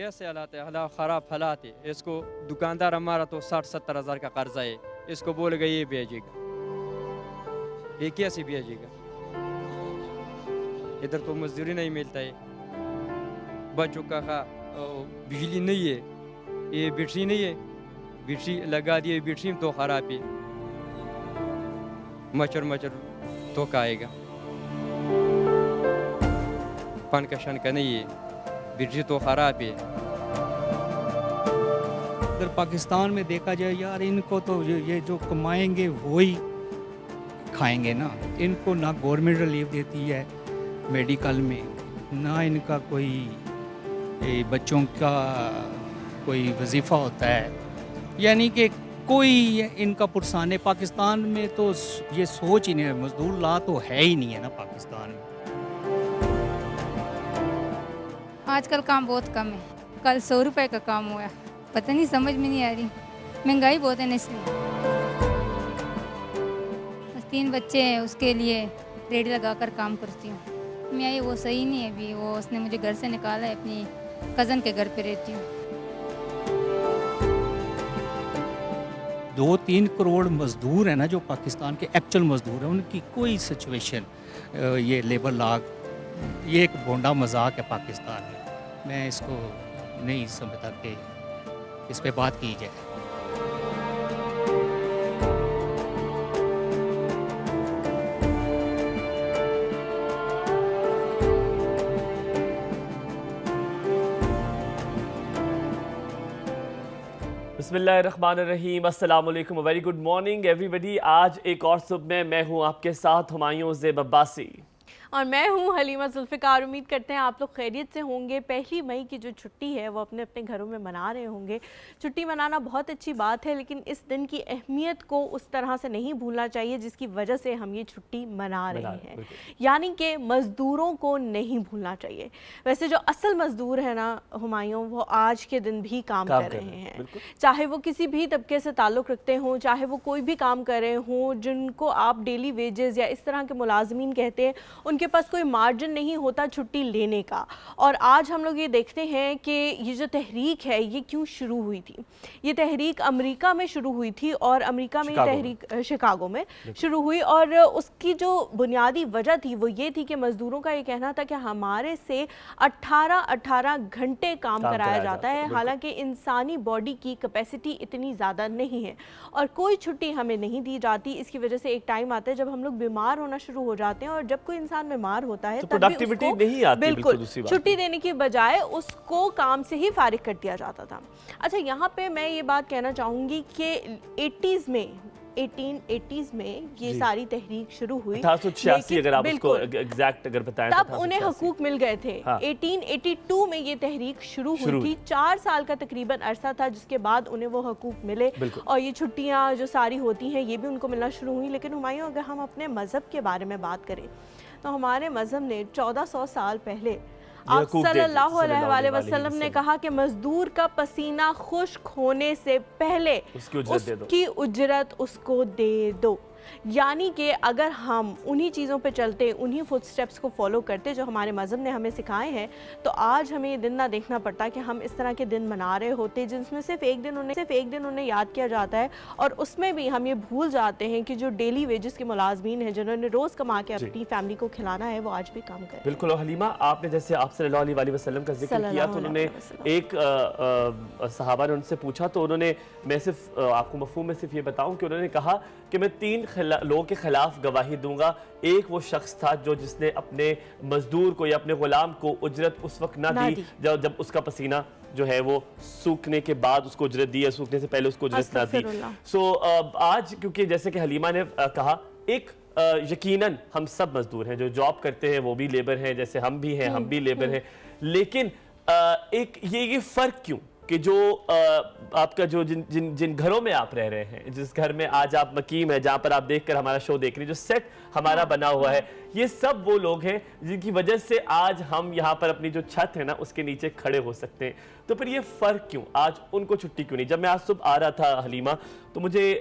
कैसे हालात है, हालात ख़राब हालात है। इसको दुकानदार हमारा तो 60-70 हज़ार का कर्जा है, इसको बोलेगा ये भेजेगा, ये कैसे भेजेगा? इधर तो मजदूरी नहीं मिलता है, बच्चों का बिजली नहीं है, ये बैटरी नहीं है, बैटरी लगा दिए, बैटरी तो ख़राब है, मच्छर तो खाएगा, पंखा शंखा नहीं है, बैटरी तो ख़राब है। अगर पाकिस्तान में देखा जाए यार, इनको तो ये जो कमाएंगे वही खाएंगे ना। इनको ना गवर्नमेंट रिलीफ देती है मेडिकल में, ना इनका कोई बच्चों का कोई वजीफ़ा होता है, यानी कि कोई इनका पुरसाने। पाकिस्तान में तो ये सोच ही नहीं है, मजदूर ला तो है ही नहीं है ना पाकिस्तान में। आजकल काम बहुत कम है, कल 100 रुपए का काम हुआ, पता नहीं, समझ में नहीं आ रही, महंगाई बहुत है ना, इसलिए। बस 3 बच्चे हैं, उसके लिए रेडी लगा कर काम करती हूँ। मैं ये वो सही नहीं है अभी, वो उसने मुझे घर से निकाला है, अपनी कज़न के घर पे रहती हूँ। 2-3 करोड़ मज़दूर हैं ना जो पाकिस्तान के एक्चुअल मज़दूर हैं, उनकी कोई सिचुएशन ये लेबर लॉ ये एक भोंडा मजाक है पाकिस्तान में। मैं इसको नहीं समझता कि इस पे बात की जाए। बिस्मिल्लाहिर्रहमानिर्रहीम, अस्सलाम वालेकुम, वेरी गुड मॉर्निंग एवरीबॉडी। आज एक और सुबह में मैं हूँ आपके साथ हुमायूं ज़ेब अब्बासी और मैं हूँ हलीमा जुल्फ़िकार। उम्मीद करते हैं आप लोग खैरियत से होंगे। 1 मई की जो छुट्टी है वो अपने अपने घरों में मना रहे होंगे। छुट्टी मनाना बहुत अच्छी बात है, लेकिन इस दिन की अहमियत को उस तरह से नहीं भूलना चाहिए जिसकी वजह से हम ये छुट्टी मना रहे हैं, यानी कि मज़दूरों को नहीं भूलना चाहिए। वैसे जो असल मज़दूर है ना हुमायूं, वो आज के दिन भी काम कर रहे हैं, चाहे वो किसी भी तबके से ताल्लुक़ रखते हों, चाहे वो कोई भी काम कर रहे हों, जिनको आप डेली वेजेस या इस तरह के मुलाजमीन कहते हैं, उनके पास कोई मार्जिन नहीं होता छुट्टी लेने का। और आज हम लोग ये देखते हैं कि ये जो तहरीक है ये क्यों शुरू हुई थी। ये तहरीक अमेरिका में शुरू हुई थी, और अमेरिका में ये तहरीक शिकागो में शुरू हुई, और उसकी जो बुनियादी वजह थी वो ये थी कि मज़दूरों का ये कहना था कि हमारे से 18 घंटे काम कराया जाता है, हालांकि इंसानी बॉडी की कैपेसिटी इतनी ज़्यादा नहीं है, और कोई छुट्टी हमें नहीं दी जाती। इसकी वजह से एक टाइम आता है जब हम लोग बीमार होना शुरू हो जाते हैं, और जब कोई इंसान बीमार होता है तो प्रोडक्टिविटी नहीं आती, बिल्कुल छुट्टी देने की बजाय उसको काम से ही फारिग कर दिया जाता था। अच्छा, यहाँ पे मैं ये बात कहना चाहूँगी कि 1880s में ये सारी तहरीक शुरू हुई, 1886 अगर आप उसको एग्जैक्ट अगर बताएं, तब उन्हें हकूक मिल गए थे। 1882 में ये तहरीक शुरू हुई थी, 4 साल का तकरीबन अरसा था जिसके बाद उन्हें वो हकूक मिले, और ये छुट्टियाँ जो सारी होती हैं ये भी उनको मिलना शुरू हुई। लेकिन हुमायूं, अगर हम अपने मज़हब के बारे में बात करें तो हमारे मज़हब ने 1400 साल पहले आप सल्लल्लाहु अलैहि वसल्लम ने कहा कि मजदूर का पसीना खुश्क होने से पहले उसकी उजरत उसको दे दो। यानी कि अगर हम उन्हीं चीज़ों पे चलते, उन्हीं फुट स्टेप्स को फॉलो करते जो हमारे मज़हब ने हमें सिखाए हैं, तो आज हमें ये दिन ना देखना पड़ता कि हम इस तरह के दिन मना रहे होते जिसमें सिर्फ एक दिन उन्हें याद किया जाता है, और उसमें भी हम ये भूल जाते हैं कि जो डेली वेजेस के मुलाजमीन हैं, जिन्होंने रोज़ कमा के अपनी फैमिली को खिलाना है, वो आज भी काम करें। बिल्कुल। और हलीमा, आपने जैसे आप सल्लल्लाहु अलैहि वसल्लम का जिक्र किया, तो उन्होंने एक सहाबा ने उनसे पूछा, तो उन्होंने, मैं सिर्फ आपको मफ़हूम में सिर्फ ये बताऊँ कि उन्होंने कहा कि मैं 3 लोगों के खिलाफ गवाही दूंगा। एक वो शख्स था जो जिसने अपने मजदूर को या अपने गुलाम को उजरत उस वक्त ना दी जब उसका पसीना जो है वो सूखने के बाद उसको उजरत दी, या सूखने से पहले उसको उजरत ना दी। सो आज क्योंकि जैसे कि हलीमा ने कहा, एक यकीनन हम सब मजदूर हैं, जो जॉब करते हैं वो भी लेबर हैं, जैसे हम भी हैं, हम भी लेबर हैं, लेकिन एक ये फ़र्क क्यों कि जो आपका जो जिन घरों में आप रह रहे हैं, जिस घर में आज आप मकीम है, जहाँ पर आप देखकर हमारा शो देख रहे हैं, जो सेट हमारा बना हुआ है, ये सब वो लोग हैं जिनकी वजह से आज हम यहाँ पर अपनी जो छत है ना उसके नीचे खड़े हो सकते हैं। तो फिर ये फ़र्क क्यों, आज उनको छुट्टी क्यों नहीं? जब मैं आज सुबह आ रहा था हलीमा, तो मुझे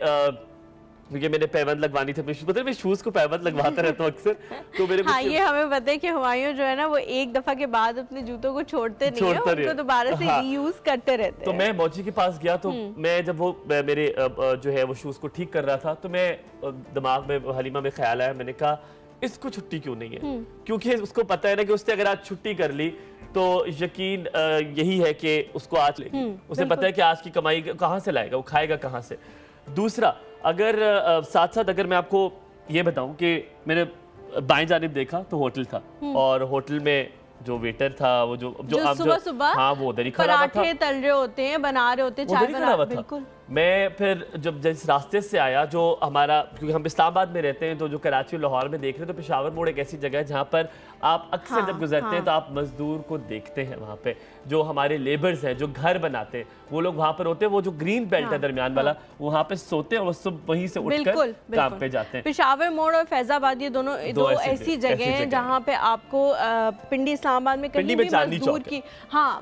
क्योंकि मैंने पैबंद लगवानी थी अपने शूज, पता है मैं शूज को पैबंद लगवाता रहता हूँ अक्सर, तो मेरे हाँ, ये हमें पता है कि हुमायूं जो है ना वो एक दफा के बाद अपने जूतों को छोड़ते नहीं है, उनको दोबारा से रीयूज करते रहते तो हैं। मैं मौजी के पास गया तो मैं जब वो मेरे जो है वो शूज को ठीक कर रहा था तो मैं दिमाग में हलीमा में ख्याल आया, मैंने कहा इसको छुट्टी क्यों नहीं है, क्योंकि उसको पता है ना कि उसने अगर आज छुट्टी कर ली तो यकीन यही है कि उसको आज लेगी, उसे पता है कि आज की कमाई कहाँ से लाएगा, वो खाएगा कहाँ से। दूसरा, अगर साथ साथ अगर मैं आपको ये बताऊं कि मैंने बाएं जानिब देखा तो होटल था, और होटल में जो वेटर था वो जो सुबह सुबह हाँ वो उधर ही खड़ा हुआ था, पराठे तल रहे होते हैं, बना रहे होते हैं, चाय बना रहे, बिल्कुल। मैं फिर जब जिस रास्ते से आया, जो हमारा, क्योंकि हम इस्लामाबाद में रहते हैं तो जो कराची और लाहौर में देख रहे हैं, तो पेशावर मोड़ एक ऐसी जगह है जहाँ पर आप अक्सर जब गुजरते हैं तो आप मजदूर को देखते हैं, वहाँ पे जो हमारे लेबर्स हैं जो घर बनाते हैं वो लोग वहाँ पर होते हैं, वो जो ग्रीन बेल्ट है दरमियान वाला, वहाँ पे सोते हैं और सब वहीं से उठकर काम पे जाते हैं। पेशावर मोड़ और फैजाबाद ये दोनों दो ऐसी जगह हैं जहाँ पे आपको पिंडी इस्लामाबाद में कहीं भी मजदूर की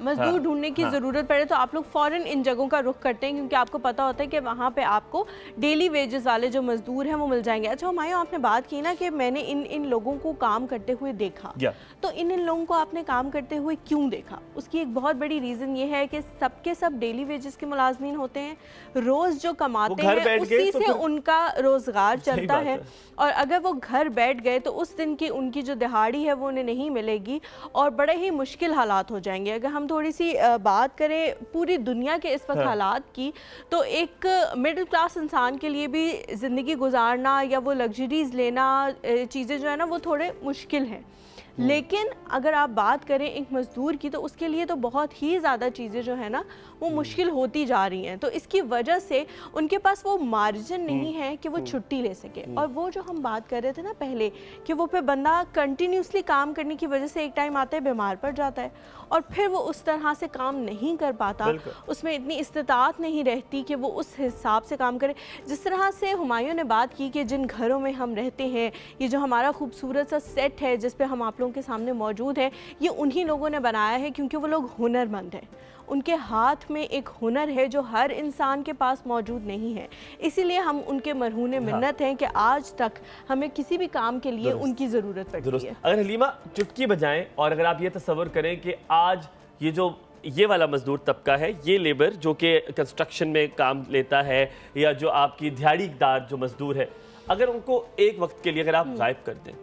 मजदूर ढूंढने की जरूरत पड़े तो आप लोग फौरन इन जगहों का रुख करते हैं, क्योंकि आपको पता होता है कि वहाँ पे आपको डेली वेजेस वाले जो मजदूर हैं वो मिल जाएंगे। अच्छा हुमायूं, आपने बात की ना कि मैंने इन लोगों को काम करते हुए देखा, तो इन लोगों को आपने काम करते हुए क्यों देखा? उसकी एक बहुत बड़ी रीज़न ये है कि सबके सब डेली वेजेस के मुलाजमीन होते हैं, रोज़ जो कमाते हैं उसी से उनका रोज़गार चलता है, और अगर वो घर बैठ गए तो उस दिन की उनकी जो दिहाड़ी है वो उन्हें नहीं मिलेगी और बड़े ही मुश्किल हालात हो जाएंगे। अगर हम थोड़ी सी बात करें पूरी दुनिया के इस वक्त हालात की, तो एक मिडिल क्लास इंसान के लिए भी ज़िंदगी गुजारना या वो लग्जरीज़ लेना चीज़ें जो है ना वो थोड़े मुश्किल हैं। लेकिन अगर आप बात करें एक मज़दूर की, तो उसके लिए तो बहुत ही ज़्यादा चीज़ें जो है ना वो मुश्किल होती जा रही हैं, तो इसकी वजह से उनके पास वो मार्जिन नहीं है कि वो छुट्टी ले सके। और वो जो हम बात कर रहे थे ना पहले कि वो पे बंदा कंटिन्यूसली काम करने की वजह से एक टाइम आता है बीमार पड़ जाता है और फिर वो उस तरह से काम नहीं कर पाता, उसमें इतनी इस्तिताअत नहीं रहती कि वो उस हिसाब से काम करे। जिस तरह से हुमायूं ने बात की कि जिन घरों में हम रहते हैं, ये जो हमारा खूबसूरत सा सेट है जिस पे हम आप लोगों के सामने मौजूद है, ये उन्हीं लोगों ने बनाया है क्योंकि वो लोग हुनरमंद हैं, उनके हाथ में एक हुनर है जो हर इंसान के पास मौजूद नहीं है। इसीलिए हम उनके मरहूने मिन्नत हैं कि आज तक हमें किसी भी काम के लिए उनकी ज़रूरत पड़ती है। अगर हलीमा चुटकी बजाएं और अगर आप ये तस्वर करें कि आज ये वाला मजदूर तबका है, ये लेबर जो कि कंस्ट्रक्शन में काम लेता है या जो आपकी दिहाड़ीदार जो मजदूर है, अगर उनको एक वक्त के लिए अगर आप गायब कर दें,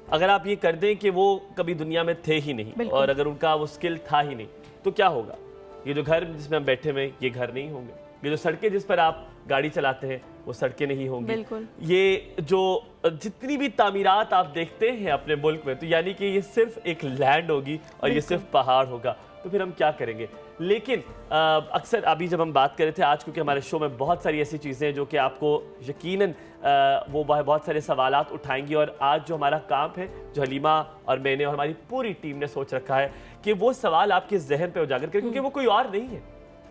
अगर आप ये कर दें कि वो कभी दुनिया में थे ही नहीं और अगर उनका वो स्किल था ही नहीं, तो क्या होगा? ये जो घर जिसमें हम बैठे हुए ये घर नहीं होंगे, ये जो सड़कें जिस पर आप गाड़ी चलाते हैं वो सड़कें नहीं होंगी, ये जो जितनी भी तामीरात आप देखते हैं अपने मुल्क में, तो यानी कि ये सिर्फ एक लैंड होगी और ये सिर्फ पहाड़ होगा, तो फिर हम क्या करेंगे? लेकिन अक्सर अभी जब हम बात कर रहे थे आज, क्योंकि हमारे शो में बहुत सारी ऐसी चीज़ें हैं जो कि आपको यकीनन वो बहुत सारे सवालात उठाएंगी, और आज जो हमारा काम है, जो हलीमा और मैंने और हमारी पूरी टीम ने सोच रखा है कि वो सवाल आपके जहन पे उजागर करें, क्योंकि वो कोई और नहीं है,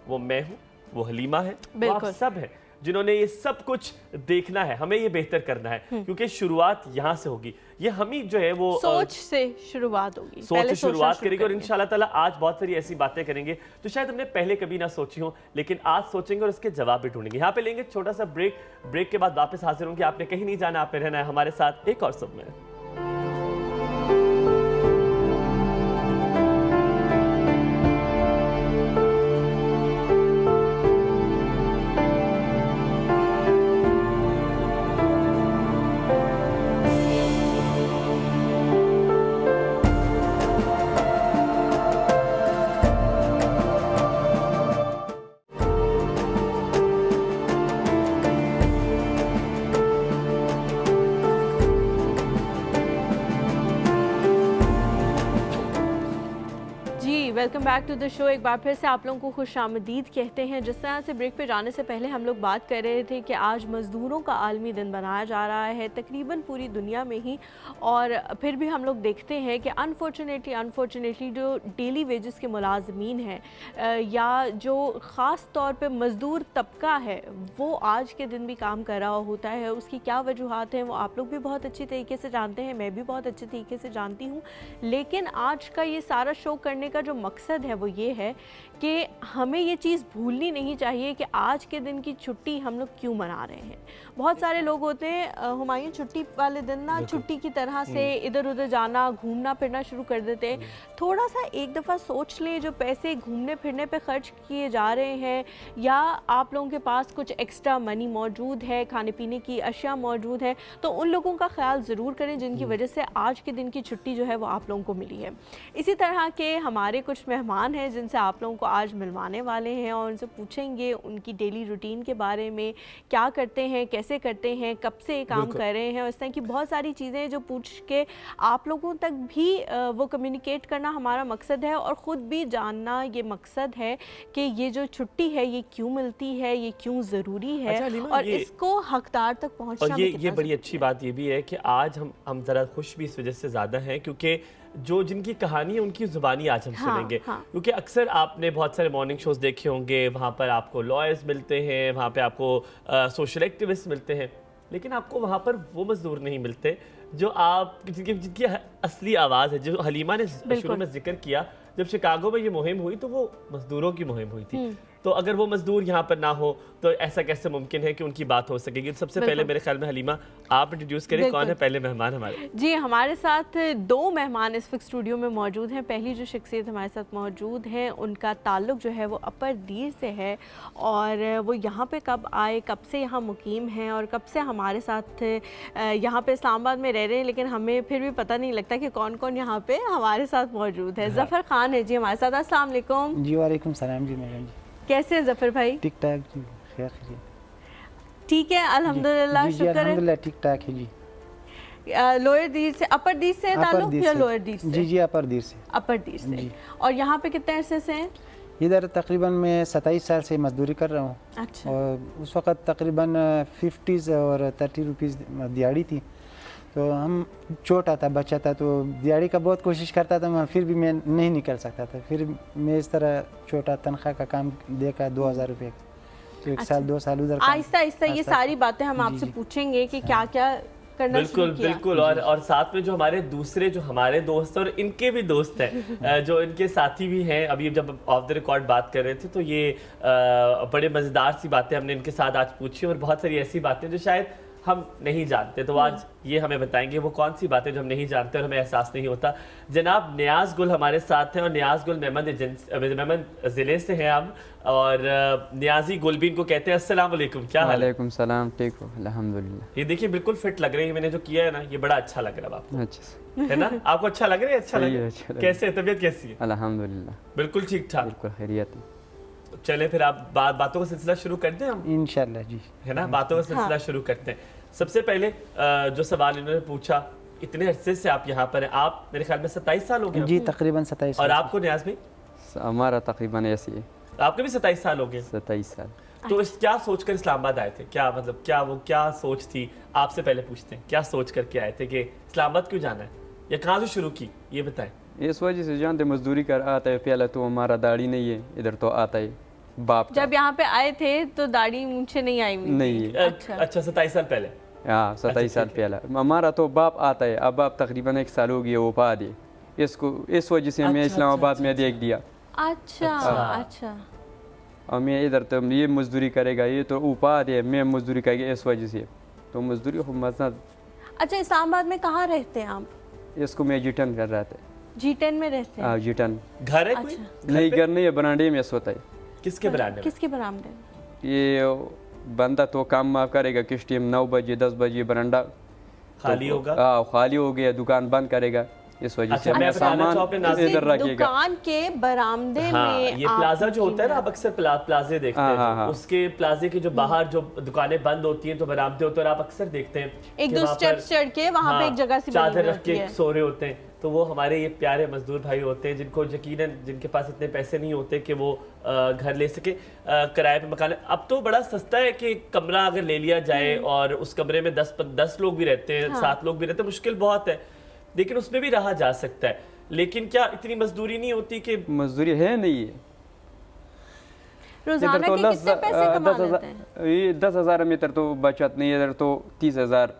वो मैं हूँ, वो हलीमा है, वो आप सब हैं जिन्होंने ये सब कुछ देखना है। हमें ये बेहतर करना है क्योंकि शुरुआत यहाँ से होगी, ये हम ही जो है वो सोच से शुरुआत होगी, सोच से शुरुआत करेंगे और इंशाल्लाह ताला आज बहुत सारी ऐसी बातें करेंगे जो शायद हमने पहले कभी ना सोची हो, लेकिन आज सोचेंगे और उसके जवाब भी ढूंढेंगे। यहाँ पे लेंगे छोटा सा ब्रेक के बाद वापस हाजिर होंगे। आपने कहीं नहीं जाना, आपने रहना है हमारे साथ एक और सब में। Welcome back to the show. एक बार फिर से आप लोगों को खुश आमदीद कहते हैं। जिस तरह से ब्रेक पे जाने से पहले हम लोग बात कर रहे थे कि आज मज़दूरों का आलमी दिन बनाया जा रहा है तकरीबन पूरी दुनिया में ही, और फिर भी हम लोग देखते हैं कि अनफॉर्चुनेटली जो डेली वेजेस के मुलाजमीन हैं या जो ख़ास तौर पे मज़दूर तबका है वो आज के दिन भी काम कर रहा होता है। उसकी क्या वजूहात हैं वो आप लोग भी बहुत अच्छी तरीके से जानते हैं, मैं भी बहुत अच्छे तरीके से जानती हूँ। लेकिन आज का ये सारा शो करने का जो मकसद है वो ये है कि हमें ये चीज़ भूलनी नहीं चाहिए कि आज के दिन की छुट्टी हम लोग क्यों मना रहे हैं। बहुत सारे लोग होते हैं हुमायूं, छुट्टी वाले दिन ना छुट्टी की तरह से इधर उधर जाना, घूमना फिरना शुरू कर देते हैं। थोड़ा सा एक दफ़ा सोच लें, जो पैसे घूमने फिरने पे खर्च किए जा रहे हैं, या आप लोगों के पास कुछ एक्स्ट्रा मनी मौजूद है, खाने पीने की अशिया मौजूद है, तो उन लोगों का ख्याल ज़रूर करें जिनकी वजह से आज के दिन की छुट्टी जो है वो आप लोगों को मिली है। इसी तरह के हमारे कुछ मेहमान हैं जिनसे आप लोगों को आज मिलवाने वाले हैं और उनसे पूछेंगे उनकी डेली रूटीन के बारे में, क्या करते हैं, कैसे करते हैं, कब से काम कर रहे हैं, और इस तरह की बहुत सारी चीज़ें जो पूछ के आप लोगों तक भी वो कम्युनिकेट करना हमारा मकसद है, और ख़ुद भी जानना ये मकसद है कि ये जो छुट्टी है ये क्यों मिलती है, ये क्यों ज़रूरी है, और इसको हकदार तक पहुँचना। और ये बड़ी अच्छी बात ये भी है कि आज हम ज़रा खुश भी इस वजह से ज़्यादा हैं क्योंकि जो जिनकी कहानी है उनकी ज़ुबानी आज हम सुनेंगे। क्योंकि अक्सर आपने बहुत सारे मॉर्निंग शोज़ देखे होंगे, वहाँ पर आपको लॉयर्स मिलते हैं, वहाँ पे आपको सोशल एक्टिविस्ट मिलते हैं, लेकिन आपको वहाँ पर वो मज़दूर नहीं मिलते जो आप जिनकी असली आवाज़ है। जो हलीमा ने शुरू में जिक्र किया, जब शिकागो में ये मुहिम हुई तो वो मज़दूरों की मुहिम हुई थी, तो अगर वो मज़दूर यहाँ पर ना हो तो ऐसा कैसे मुमकिन है कि उनकी बात हो सकेगी। सबसे पहले मेरे ख्याल में हलीमा आप इंट्रोड्यूस करें, कौन है पहले मेहमान हमारे? जी, हमारे साथ दो मेहमान इस वक्त स्टूडियो में मौजूद हैं। पहली जो शख्सियत हमारे साथ मौजूद हैं उनका ताल्लुक़ जो है वो अपर दीर से है, और वो यहाँ पे कब आए, कब से यहाँ मुकीम हैं और कब से हमारे साथ यहाँ पे इस्लामाबाद में रह रहे हैं, लेकिन हमें फिर भी पता नहीं लगता कि कौन कौन यहाँ पे हमारे साथ मौजूद है। ज़फ़र खान है जी हमारे साथ। अस्सलाम वालेकुम। जी वालेकुम सलाम जी मैडम जी। कैसे हैं ज़फ़र भाई? ठीक ठाक जी, खैर खैरियत। ठीक है अल्हम्दुलिल्लाह, शुक्र है। अल्हम्दुलिल्लाह ठीक ठाक है जी। लोअर दीर से अपर दीर से ताल्लुक या लोअर दीर से? जी अपर दीर से। अपर दीर से। और यहाँ पे कितने अरसे से हैं? इधर तकरीबन मैं 27 साल से मजदूरी कर रहा हूँ। अच्छा। और उस वक़्त तकरीबन 50 और 30 रुपीज़ दिहाड़ी थी, तो हम छोटा था, बच्चा था, तो दिहाड़ी का बहुत कोशिश करता था मैं, फिर भी मैं नहीं निकल सकता था। फिर मैं इस तरह छोटा तनख्वाह का काम देखा 2000 रुपये, तो एक साल 2 साल उधर। आहिस्ता आहिस्ता ये सारी बातें हम आपसे पूछेंगे कि क्या क्या करना बिल्कुल बिल्कुल। और साथ में जो हमारे दूसरे जो हमारे दोस्त और इनके भी दोस्त हैं जो इनके साथी भी हैं, अभी जब ऑफ द रिकॉर्ड बात कर रहे थे तो ये बड़े मज़ेदार सी बातें हमने इनके साथ आज पूछी, और बहुत सारी ऐसी बातें जो शायद हम नहीं जानते, तो आज ये हमें बताएंगे वो कौन सी बातें जो हम नहीं जानते और हमें एहसास नहीं होता। जनाब नियाज़ गुल हमारे साथ हैं, और नियाज़ गुल मेमन ज़िले से हैं हम, और नियाज़ी गुलबीन को कहते हैं। अस्सलाम वालेकुम, क्या हाल है? वालेकुम सलाम, ठीक हो? अल्हम्दुलिल्लाह। ये देखिए बिल्कुल फिट लग रही है, मैंने जो किया है ना ये बड़ा अच्छा लग रहा है आपको। अच्छा है ना? आपको अच्छा लग रहा है? अच्छा लग रहा है। कैसे है, तबीयत कैसी है? अल्हम्दुलिल्लाह बिल्कुल ठीक ठाक, बिल्कुल खैरियत। चले फिर आप बातों का सिलसिला शुरू करते हैं हम, इंशाल्लाह जी, है ना? बातों का सिलसिला शुरू करते हैं। सबसे पहले जो सवाल इन्होंने पूछा, इतने अरसे से आप यहाँ पर हैं, आप मेरे ख्याल में 27 साल हो गए जी, तकरीबन 27। और आपको नियाज़ भाई? हमारा तकरीबन ऐसी है, आपके भी 27 साल हो गए। 27 साल। तो क्या सोचकर इस्लामाबाद आए थे? क्या मतलब क्या सोच थी? आपसे पहले पूछते हैं, क्या सोच करके आए थे कि इस्लामाबाद क्यों जाना है, या कहाँ से शुरू की, ये बताएं। इस वजह से जानते मजदूरी कर आता है, पहले तो हमारा दाढ़ी नहीं है, इधर तो आता है बाप। जब यहाँ पे आए थे तो दाढ़ी मूंछें नहीं आई हुई? नहीं है। अच्छा 27 साल पहले? हाँ 27 साल पहले। हमारा तो बाप आता है, अब आप तकरीबन 1 साल हो गया वो पा दे, इसको इस वजह से मैं इस्लामाबाद में देख दिया। अच्छा। और मैं इधर तो ये मजदूरी करेगा, ये तो उपा दे, मैं मजदूरी करेगा, इस वजह से तो मजदूरी खूब मजा। अच्छा, इस्लामाबाद में कहाँ रहते हैं आप? इसको मैं G10 कर रहा था। G10 में रहते हैं? हाँ G10। घर है कोई? नहीं घर नहीं है, बरांडे में सोता है। किसके बरामदे? किसके बरामदे? ये बंदा तो काम माफ करेगा किस टाइम 9 बजे 10 बजे बरांडा खाली होगा। हाँ खाली हो गया, दुकान बंद करेगा, इस वजह से मैं सामान इधर रखेगा। दुकान के बरामदे में ये प्लाजा जो होता है ना, आप अक्सर प्लाजे देखते हैं, उसके प्लाजे के जो बाहर जो दुकानें बंद होती हैं तो बरामदे होते हैं, और आप अक्सर देखते हैं एक दो स्टेप्स चढ़ के वहाँ पे एक जगह से चादर रख के सो रहे होते हैं। तो वो हमारे ये प्यारे मजदूर भाई होते हैं जिनको यकीनन जिनके पास इतने पैसे नहीं होते कि वो घर ले सके किराए पे मकान। अब तो बड़ा सस्ता है कि कमरा अगर ले लिया जाए और उस कमरे में 10 लोग भी रहते हैं, 7 लोग भी रहते हैं, मुश्किल बहुत है, लेकिन उसमें भी रहा जा सकता है। लेकिन क्या इतनी मजदूरी नहीं होती? कि मजदूरी है नहीं है। रोजाना के कितने पैसे कमा लेते हैं? ये 10,000 में इधर तो बचत नहीं, इधर तो 30,000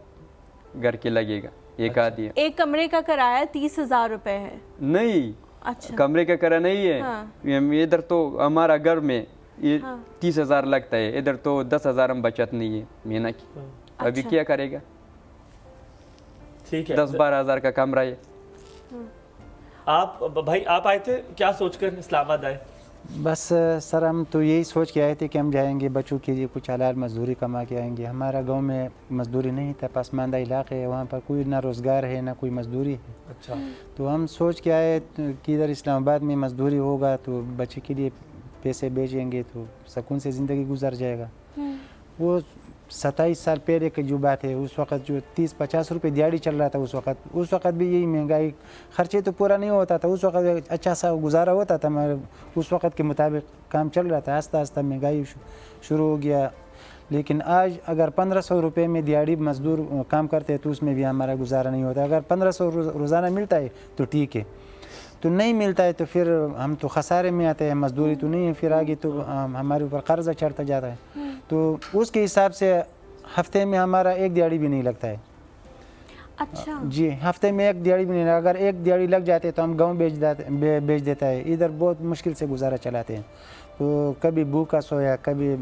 घर के लगेगा एक आदमी। एक कमरे का किराया 30,000 रुपए है? नहीं अच्छा कमरे का किराया नहीं है। हाँ। इधर तो हमारा घर में ये हाँ। 30,000 लगता है, इधर तो 10,000 हम बचत नहीं है महीना की। अभी अच्छा। क्या करेगा? ठीक है। 10-12 हज़ार का कमरा है। आप भाई आप आए थे क्या सोचकर इस्लामाबाद आए? बस सर हम तो यही सोच के आए थे कि हम जाएंगे बच्चों के लिए कुछ हलाल मजदूरी कमा के आएंगे। हमारा गांव में मजदूरी नहीं था, पसमानदा इलाके है, वहाँ पर कोई ना रोज़गार है ना कोई मजदूरी है। अच्छा। तो हम सोच के आए कि इधर इस्लामाबाद में मजदूरी होगा तो बच्चे के लिए पैसे भेजेंगे तो सुकून से ज़िंदगी गुजर जाएगा। वो 27 साल पहले की जो बात है, उस वक़्त जो 30-50 रुपये दिहाड़ी चल रहा था उस वक़्त भी यही महंगाई, खर्चे तो पूरा नहीं होता था उस वक़्त, अच्छा सा गुजारा होता था मगर उस वक़्त के मुताबिक काम चल रहा था। आस्ता आस्ता महंगाई शुरू हो गया। लेकिन आज अगर 1500 रुपये में दिहाड़ी मजदूर काम करते हैं तो उसमें भी हमारा गुजारा नहीं होता। अगर 1500 रोज़ाना मिलता है तो ठीक है, तो नहीं मिलता है तो फिर हम तो खसारे में आते हैं। मजदूरी तो नहीं है, फिर आगे तो हमारे ऊपर कर्जा चढ़ता जाता है। तो उसके हिसाब से हफ्ते में हमारा एक दिहाड़ी भी नहीं लगता है। अच्छा जी, हफ्ते में एक दिहाड़ी भी नहीं लगता। अगर एक दिहाड़ी लग जाते तो हम गांव बेच देता है। इधर बहुत मुश्किल से गुजारा चलाते हैं। तो कभी भूखा सोया, कभी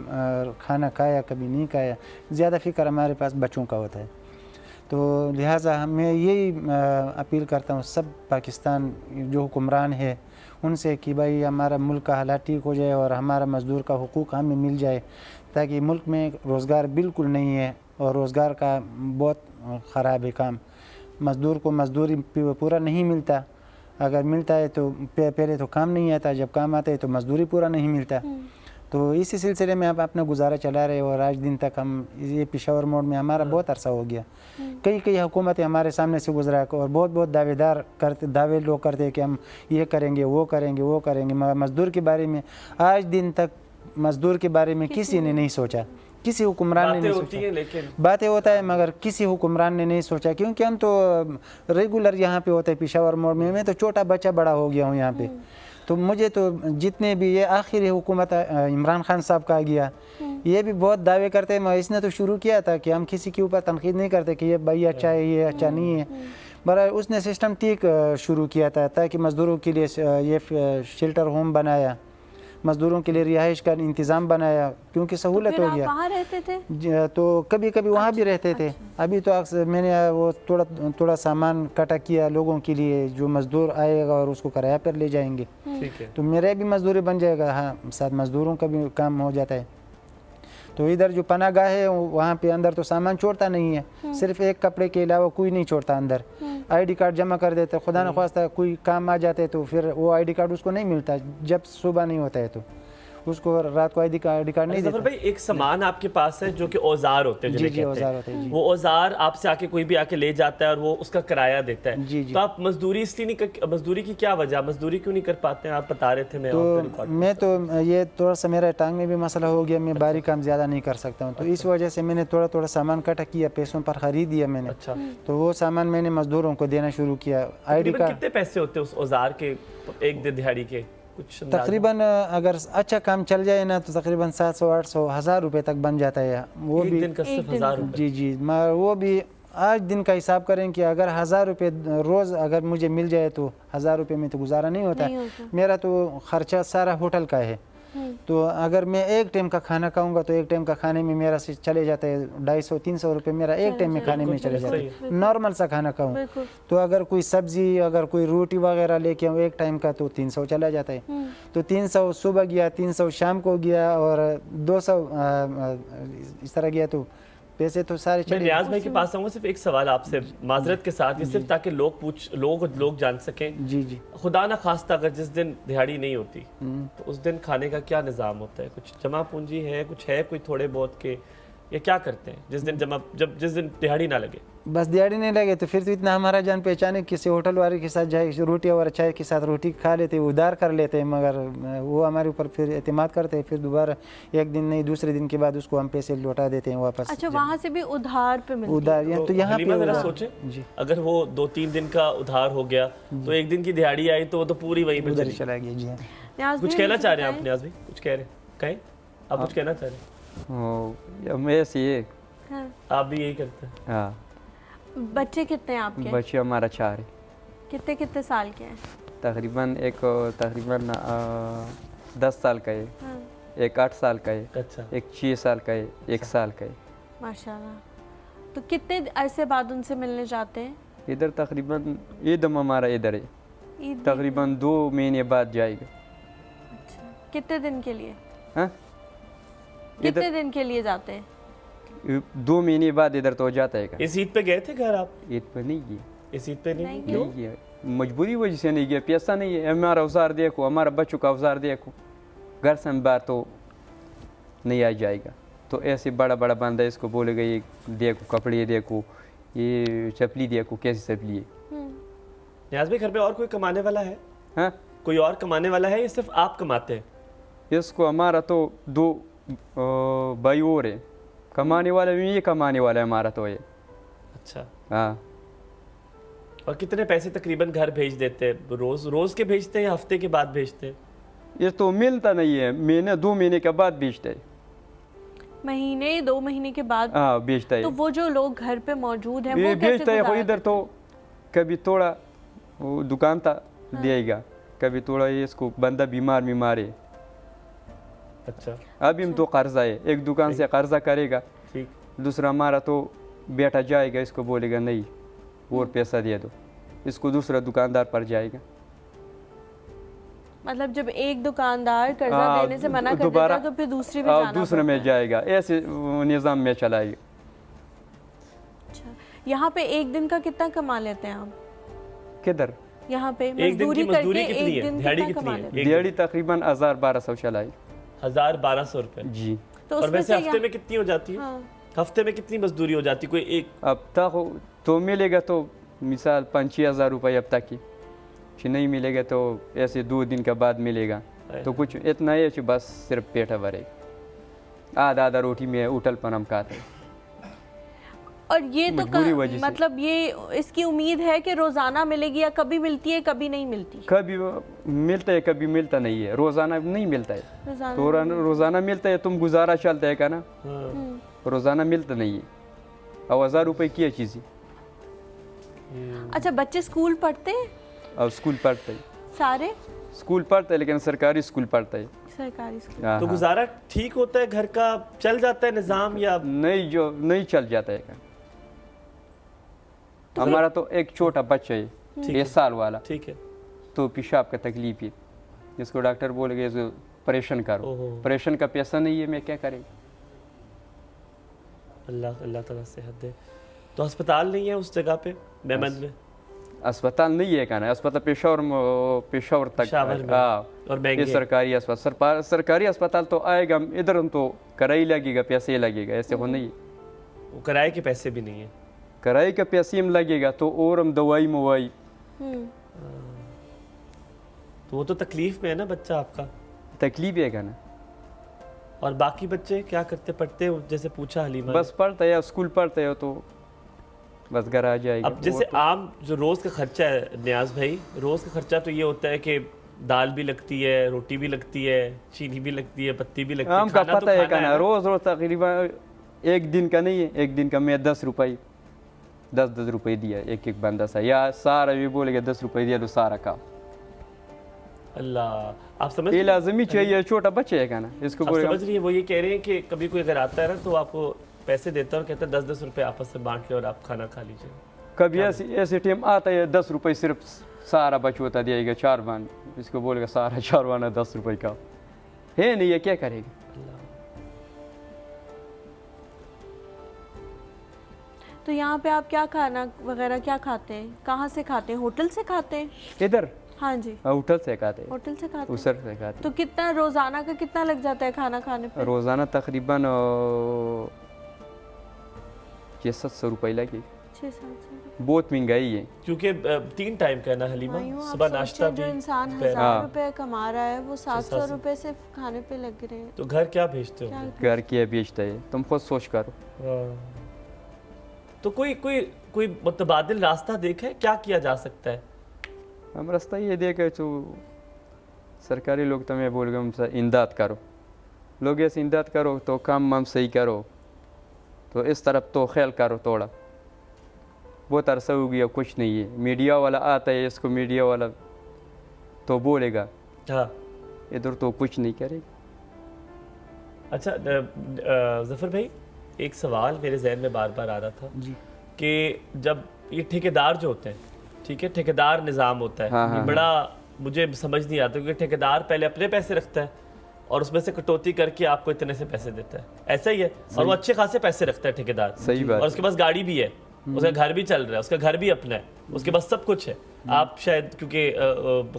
खाना खाया, कभी नहीं खाया। ज़्यादा फिक्र हमारे पास बच्चों का होता है। तो लिहाजा मैं यही अपील करता हूँ सब पाकिस्तान जो हुक्मरान है उनसे कि भाई हमारा मुल्क का हालात ठीक हो जाए और हमारा मज़दूर का हुकूक हमें मिल जाए, ताकि मुल्क में रोज़गार बिल्कुल नहीं है और रोज़गार का बहुत ख़राब है काम। मज़दूर को मज़दूरी पूरा नहीं मिलता, अगर मिलता है तो पहले तो काम नहीं आता, जब काम आता है तो मज़दूरी पूरा नहीं मिलता। तो इसी सिलसिले में आप अपना गुजारा चला रहे और आज दिन तक हम ये पेशावर मोड में हमारा बहुत अरसा हो गया। कई हुकूमतें हमारे सामने से गुजरा और बहुत दावे लोग करते हैं कि हम ये करेंगे वो करेंगे मगर मज़दूर के बारे में आज दिन तक मज़दूर के बारे में किसी ने नहीं सोचा, किसी हुक्मरान ने नहीं सोचा। लेकिन बातें होता है मगर किसी हुक्मरान ने नहीं सोचा, क्योंकि हम तो रेगुलर यहाँ पे होते हैं पेशावर मोड़ में। मैं तो छोटा बच्चा बड़ा हो गया हूँ यहाँ पे। तो मुझे तो जितने भी ये आखिरी हुकूमत इमरान खान साहब का गया, ये भी बहुत दावे करते हैं मगर इसने तो शुरू किया था कि हम किसी के ऊपर तनकीद नहीं करते कि ये भाई अच्छा है ये अच्छा नहीं है, बरा उसने सिस्टम ठीक शुरू किया था ताकि मज़दूरों के लिए ये शेल्टर होम बनाया, मज़दूरों के लिए रिहाइश का इंतज़ाम बनाया, क्योंकि सहूलत हो गया। कहाँ रहते थे? तो कभी कभी वहाँ भी रहते थे। अभी तो अक्सर मैंने वो थोड़ा सामान इकट्ठा किया लोगों के लिए, जो मज़दूर आएगा और उसको किराया पर ले जाएंगे। ठीक है। तो मेरा भी मज़दूरी बन जाएगा, हाँ साथ मज़दूरों का भी काम हो जाता है। तो इधर जो पनागाह है वहाँ पे अंदर तो सामान छोड़ता नहीं है, सिर्फ एक कपड़े के अलावा कोई नहीं छोड़ता अंदर। आईडी कार्ड जमा कर देते, खुदा न ख्वास्ता कोई काम आ जाते तो फिर वो आईडी कार्ड उसको नहीं मिलता, जब सुबह नहीं होता है तो उसको रात को आईडी कार्ड नहीं देता। भाई एक सामान आपके पास है जो कि औजार होते हैं, जी जी औजार होते हैं। वो औजार आपसे आके कोई भी आके ले जाता है और वो उसका किराया देता है। जी जी। तो आप मजदूरी इसलिए नहीं, मजदूरी की क्या वजह, मजदूरी क्यों नहीं कर पाते हैं? आप बता रहे थे। मैं तो ये थोड़ा सा मेरा टांग में भी मसला हो गया, मैं बारी काम ज़्यादा नहीं कर सकता हूँ, तो इस वजह से मैंने थोड़ा सामान इकट्ठा किया, पैसों पर ख़रीद दिया मैंने। अच्छा। तो वो सामान मैंने मज़दूरों को देना शुरू किया। आईडी कार्ड कितने पैसे होते हैं उस औजार के एक दिन दिहाड़ी के? कुछ तकरीबन अगर अच्छा काम चल जाए ना तो तकरीबन 700-800 हज़ार रुपये तक बन जाता है वो एक भी। दिन का सिर्फ 1000 रुपये? जी जी, मगर वो भी आज दिन का हिसाब करें कि अगर 1000 रुपये रोज़ अगर मुझे मिल जाए तो 1000 रुपये में तो गुजारा नहीं होता। मेरा तो खर्चा सारा होटल का है। तो अगर मैं एक टाइम का खाना खाऊंगा तो एक टाइम का खाने में मेरा से चले जाता है 250-300 रुपये मेरा एक टाइम में खाने में चले जाता है, नॉर्मल सा खाना खाऊं। तो अगर कोई सब्जी अगर कोई रोटी वगैरह लेके आऊँ एक टाइम का तो 300 चला जाता है। तो 300 सुबह गया, 300 शाम को गया और 200 इस तरह गया, तो पैसे तो सारे चले। नियाज भाई के पास आऊंगा, सिर्फ एक सवाल आपसे माजरत के साथ, ये सिर्फ ताकि लोग जान सकें। जी जी। खुदा ना खास्ता अगर जिस दिन दिहाड़ी नहीं होती तो उस दिन खाने का क्या निज़ाम होता है? कुछ जमा पूंजी है, कुछ है कोई थोड़े बहुत के, या क्या करते हैं जिस दिन जिस दिन दिहाड़ी ना लगे? बस दिहाड़ी नहीं लगे तो फिर तो इतना हमारा जान पहचाने, किसी होटल वाले के साथ जाए रोटी और चाय के साथ रोटी खा लेते, उधार कर लेते हैं, मगर वो हमारे ऊपर फिर एतमाद करते हैं, फिर दोबारा एक दिन नहीं दूसरे दिन के बाद उसको हम पैसे लौटा देते हैं वापस। अच्छा, वहाँ से भी उधार पे मिलती है? उधार तो यहाँ पे सोचे अगर वो 2-3 दिन का उधार हो गया तो एक दिन की दिहाड़ी आई तो वो तो पूरी वहीं पे चला गया। जी कुछ कहना चाह रहे हैं आप नियाज भाई? कुछ कह रहे कहें, आप कुछ कहना चाह रहे हैं? मैं ये आप भी यही करते हैं? हाँ। बच्चे कितने हैं आपके? बच्चे हमारा 4 है। कितने साल के हैं? تقریباً ایک تقریباً 10 سال کا ہے، ہاں، ایک 8 سال کا ہے، اچھا ایک 6 سال کا ہے، 1 سال کا ہے. ماشاء اللہ. تو کتنے عرصے بعد ان سے ملنے جاتے ہیں؟ ادھر تقریباً عید ہمارا ادھر ہے، عید تقریباً 2 مہینے بعد جائے گا. اچھا، کتنے دن کے لیے؟ ہاں کتنے دن کے لیے جاتے ہیں؟ 2 مہینے بعد ادھر تو جاتا ہے. اس عید پہ گئے تھے گھر آپ؟ عید پہ نہیں گیا، اس عید پہ نہیں نہیں کیوں؟ نہیں گیا، مجبوری وجہ سے نہیں گیا، پیسہ نہیں ہے. ہمارا اوزار دیکھو، ہمارا بچوں کا اوزار دیکھو، گھر سے باہر تو نہیں آ جائے گا. تو ایسے بڑا بڑا بندہ اس کو بولے گا یہ دیکھو کپڑے دیکھو، یہ چپلی دیکھو کیسی چپلی ہے. نیاز بھائی گھر میں اور کوئی کمانے والا ہے؟ ہاں کوئی اور کمانے والا ہے یا صرف آپ کماتے ہیں؟ اس کو ہمارا تو 2 بھائی اور ہے کمانے والے بھی، یہ کمانے والا ہے ہمارا تو یہ. اچھا، ہاں اور کتنے پیسے تقریباً گھر بھیج دیتے ہیں؟ روز کے بھیجتے ہیں یا ہفتے کے بعد بھیجتے ہیں؟ یہ تو ملتا نہیں ہے، مہینے 2 مہینے کے بعد بیچتا ہے. مہینے 2 مہینے کے بعد؟ ہاں بیچتا ہے. تو وہ جو لوگ گھر پہ موجود ہیں یہ وہ کیسے بیچتا ہے. وہ گزارا ادھر تو کبھی تھوڑا وہ دکان تھا دے گا، کبھی تھوڑا یہ اس کو بندہ بیمار ہے. اچھا ابھی ہم تو قرضہ ہے، ایک دکان سے قرضہ کرے گا، ٹھیک. دوسرا ہمارا تو بیٹا جائے گا، اس کو بولے گا نہیں اور پیسہ دے دو، اس کو دوسرا دکاندار پر جائے گا. مطلب جب ایک دکاندار قرضہ دینے سے منع کر دیتا ہے تو پھر دوسرے میں جانا دوسرے میں جائے گا، ایسے نظام میں چلائے گا. اچھا، یہاں پہ ایک دن کا کتنا کما لیتے ہیں آپ؟ کدھر؟ یہاں پہ ایک دن کی مزدوری کر کے مزدوری کتنی ایک ہے؟ دن دیہڑی کتنا کتنی کما ہے؟ لیتے ہیں؟ دیہڑی تقریباً 1200 چلائی. 1200 روپے. جی. تو اور اس میں ویسے سے ہفتے میں کتنی ہو جاتی ہے؟ ہاں، ہفتے میں کتنی مزدوری ہو جاتی؟ کوئی ایک اب تک تو ملے گا تو مثال 5-6 ہزار روپے اب تک کی، نہیں ملے گا تو ایسے 2 دن کے بعد ملے گا. تو کچھ اتنا ہے کہ بس صرف پیٹا بھرے گا. آدھا روٹی میں اٹھل پن ہم کھاتے ہیں. اور یہ تو مجبوری وجہ سے. مطلب یہ اس کی امید ہے کہ روزانہ ملے گی یا کبھی ملتی ہے کبھی نہیں ملتی؟ کبھی ملتا ہے کبھی ملتا نہیں ہے، روزانہ نہیں ملتا ہے. تو روزانہ ملتا ہے تم گزارا چلتا ہے کا نا، روزانہ ملتا نہیں ہے. اب 1000 روپے کی چیز ہے. اچھا، بچے اسکول پڑھتے ہیں؟ اب اسکول پڑھتا ہے، سارے اسکول پڑھتا ہے لیکن سرکاری اسکول پڑھتا ہے. سرکاری اسکول؟ ہاں تو ہاں. گزارا ٹھیک ہوتا ہے گھر کا؟ چل جاتا ہے نظام یا نہیں چل جاتا ہے کا. ہمارا تو ایک چھوٹا بچہ ہے 1 سال والا، ٹھیک ہے. تو پیشاب کا تکلیف ہے، جس کو ڈاکٹر بولے گا اس پریشن کرو. پریشن کا پیسہ نہیں ہے، میں کیا کریں؟ اللہ تعالیٰ صحت دے. تو ہسپتال نہیں ہے اس جگہ پہ میمند میں؟ اسپتال نہیں ہے کہنا، اسپتال پشاور تک. پشاور میں. اور یہ مہنگے سرکاری اسپتال، سرکاری اسپتال تو آئے گا ادھر تو کرایہ لگے گا، پیسے ہی لگے گا. ایسے ہو نہیں، وہ کرائے کے پیسے بھی نہیں ہیں. کرایہ کا پیسے ہم لگے گا تو اور ہم دوائی موائی. تو وہ تو تکلیف میں ہے نا بچہ آپ کا. تکلیف ہے کہنا. اور باقی بچے کیا کرتے؟ پڑھتے ہیں جیسے پوچھا حلیمہ نے؟ بس پڑھتا ہے، اسکول پڑھتا ہے تو بس گھر آ جائے گا. اب جیسے عام جو روز کا خرچہ ہے نیاز بھائی، روز کا خرچہ تو یہ ہوتا ہے کہ دال بھی لگتی ہے، روٹی بھی لگتی ہے، چینی بھی لگتی ہے، پتی بھی لگتی ہے. ہم کا پتہ ہے کہنا، روز تقریباً ایک دن کا نہیں ہے، ایک دن کا میں 10 روپے 10 روپے دیا ایک بندہ سا، یا سارا بھی بولے گا 10 روپے دیا تو سارا کام. اللہ، آپ سمجھ یہ لازمی چاہیے، چھوٹا بچہ ہے کہنا، اس کو بولے سمجھ رہی ہے. وہ یہ کہہ رہے ہیں کہ کبھی کوئی اگر آتا ہے نا تو آپ کو پیسے دیتا ہے اور کہتا ہے 10 روپے آپس سے بانٹ لے اور آپ کھانا کھا لیجیے. کبھی ایسے ٹائم آتا ہے 10 روپے صرف سارا بچوتا دے گا 4 بان، اس کو بولے گا سارا 4 بانا 10 روپے کا ہے نہیں ہے، کیا کرے گا. تو یہاں پہ آپ کیا کھانا وغیرہ کیا کھاتے ہیں؟ کہاں سے کھاتے ہیں؟ ہوٹل سے کھاتے ہیں؟ ادھر ہاں جی، ہوٹل سے کھاتے ہیں، ہوٹل سے کھاتے ہیں. اسر سے کھاتے تو کتنا روزانہ کا کتنا لگ جاتا ہے کھانا کھانے پہ؟ ہیں. روزانہ تقریباً 600-700 روپے لگے. 600 بہت مہنگائی ہے کیونکہ 3 ٹائم کا ہے نا حلیمہ، صبح ناشتہ بھی. جو انسان 1000 روپے کما رہا ہے وہ 700 روپے صرف کھانے پہ لگ رہے ہیں. تو گھر کیا بھیجتے ہو؟ گھر کیا بیچتا ہے، تم خود سوچ کرو. تو کوئی متبادل راستہ دیکھا ہے؟ کیا کیا جا سکتا ہے؟ ہم راستہ یہ دیکھے تو سرکاری لوگ تمہیں بول گئے ہم سے امداد کرو، لوگ ایسے امداد کرو تو کام ہم صحیح کرو، تو اس طرف تو خیال کرو. تھوڑا بہت عرصہ ہو گیا کچھ نہیں ہے. میڈیا والا آتا ہے، اس کو میڈیا والا तो बोलेगा, हाँ इधर तो कुछ नहीं करेगा। अच्छा ज़फ़र भाई, एक सवाल मेरे जहन में बार बार आ रहा था जी। कि जब ये ठेकेदार जो होते हैं, ठीक है, ठेकेदार निज़ाम होता है, हाँ, ये बड़ा मुझे समझ नहीं आता, क्योंकि ठेकेदार पहले अपने पैसे रखता है और उसमें से कटौती करके आपको इतने से पैसे देता है, ऐसा ही है। और वो अच्छे खासे पैसे रखता है ठेकेदार, सही बात। और उसके पास गाड़ी भी है, उसका घर भी चल रहा है, उसका घर भी अपना है, उसके पास सब कुछ है। आप शायद क्योंकि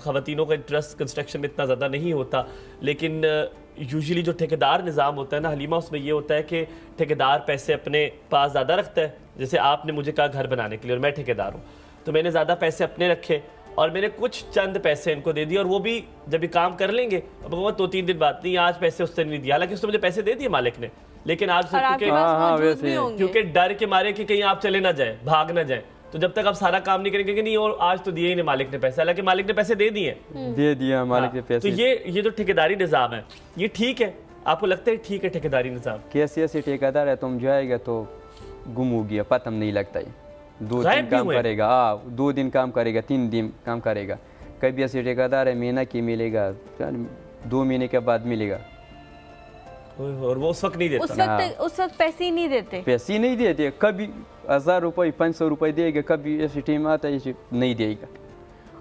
ख़वातीनों का इंटरेस्ट कंस्ट्रक्शन में इतना ज़्यादा नहीं होता, लेकिन यूजुअली जो ठेकेदार निज़ाम होता है ना हलीमा, उसमें ये होता है कि ठेकेदार पैसे अपने पास ज़्यादा रखता है। जैसे आपने मुझे कहा घर बनाने के लिए और मैं ठेकेदार हूँ, तो मैंने ज़्यादा पैसे अपने रखे और मैंने कुछ चंद पैसे इनको दे दिए, और वो भी जब ये काम कर लेंगे, अब वो 2-3 दिन बाद, नहीं आज पैसे उससे नहीं दिए, हालांकि उसने मुझे पैसे दे दिए मालिक ने, लेकिन आज और आपके क्योंकि पास हाँ, मौजूद वैसे भी ही। होंगे। क्योंकि डर के मारे कि कहीं आप चले ना जाए, भाग ना जाए, तो जब तक आप सारा काम नहीं करेंगे कि नहीं, और आज तो दिए ही नहीं मालिक ने पैसे, हालांकि मालिक ने पैसे दे दिए। दे दिया मालिक के तो पैसे। ये जो ठेकेदारी निज़ाम है, ये ठीक है? आपको लगता है ठीक है ठेकेदारी निज़ाम? कैसे ऐसे ठेकेदार है, तुम जाएगा तो गुम हो गया, पता नहीं लगता है। 2 गायब दिन भी काम हुए? करेगा, 2 दिन काम करेगा, 3 दिन काम करेगा। कभी ऐसे ठेकेदार है महीना की मिलेगा, 2 महीने के बाद मिलेगा, और वो उस वक्त नहीं उस देता। वक्त पैसे ही नहीं देते। पैसे ही नहीं देते। कभी 1000 रुपये 500 रुपये देगा, कभी ऐसे टाइम आता है ऐसे नहीं देगा।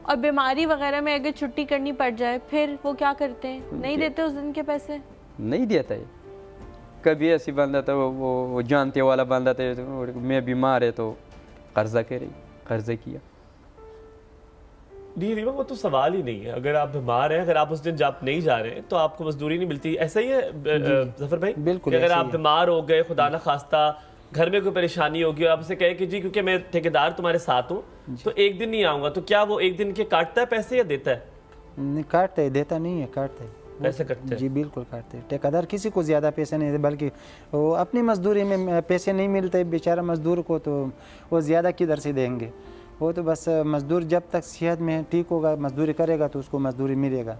और बीमारी वगैरह में अगर छुट्टी करनी पड़ जाए फिर वो क्या करते हैं? नहीं देते उस दिन के पैसे? नहीं देता है। कभी ऐसी बंदा था, वो जानते वाला बंदा था, तो मैं बीमार है तो कर्जा करे, कर्जा किया। नहीं रीमा, वो तो सवाल ही नहीं है। अगर आप बीमार हैं, अगर आप उस दिन जब नहीं जा रहे हैं तो आपको मजदूरी नहीं मिलती। ऐसा ही है ज़फ़र भाई? बिल्कुल कि अगर ऐसे आप ही है। बीमार हो गए, खुदा न खास्ता घर में कोई परेशानी होगी, आप उसे कहे कि जी क्योंकि मैं ठेकेदार तुम्हारे साथ हूँ तो एक दिन नहीं आऊँगा, तो क्या वो एक दिन के काटता है पैसे या देता है? नहीं, काटते है, देता नहीं है, काटते है। पैसे कटते हैं? जी बिल्कुल काटते हैं। ठेकेदार किसी को ज़्यादा पैसे नहीं देते, बल्कि वो अपनी मजदूरी में पैसे नहीं मिलते बेचारा मजदूर को, तो वो ज़्यादा किधर से देंगे? वो तो बस मजदूर जब तक सेहत में ठीक होगा, मजदूरी करेगा तो उसको मजदूरी मिलेगा,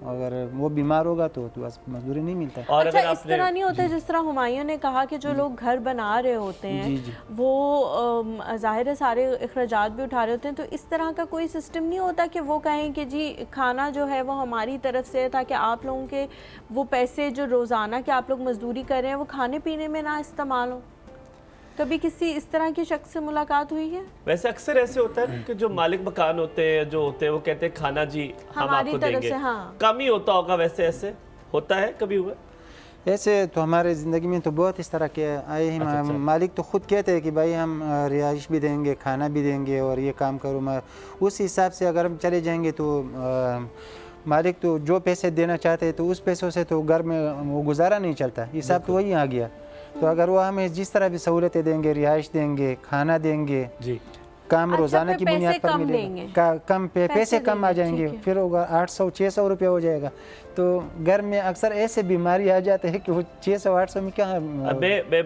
अगर वो बीमार होगा तो बस मजदूरी नहीं मिलता है। और अच्छा, अगर इस तरह नहीं होता जिस तरह हुमायूं ने कहा कि जो लोग घर बना रहे होते हैं जी, जी। वो ज़ाहिर है सारे अखराजात भी उठा रहे होते हैं, तो इस तरह का कोई सिस्टम नहीं होता कि वो कहें कि जी खाना जो है वो हमारी तरफ से है, ताकि आप लोगों के वो पैसे जो रोज़ाना के आप लोग मजदूरी कर रहे हैं वो खाने पीने में ना इस्तेमाल हो? कभी किसी इस तरह की शख्स से मुलाकात हुई है? वैसे अक्सर ऐसे होता है कि जो मालिक मकान होते हैं, जो होते हैं, वो कहते हैं खाना जी हम हमारी आपको तरफ देंगे। से, हाँ। कम ही होता होगा, वैसे ऐसे होता है, कभी हुआ? ऐसे तो हमारे ज़िंदगी में तो बहुत इस तरह के आए हैं। अच्छा। मालिक तो खुद कहते हैं कि भाई हम रिहाइश भी देंगे, खाना भी देंगे और ये काम करो। उस हिसाब से अगर हम चले जाएंगे तो मालिक तो जो पैसे देना चाहते हैं तो उस पैसों से तो घर में वो गुजारा नहीं चलता, हिसाब तो वही आ गया। तो अगर वो हमें जिस तरह भी सहूलतें देंगे, रिहाइश देंगे, खाना देंगे, जी काम अच्छा, रोजाना फिर की पैसे बुनियाद पर कम मिलेगा, देंगे। कम पैसे कम आ देंगे, जाएंगे, ठीक है। फिर होगा 800-600 रुपये हो जाएगा। तो घर में अक्सर ऐसे बीमारी आ जाते हैं कि वो 600-800 में क्या अब मैं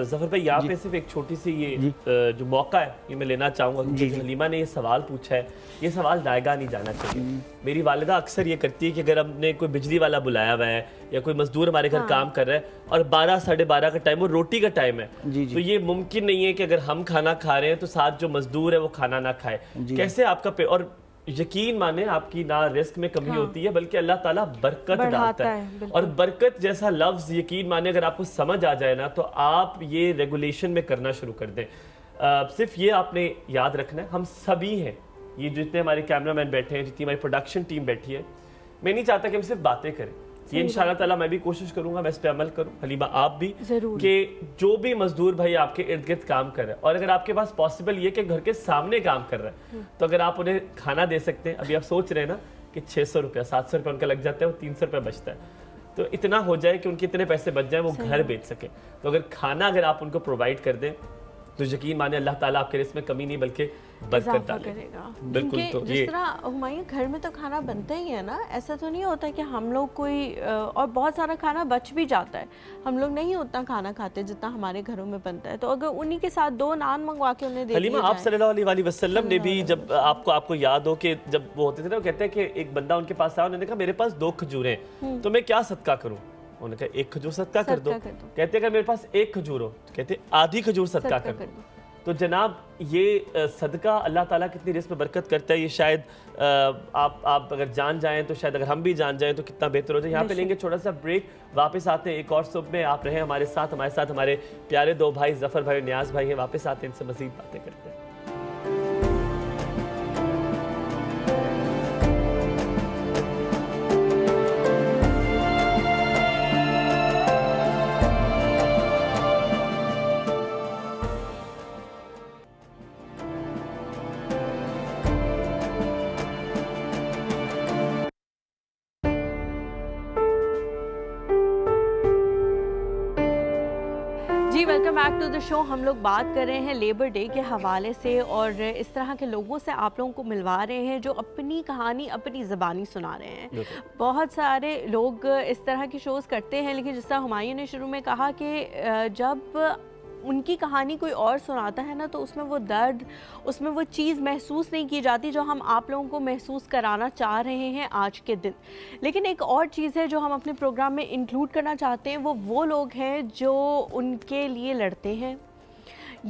ज़फ़र भाई यहाँ पे सिर्फ एक छोटी सी ये जो मौका है ये मैं लेना चाहूँगा, क्योंकि जो हलीमा ने ये सवाल पूछा है, ये सवाल जाएगा नहीं जाना चाहिए। मेरी वालिदा अक्सर ये करती है कि अगर हमने कोई बिजली वाला बुलाया हुआ है या कोई मजदूर हमारे घर काम कर रहा है और 12-12:30 का टाइम, वो रोटी का टाइम है, तो ये मुमकिन नहीं है कि अगर हम खाना खा रहे हैं तो साथ जो मजदूर है वो खाना ना खाए। कैसे आपका और यकीन माने आपकी ना रिस्क में कमी होती है, बल्कि अल्लाह ताला बरकत डालता है। और बरकत जैसा लफ्ज़ यकीन माने अगर आपको समझ आ जाए ना, तो आप ये रेगुलेशन में करना शुरू कर दें। सिर्फ ये आपने याद रखना है, हम सभी हैं, ये जितने हमारे कैमरामैन बैठे हैं, जितनी हमारी प्रोडक्शन टीम बैठी है, मैं नहीं चाहता कि हम सिर्फ बातें करें। ये इंशाल्लाह ताला मैं भी कोशिश करूंगा, मैं इस पे अमल करूं, हलीमा आप भी, कि जो भी मजदूर भाई आपके इर्द गिर्द काम कर रहा है, और अगर आपके पास पॉसिबल ये कि घर के सामने काम कर रहा है, तो अगर आप उन्हें खाना दे सकते हैं। अभी आप सोच रहे हैं ना कि 600 रुपया 700 रुपया उनका लग जाता है, वो 300 रुपया बचता है, तो इतना हो जाए कि उनके इतने पैसे बच जाए वो घर बेच सके। तो अगर खाना अगर आप उनको प्रोवाइड कर दें तो यकीन माने अल्लाह ताला आपके रिस्क में कमी नहीं बल्कि बरकत डालेगा। बिल्कुल। तो जिस तरह हुमायूं घर में तो खाना बनता ही है ना, ऐसा तो नहीं होता कि हम लोग कोई और बहुत सारा खाना बच भी जाता है, हम लोग नहीं उतना खाना खाते जितना हमारे घरों में बनता है, तो अगर उन्हीं के साथ 2 नान मंगवा के उन्हें दे हलीमा, आप सल्लल्लाहु अलैहि वसल्लम ने भी जब आपको याद हो कि जब वो होते थे ना, वो कहते हैं कि एक बंदा उनके पास आया, उन्होंने कहा मेरे पास 2 खजूरें हैं, तो मैं क्या सदका करूं? उन्होंने कहा 1 खजूर सदका कर दो। कहते अगर मेरे पास 1 खजूर हो, तो कहते आधी खजूर सदका कर दो। تو جناب یہ صدقہ اللہ تعالیٰ کتنی رزق میں برکت کرتا ہے، یہ شاید آپ اگر جان جائیں تو شاید اگر ہم بھی جان جائیں تو کتنا بہتر ہو جائے. یہاں پہ لیں گے چھوٹا سا بریک، واپس آتے ہیں ایک اور صبح میں. آپ رہیں ہمارے ساتھ ہمارے پیارے دو بھائی ظفر بھائی اور نیاز بھائی ہیں. واپس آتے ہیں، ان سے مزید باتیں کرتے ہیں. جی ویلکم بیک ٹو دا شو. ہم لوگ بات کر رہے ہیں لیبر ڈے کے حوالے سے اور اس طرح کے لوگوں سے آپ لوگوں کو ملوا رہے ہیں جو اپنی کہانی اپنی زبانی سنا رہے ہیں. بہت سارے لوگ اس طرح کی شوز کرتے ہیں، لیکن جس طرح ہمایوں نے شروع میں کہا کہ جب ان کی کہانی کوئی اور سناتا ہے نا تو اس میں وہ درد، اس میں وہ چیز محسوس نہیں کی جاتی جو ہم آپ لوگوں کو محسوس کرانا چاہ رہے ہیں آج کے دن. لیکن ایک اور چیز ہے جو ہم اپنے پروگرام میں انکلوڈ کرنا چاہتے ہیں، وہ لوگ ہیں جو ان کے لیے لڑتے ہیں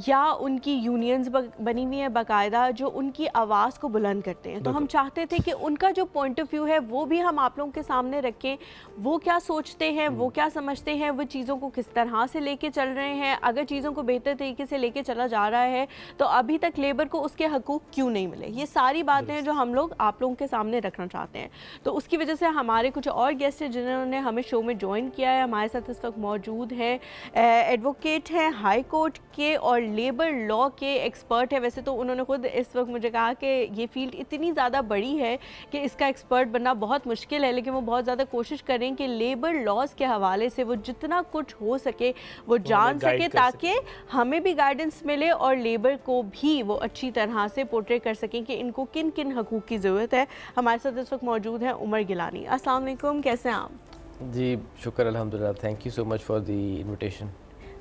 یا ان کی یونینز بنی ہوئی ہیں باقاعدہ جو ان کی آواز کو بلند کرتے ہیں. تو ہم چاہتے تھے کہ ان کا جو پوائنٹ آف ویو ہے وہ بھی ہم آپ لوگوں کے سامنے رکھیں. وہ کیا سوچتے ہیں، وہ کیا سمجھتے ہیں، وہ چیزوں کو کس طرح سے لے کے چل رہے ہیں. اگر چیزوں کو بہتر طریقے سے لے کے چلا جا رہا ہے تو ابھی تک لیبر کو اس کے حقوق کیوں نہیں ملے. یہ ساری باتیں ہیں جو ہم لوگ آپ لوگوں کے سامنے رکھنا چاہتے ہیں. تو اس کی وجہ سے ہمارے کچھ اور گیسٹ ہیں جنہوں نے ہمیں شو میں جوائن کیا ہے. ہمارے ساتھ اس وقت موجود ہے ایڈوکیٹ ہیں ہائی کورٹ کے اور لیبر لاء کے ایکسپرٹ ہے. ویسے تو انہوں نے خود اس وقت مجھے کہا کہ یہ فیلڈ اتنی زیادہ بڑی ہے کہ اس کا ایکسپرٹ بننا بہت مشکل ہے، لیکن وہ بہت زیادہ کوشش کریں کہ لیبر لاز کے حوالے سے وہ جتنا کچھ ہو سکے وہ جان سکے تاکہ ہمیں بھی گائیڈنس ملے اور لیبر کو بھی وہ اچھی طرح سے پورٹری کر سکیں کہ ان کو کن کن حقوق کی ضرورت ہے. ہمارے ساتھ اس وقت موجود ہیں عمر گیلانی. السلام علیکم، کیسے ہیں آپ؟ جی شکر الحمدللہ، thank you so much for the invitation.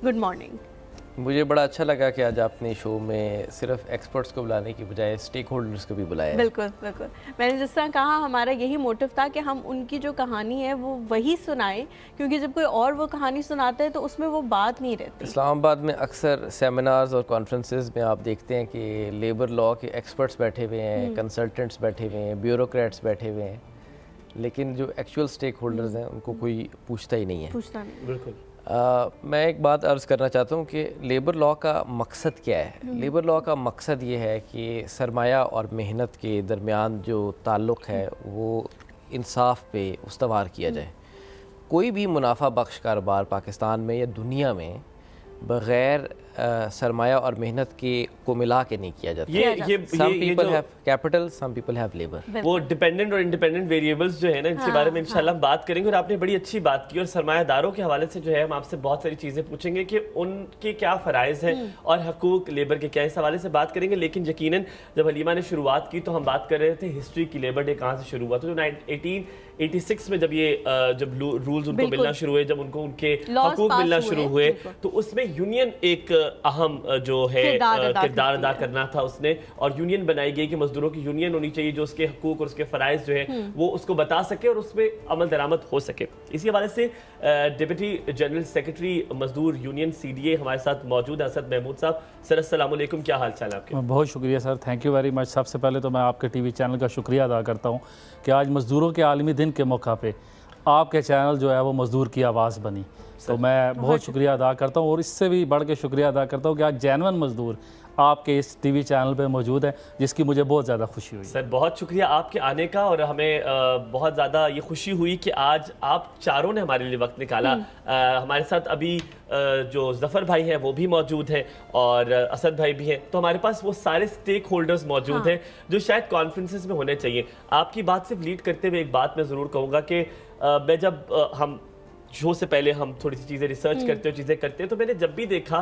Good morning. مجھے بڑا اچھا لگا کہ آج آپ نے شو میں صرف ایکسپرٹس کو بلانے کی بجائے اسٹیک ہولڈرز کو بھی بلایا. بالکل بالکل، میں نے جس طرح کہا ہمارا یہی موٹیو تھا کہ ہم ان کی جو کہانی ہے وہ وہی سنائیں، کیونکہ جب کوئی اور وہ کہانی سناتا ہے تو اس میں وہ بات نہیں رہتی. اسلام آباد میں اکثر سیمینارز اور کانفرنسز میں آپ دیکھتے ہیں کہ لیبر لاء کے ایکسپرٹس بیٹھے ہوئے ہیں، کنسلٹنٹس بیٹھے ہوئے ہیں، بیوروکریٹس بیٹھے ہوئے ہیں، لیکن جو ایکچوئل اسٹیک ہولڈرز ہیں ان کو کوئی پوچھتا ہی نہیں ہے. پوچھتا نہیں. بالکل. میں ایک بات عرض کرنا چاہتا ہوں کہ لیبر لاء کا مقصد کیا ہے. لیبر لاء کا مقصد یہ ہے کہ سرمایہ اور محنت کے درمیان جو تعلق ہے وہ انصاف پہ استوار کیا جائے. کوئی بھی منافع بخش کاروبار پاکستان میں یا دنیا میں بغیر سرمایہ اور محنت کے کو ملا کے نہیں کیا جاتا. Some people have capital, some people have labor. وہ ڈیپینڈنٹ اور انڈیپینڈنٹ ویریبلز جو ہے نا ان کے بارے میں انشاءاللہ ہم بات کریں گے. اور آپ نے بڑی اچھی بات کی اور سرمایہ داروں کے حوالے سے جو ہے ہم آپ سے بہت ساری چیزیں پوچھیں گے کہ ان کے کیا فرائض ہیں اور حقوق لیبر کے کیا، اس حوالے سے بات کریں گے. لیکن یقیناً جب حلیمہ نے شروعات کی تو ہم بات کر رہے تھے ہسٹری کی. لیبر ڈے کہاں سے شروع ہوا؟ تو 1886 میں جب رولز ان کو ملنا شروع ہوئے، جب ان کو ان کے حقوق ملنا شروع ہوئے تو اس میں یونین ایک اہم جو ہے کردار ادا کرنا تھا اس نے، اور یونین بنائی گئی کہ مزدوروں کی یونین ہونی چاہیے جو اس کے حقوق اور اس کے فرائض جو ہے وہ اس کو بتا سکے اور اس میں عمل درآمد ہو سکے. اسی حوالے سے ڈپٹی جنرل سیکرٹری مزدور یونین CDA ہمارے ساتھ موجود ہے اسد محمود صاحب. سر السلام علیکم، کیا حال چال ہے آپ کے؟ بہت شکریہ سر، تھینک یو ویری مچ. سب سے پہلے تو میں آپ کے ٹی وی چینل کا شکریہ ادا کرتا ہوں کہ آج مزدوروں کے عالمی دن کے موقع پہ آپ کے چینل جو ہے وہ مزدور کی آواز بنی. تو میں بہت شکریہ ادا کرتا ہوں اور اس سے بھی بڑھ کے شکریہ ادا کرتا ہوں کہ آج جینون مزدور آپ کے اس ٹی وی چینل پہ موجود ہے، جس کی مجھے بہت زیادہ خوشی ہوئی. سر بہت شکریہ آپ کے آنے کا، اور ہمیں بہت زیادہ یہ خوشی ہوئی کہ آج آپ چاروں نے ہمارے لیے وقت نکالا. ہمارے ساتھ ابھی جو ظفر بھائی ہیں وہ بھی موجود ہیں اور اسد بھائی بھی ہیں. تو ہمارے پاس وہ سارے سٹیک ہولڈرز موجود ہیں جو شاید کانفرنسز میں ہونے چاہیے. آپ کی بات صرف لیڈ کرتے ہوئے ایک بات میں ضرور کہوں گا کہ میں جب ہم شو سے پہلے ہم تھوڑی سی چیزیں ریسرچ کرتے ہیں، چیزیں کرتے ہیں، تو میں نے جب بھی دیکھا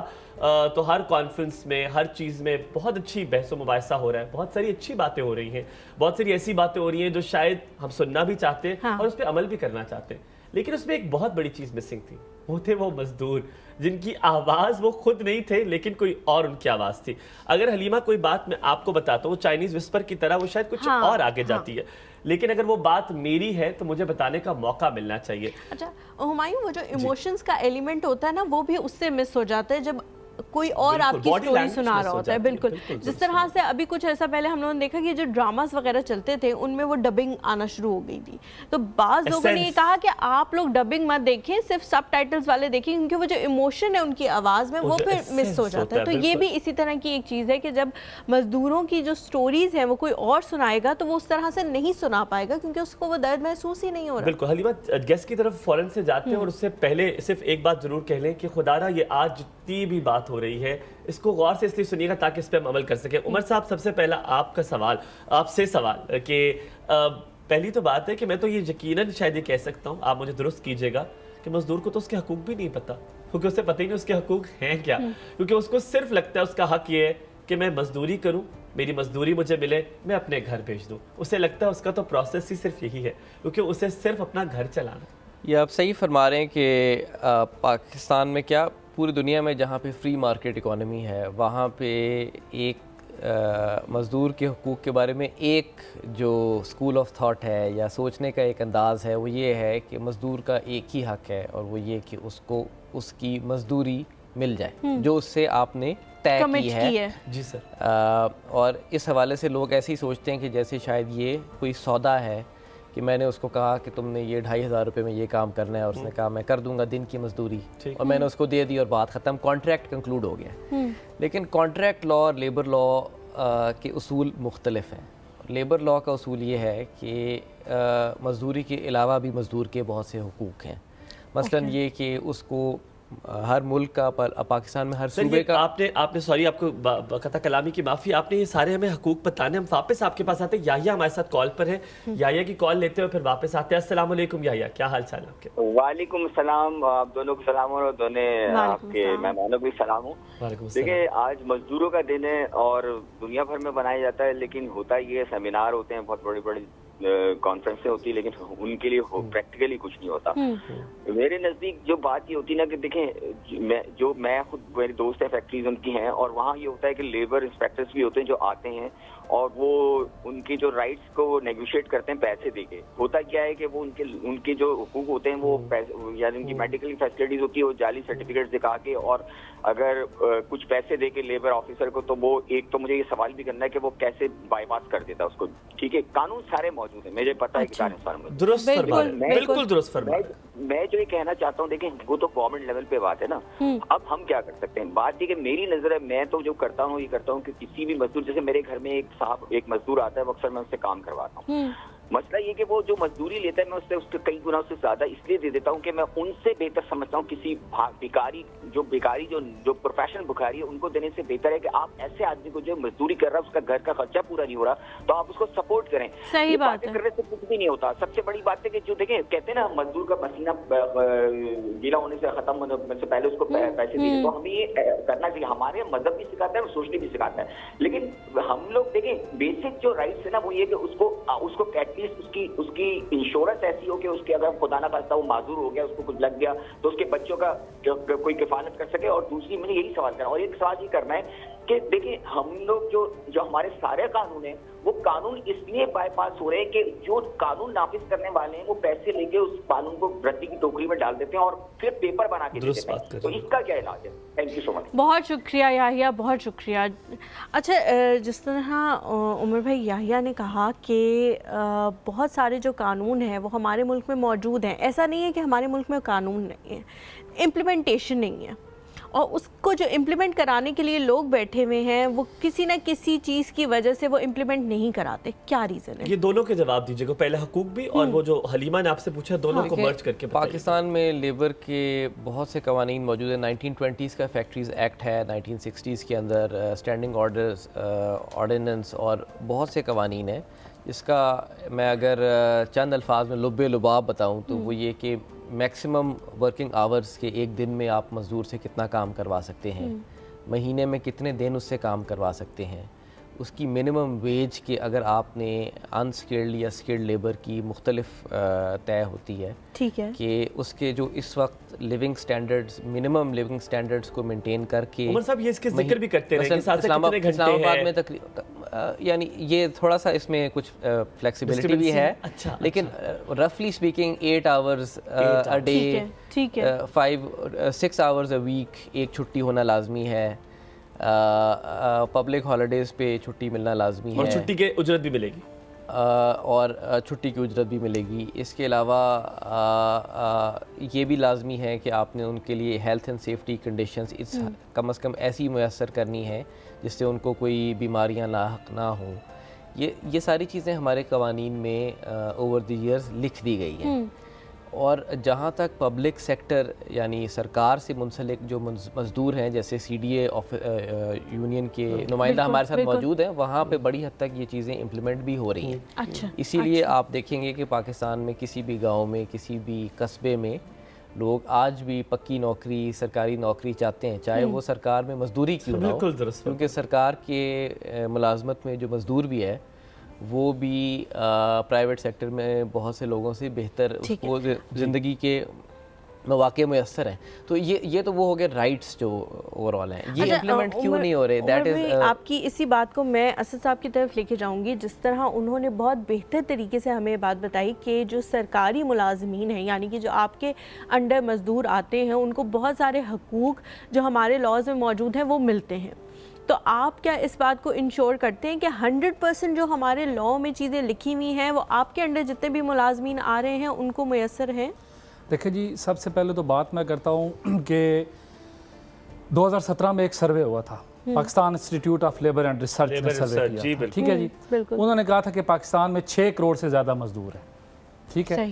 تو ہر کانفرنس میں ہر چیز میں بہت اچھی بحث و مباحثہ ہو رہا ہے، بہت ساری اچھی باتیں ہو رہی ہیں، بہت ساری ایسی باتیں ہو رہی ہیں جو شاید ہم سننا بھی چاہتے ہیں اور اس پہ عمل بھی کرنا چاہتے ہیں. لیکن اس میں ایک بہت بڑی چیز مسنگ تھی. وہ تھے وہ مزدور جن کی آواز وہ خود نہیں تھے لیکن کوئی اور ان کی آواز تھی. اگر حلیمہ کوئی بات میں آپ کو بتاتا ہوں چائنیز وسپر کی طرح وہ شاید کچھ اور آگے جاتی ہے، لیکن اگر وہ بات میری ہے تو مجھے بتانے کا موقع ملنا چاہیے. اچھا ہمایوں، وہ جو ایموشنز کا ایلیمنٹ ہوتا ہے نا وہ بھی اس سے مس ہو جاتا ہے. جب कोई और बिल्कुल, आपकी body स्टोरी language सुना miss रहा हो होता है। जाती है, बिल्कुल बिल्कुल, जिस तरह से अभी कुछ ऐसा पहले हम लोगों ने देखा कि जो ड्रामास वगैरह चलते थे उनमें वो डबिंग आना शुरू हो गई थी, तो बाज़ लोगों ने ये Essence. कहा कि आप लोग डबिंग मत देखें, सिर्फ सबटाइटल्स वाले देखें, क्योंकि वो जो इमोशन है उनकी आवाज़ में वो जो फिर मिस essence हो जाता होता है। है, तो ये बिल्कुल। भी इसी तरह की एक चीज़ है कि जब मज़दूरों की जो स्टोरीज़ हैं वो कोई और सुनाएगा तो वो उस तरह से नहीं सुना पाएगा, क्योंकि उसको वो दर्द महसूस ही नहीं हो रहा। बिल्कुल हलीमा, गेस्ट की तरफ फौरन से जाते हैं और उससे पहले सिर्फ एक बात जरूर कह लें कि खुदारा ये आज जितनी भी बात हो रही है इसको गौर से इसलिए सुनिएगा ताकि इस पर हम अमल कर सकें। उमर साहब, सबसे पहला आपसे सवाल कि पहली तो बात है कि मैं तो ये यकीनन शायद ये कह सकता हूँ, आप मुझे दुरुस्त कीजिएगा, कि मजदूर को तो उसके हकूक भी नहीं पता, क्योंकि उसे पता ही नहीं उसके हकूक हैं क्या, क्योंकि उसको सिर्फ लगता है उसका हक ये है कि मैं मजदूरी करूं, मेरी मजदूरी मुझे मिले, मैं अपने घर भेज दूं। उसे लगता है उसका तो प्रोसेस ही सिर्फ यही है, क्योंकि उसे सिर्फ अपना घर चलाना। ये आप सही फरमा रहे हैं कि पाकिस्तान में क्या पूरी दुनिया में जहाँ पे फ्री मार्केट इकोनॉमी है वहाँ पे एक मज़दूर के हुकूक़ के बारे में एक जो स्कूल ऑफ थॉट है या सोचने का एक अंदाज़ है वो ये है कि मज़दूर का एक ही हक है और वो ये कि उसको उसकी मज़दूरी मिल जाए जो उससे आपने तय की है। जी सर। और इस हवाले से लोग ऐसे ही सोचते हैं कि जैसे शायद ये कोई सौदा है कि मैंने उसको कहा कि तुमने ये 2,500 रुपये में ये काम करना है और उसने कहा मैं कर दूंगा दिन की मजदूरी, और मैंने उसको दे दी और बात ख़त्म, कॉन्ट्रैक्ट कंक्लूड हो गया। लेकिन कॉन्ट्रैक्ट लॉ और लेबर लॉ के उसूल मुख्तलिफ हैं। लेबर लॉ का उसूल ये है कि मजदूरी के अलावा भी मज़दूर के बहुत से हुकूक़ हैं। मसलन ये कि उसको हर मुल्क का पाकिस्तान में हर सूबे का आपने सॉरी आपको बकता कलामी की माफ़ी, आपने ये सारे हमें हकूक बताने, हम वापस आपके पास आते हैं। याहिया हमारे साथ कॉल पर है, याहिया की कॉल लेते हैं और फिर वापस आते हैं। अस्सलाम वालेकुम याहिया, क्या हाल चाल आपके? वालेकुम सलाम, आप दोनों को सलाम और दोनों आपके मेहमानों को भी सलाम हो। देखिए आज मजदूरों का दिन है और दुनिया भर में बनाया जाता है, लेकिन होता ये सेमिनार होते हैं, बहुत बड़ी बड़ी कॉन्फ्रेंसें होती है, लेकिन उनके लिए प्रैक्टिकली कुछ नहीं होता। मेरे नज़दीक जो बात ये होती है ना कि देखें मैं खुद, मेरी दोस्त है फैक्ट्रीज उनकी हैं और वहाँ ये होता है कि लेबर इंस्पेक्टर्स भी होते हैं जो आते हैं और वो उनकी जो राइट्स को नेगोशिएट करते हैं पैसे देके। होता क्या है कि वो उनके जो हुकूक होते हैं वो या उनकी मेडिकल फैसिलिटीज होती है वो जाली सर्टिफिकेट दिखा के और अगर कुछ पैसे देके लेबर ऑफिसर को, तो वो एक तो मुझे ये सवाल भी करना है कि वो कैसे बाईपास कर देता है उसको। ठीक है, कानून सारे मौजूद है, मुझे पता है कि कानून सारे मौजूद। दुरुस्त फरमाया, बिल्कुल दुरुस्त फरमाया। मैं जो ये कहना चाहता हूँ, देखें वो तो गवर्नमेंट लेवल पे बात है ना, अब हम क्या कर सकते हैं? बात ये कि मेरी नजर है, मैं तो जो करता हूँ ये करता हूँ कि किसी भी मजदूर, जैसे मेरे घर में एक मजदूर आता है, अक्सर मैं उससे काम करवाता हूँ। मसला ये कि वो जो मजदूरी लेता है मैं उससे कई गुना उससे ज्यादा इसलिए दे देता हूँ कि मैं उनसे बेहतर समझता हूँ किसी भिखारी जो प्रोफेशनल भिखारी है उनको देने से बेहतर है कि आप ऐसे आदमी को जो मजदूरी कर रहा है उसका घर का खर्चा पूरा नहीं हो रहा तो आप उसको सपोर्ट करें। सही बात है, करने से कुछ भी नहीं होता। सबसे बड़ी बात है कि जो देखें कहते हैं ना मजदूर का पसीना गीला होने से खत्म होने से पहले उसको पैसे दिए, तो हमें ये करना चाहिए। हमारे मजहब भी सिखाता है और सोचने भी सिखाता है, लेकिन हम लोग देखें बेसिक जो राइट्स है ना वो ये कि उसको एटलीस्ट उसकी इंश्योरेंस ऐसी हो कि उसके अगर खुदा ना खास्ता वो माजूर हो गया, उसको कुछ लग गया तो उसके बच्चों का कोई किफालत कर सके। और दूसरी मुझे यही सवाल करना, और एक सवाल ये करना है कि देखिए हम लोग जो हमारे सारे कानून हैं वो कानून इसलिए बाईपास हो रहे हैं कि जो कानून नाफिज करने वाले हैं वो पैसे लेके उस कानून को रद्दी की टोकरी में डाल देते हैं और फिर पेपर बना के देते हैं। तो इसका क्या इलाज है? Thank you so much. बहुत शुक्रिया याहिया, बहुत शुक्रिया। अच्छा, जिस तरह उमर भाई याहिया ने कहा कि बहुत सारे जो कानून हैं वो हमारे मुल्क में मौजूद हैं, ऐसा नहीं है कि हमारे मुल्क में कानून नहीं है, इम्प्लीमेंटेशन नहीं है, और उसको जो इम्प्लीमेंट कराने के लिए लोग बैठे हुए हैं वो किसी न किसी चीज़ की वजह से वो इम्प्लीमेंट नहीं कराते। क्या रीज़न है? ये दोनों के जवाब दीजिएगा, पहले हकूक भी और वो जो हलीमा ने आपसे पूछा, दोनों को मर्ज करके पाकिस्तान में लेबर के बहुत से कवानीन मौजूद है। 1920s का फैक्ट्रीज़ एक्ट है, 1960s के अंदर स्टैंडिंग ऑर्डर्स ऑर्डिनेंस और बहुत से कवानीन हैं, जिसका मैं अगर चंद अल्फाज में लुब्बे लुबाब बताऊँ तो वो ये कि मैक्सिमम वर्किंग आवर्स के एक दिन में आप मज़दूर से कितना काम करवा सकते हैं, महीने में कितने दिन उससे काम करवा सकते हैं, उसकी मिनिमम वेज के अगर आपने अनस्किल्ड या स्किल्ड लेबर की मुख्तलिफ तय होती है, ठीक है, कि उसके जो इस वक्त living standards, minimum living standards को मेंटेन करके उमर साहब ये इसके जिक्र भी करते हैं कि इस्लामाबाद में یعنی یہ تھوڑا سا اس میں کچھ فلیکسیبلٹی بھی ہے, لیکن رفلی speaking 8 hours a day, 6 hours a week ایک چھٹی ہونا لازمی ہے. پبلک ہالیڈیز پہ چھٹی ملنا لازمی ہے, اور چھٹی کی اجرت بھی ملے گی, اور چھٹی کی اجرت بھی ملے گی. اس کے علاوہ یہ بھی لازمی ہے کہ آپ نے ان کے لیے ہیلتھ اینڈ سیفٹی کنڈیشنز کم از کم ایسی میسر کرنی ہے جس سے ان کو کوئی بیماریاں لاحق نہ ہوں. یہ ساری چیزیں ہمارے قوانین میں اوور دی ایئرز لکھ دی گئی ہیں. اور جہاں تک پبلک سیکٹر یعنی سرکار سے منسلک جو مزدور ہیں, جیسے سی ڈی اے یونین کے نمائندہ ہمارے ساتھ موجود ہیں, وہاں پہ بڑی حد تک یہ چیزیں امپلیمنٹ بھی ہو رہی ہیں. اسی لیے آپ دیکھیں گے کہ پاکستان میں کسی بھی گاؤں میں, کسی بھی قصبے میں لوگ آج بھی پکی نوکری, سرکاری نوکری چاہتے ہیں, چاہے وہ سرکار میں مزدوری کیوں نہ ہو, کیونکہ سرکار کے ملازمت میں جو مزدور بھی ہے وہ بھی پرائیویٹ سیکٹر میں بہت سے لوگوں سے بہتر اس کو زندگی کے مواقع میسر ہیں. تو یہ تو وہ ہو گئے رائٹس جو اوور آل ہیں, یہ امپلیمنٹ کیوں نہیں ہو رہے؟ دیٹ از آپ کی اسی بات کو میں اسد صاحب کی طرف لے کے جاؤں گی. جس طرح انہوں نے بہت بہتر طریقے سے ہمیں بات بتائی کہ جو سرکاری ملازمین ہیں, یعنی کہ جو آپ کے انڈر مزدور آتے ہیں, ان کو بہت سارے حقوق جو ہمارے لاز میں موجود ہیں وہ ملتے ہیں. تو آپ کیا اس بات کو انشور کرتے ہیں کہ 100% جو ہمارے لاء میں چیزیں لکھی ہوئی ہیں وہ آپ کے انڈر جتنے بھی ملازمین آ رہے ہیں ان کو میسر ہیں؟ دیکھیں جی, سب سے پہلے تو بات میں کرتا ہوں کہ 2017 میں ایک سروے ہوا تھا, Pakistan institute of labour and research نے سروے کیا, ٹھیک ہے جی. انہوں نے کہا تھا کہ پاکستان میں 6 کروڑ سے زیادہ مزدور ہیں, ٹھیک ہے.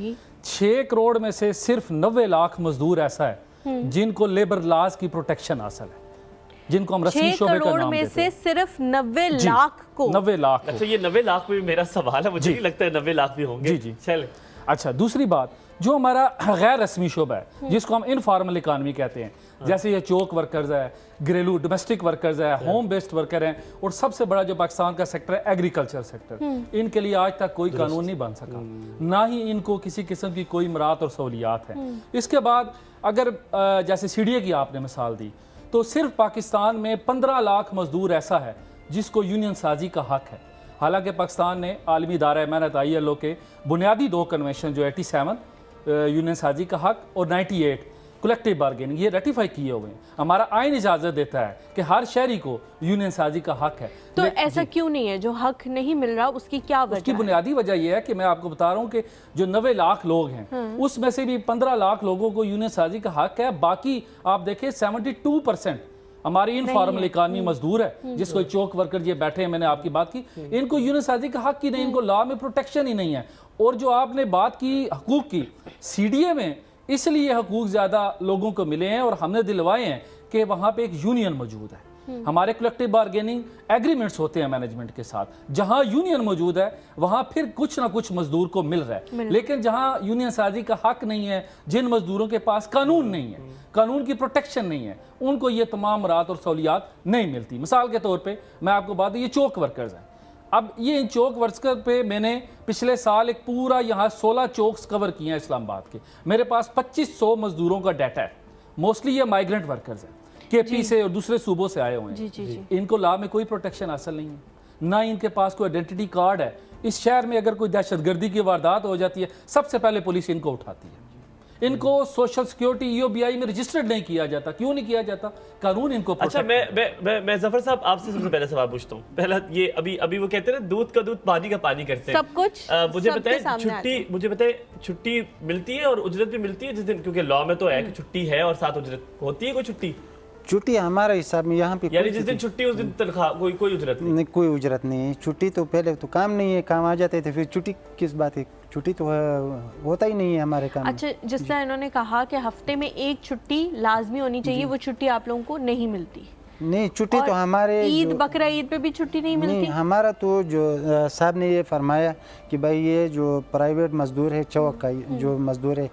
6 کروڑ میں سے صرف 90 لاکھ مزدور ایسا ہے جن کو لیبر لاز کی پروٹیکشن حاصل ہے, جن کو ہم رسمی شعبے کا نام دیتے ہیں. 6 کروڑ میں سے صرف 90 لاکھ کو, 90 لاکھ. اچھا, یہ 90 لاکھ میں میرا سوال ہے, مجھے نہیں لگتا ہے 90 لاکھ بھی ہوں گے. جی چلیں. اچھا, دوسری بات, جو ہمارا غیر رسمی شعبہ ہے جس کو ہم انفارمل اکانومی کہتے ہیں, جیسے یہ چوک ورکرز ہے, گھریلو ڈومیسٹک ورکرز ہے, ہوم بیسڈ ورکر ہیں, اور سب سے بڑا جو پاکستان کا سیکٹر ہے ایگریکلچر سیکٹر, ان کے لیے آج تک کوئی قانون نہیں بن سکا, نہ ہی ان کو کسی قسم کی کوئی مراعات اور سہولیات ہیں. اس کے بعد اگر جیسے سی ڈی اے کی آپ نے مثال دی, تو صرف پاکستان میں 15 لاکھ مزدور ایسا ہے جس کو یونین سازی کا حق ہے. حالانکہ پاکستان نے عالمی ادارہ محنت آئی ایل او کے بنیادی 2 کنونشن جو 87 یونین سازی کا حق اور 98 کلیکٹیو بارگیننگ, یہ ریٹیفائی کیے ہوئے ہیں. ہمارا آئین اجازت دیتا ہے کہ ہر شہری کو یونین سازی کا حق ہے. تو ایسا کیوں نہیں ہے جو حق نہیں مل رہا, اس کی کیا وجہ ہے؟ اس کی بنیادی وجہ یہ ہے کہ میں آپ کو بتا رہا ہوں کہ جو 90 لاکھ لوگ ہیں اس میں سے بھی 15 لاکھ لوگوں کو یونین سازی کا حق ہے. باقی آپ دیکھیں 72% ہماری انفارمل اکانومی مزدور ہے, جس کو چوک ورکر یہ بیٹھے ہیں, میں نے آپ کی بات کی, ان کو یونین سازی کا حق ہی نہیں, ان کو لا میں پروٹیکشن ہی نہیں ہے. اور جو آپ نے بات کی حقوق کی, سی ڈی اے میں اس لیے حقوق زیادہ لوگوں کو ملے ہیں اور ہم نے دلوائے ہیں کہ وہاں پہ ایک یونین موجود ہے. ہمارے کلیکٹیو بارگیننگ ایگریمنٹس ہوتے ہیں مینجمنٹ کے ساتھ, جہاں یونین موجود ہے وہاں پھر کچھ نہ کچھ مزدور کو مل رہا ہے. لیکن جہاں یونین سازی کا حق نہیں ہے, جن مزدوروں کے پاس قانون نہیں ہے, قانون کی پروٹیکشن نہیں ہے, ان کو یہ تمام مراعات اور سہولیات نہیں ملتی. مثال کے طور پہ میں آپ کو بات دوں, یہ چوک ورکرز ہیں. اب یہ ان چوک ورکر پہ میں نے پچھلے سال ایک پورا یہاں 16 چوکس کور کیے ہیں اسلام آباد کے. میرے پاس 2500 مزدوروں کا ڈیٹا ہے. موسٹلی یہ مائیگرنٹ ورکرز ہیں, کے پی سے اور دوسرے صوبوں سے آئے ہوئے ہیں. ان کو لا میں کوئی پروٹیکشن حاصل نہیں ہے, نہ ان کے پاس کوئی آئیڈینٹی کارڈ ہے. اس شہر میں اگر کوئی دہشت گردی کی واردات ہو جاتی ہے, سب سے پہلے پولیس ان کو اٹھاتی ہے. ان کو سوشل سیکیورٹی ای او بی آئی میں رجسٹرڈ نہیں کیا جاتا. کیوں نہیں کیا جاتا؟ قانون ان کو. اچھا, میں ظفر صاحب آپ سے سب سے پہلے سوال پوچھتا ہوں. پہلا یہ ابھی وہ کہتے ہیں نا, دودھ کا دودھ پانی کا پانی کرتے ہیں سب کچھ. مجھے بتائیں چھٹی ملتی ہے اور اجرت بھی ملتی ہے جس دن, کیونکہ لا میں تو ہے کہ چھٹی ہے اور ساتھ اجرت ہوتی ہے. کوئی چھٹی ہمارے حساب میں یہاں پہ یعنی جس دن چھٹی اس دن تنخواہ کوئی اجرت نہیں؟ کوئی اجرت نہیں ہے. چھٹی تو پہلے تو کام نہیں ہے, کام آ جاتے تھے, پھر چھٹی کس بات ہے؟ چھٹی تو ہوتا ہی نہیں ہے ہمارے کام. اچھا, جس طرح انہوں نے کہا کہ ہفتے میں ایک چھٹی لازمی ہونی چاہیے, وہ چھٹی آپ لوگوں کو نہیں ملتی. نہیں, چھٹی تو ہمارے عید بقرہ عید پہ بھی چھٹی نہیں ملتی. ہمارا تو جو صاحب نے یہ فرمایا کہ بھائی یہ جو پرائیویٹ مزدور ہے, چوک کا جو مزدور ہے,